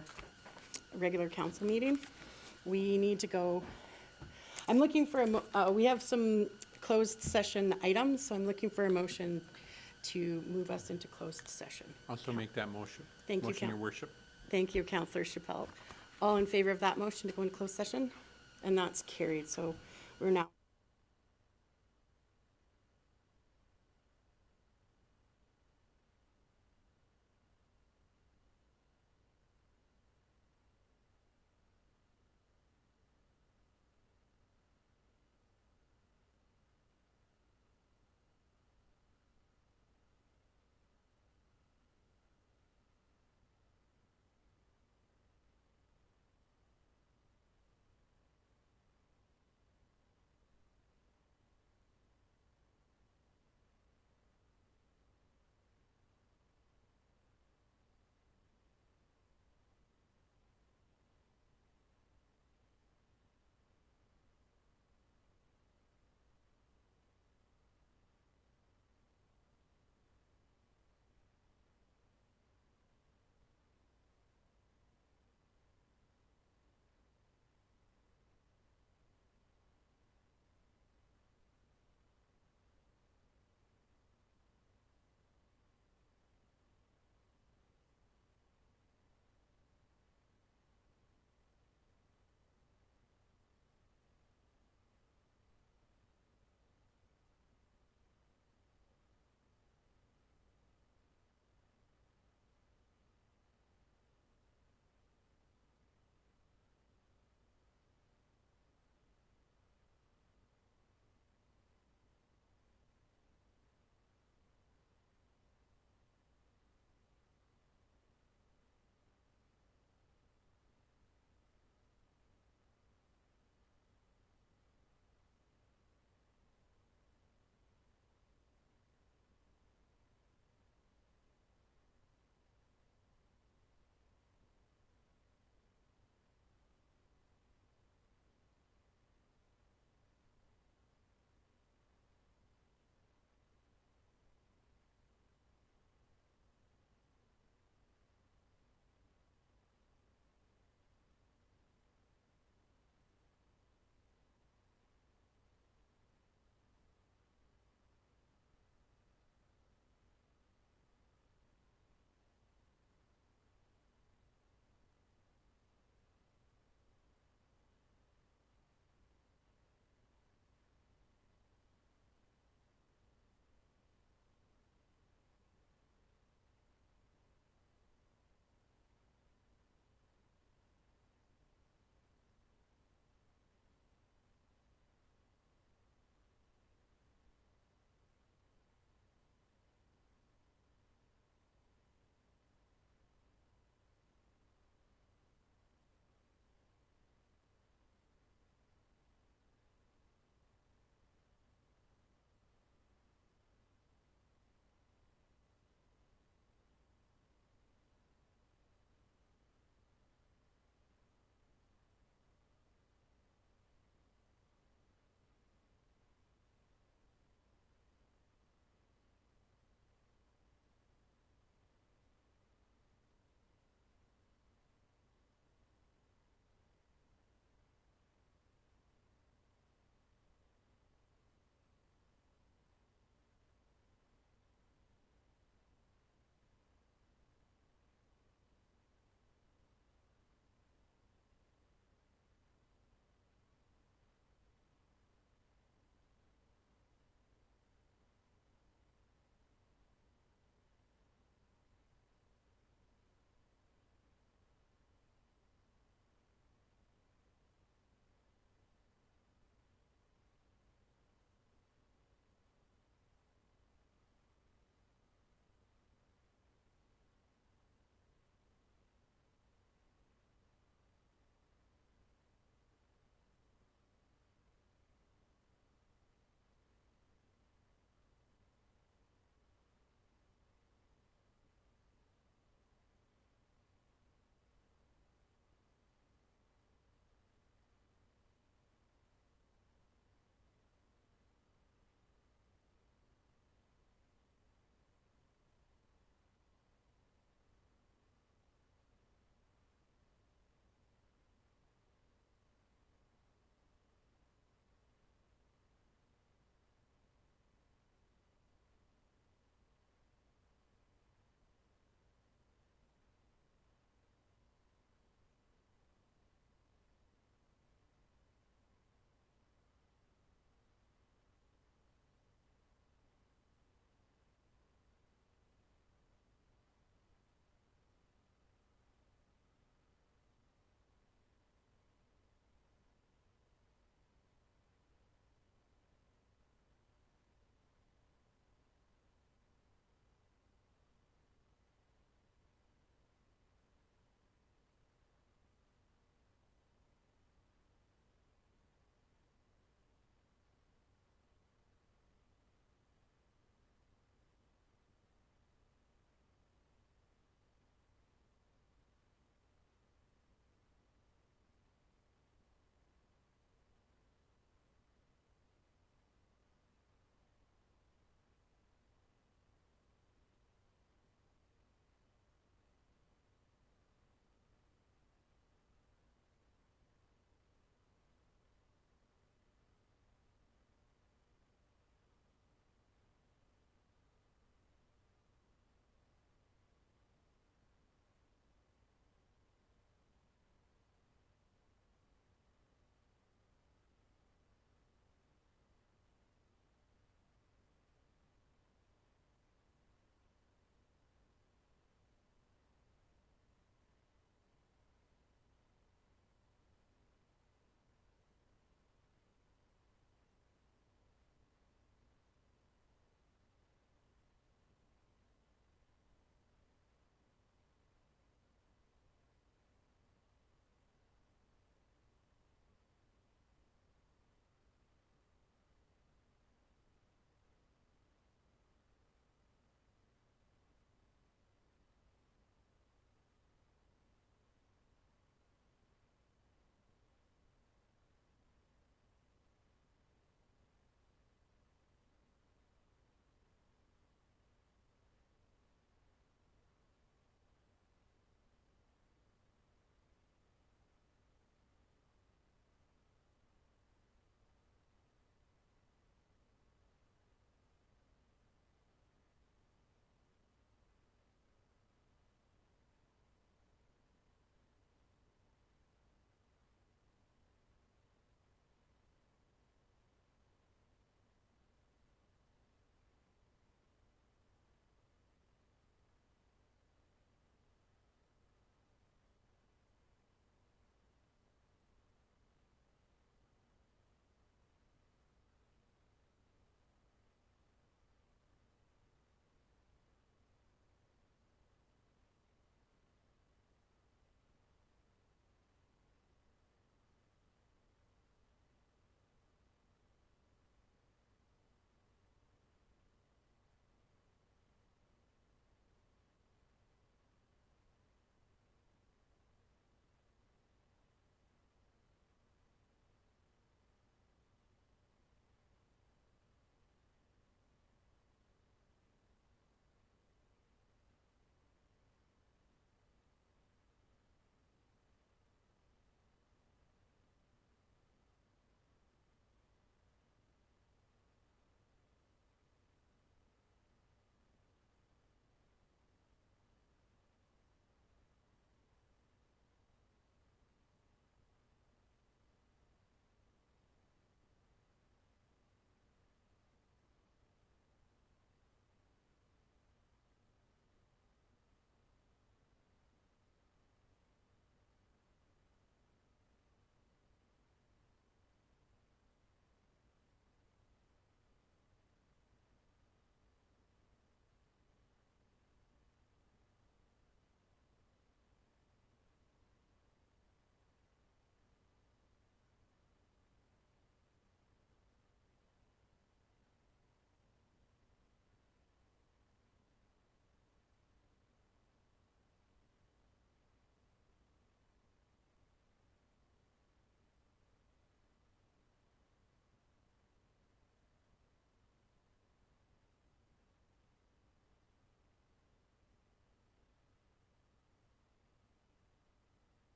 a regular council meeting. We need to go, I'm looking for we have some closed session items, so I'm looking for a motion to move us into closed session. Also make that motion. Thank you, Motion, your Coun- worship. Thank you, Councillor Chappelle. All in favor of that motion to go into closed session? And that's carried, so we're now.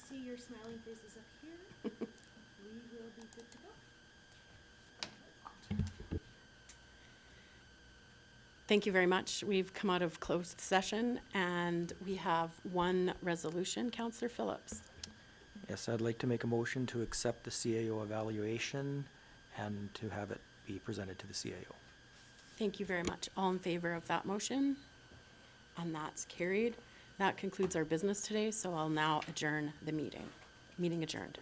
see your smiling faces up here, we will be good to go. Thank you very much. We've come out of closed session and we have one resolution. Counselor Phillips. Yes, I'd like to make a motion to accept the CAO evaluation and to have it be presented to the CAO. Thank you very much. All in favor of that motion? And that's carried. That concludes our business today, so I'll now adjourn the meeting. Meeting adjourned.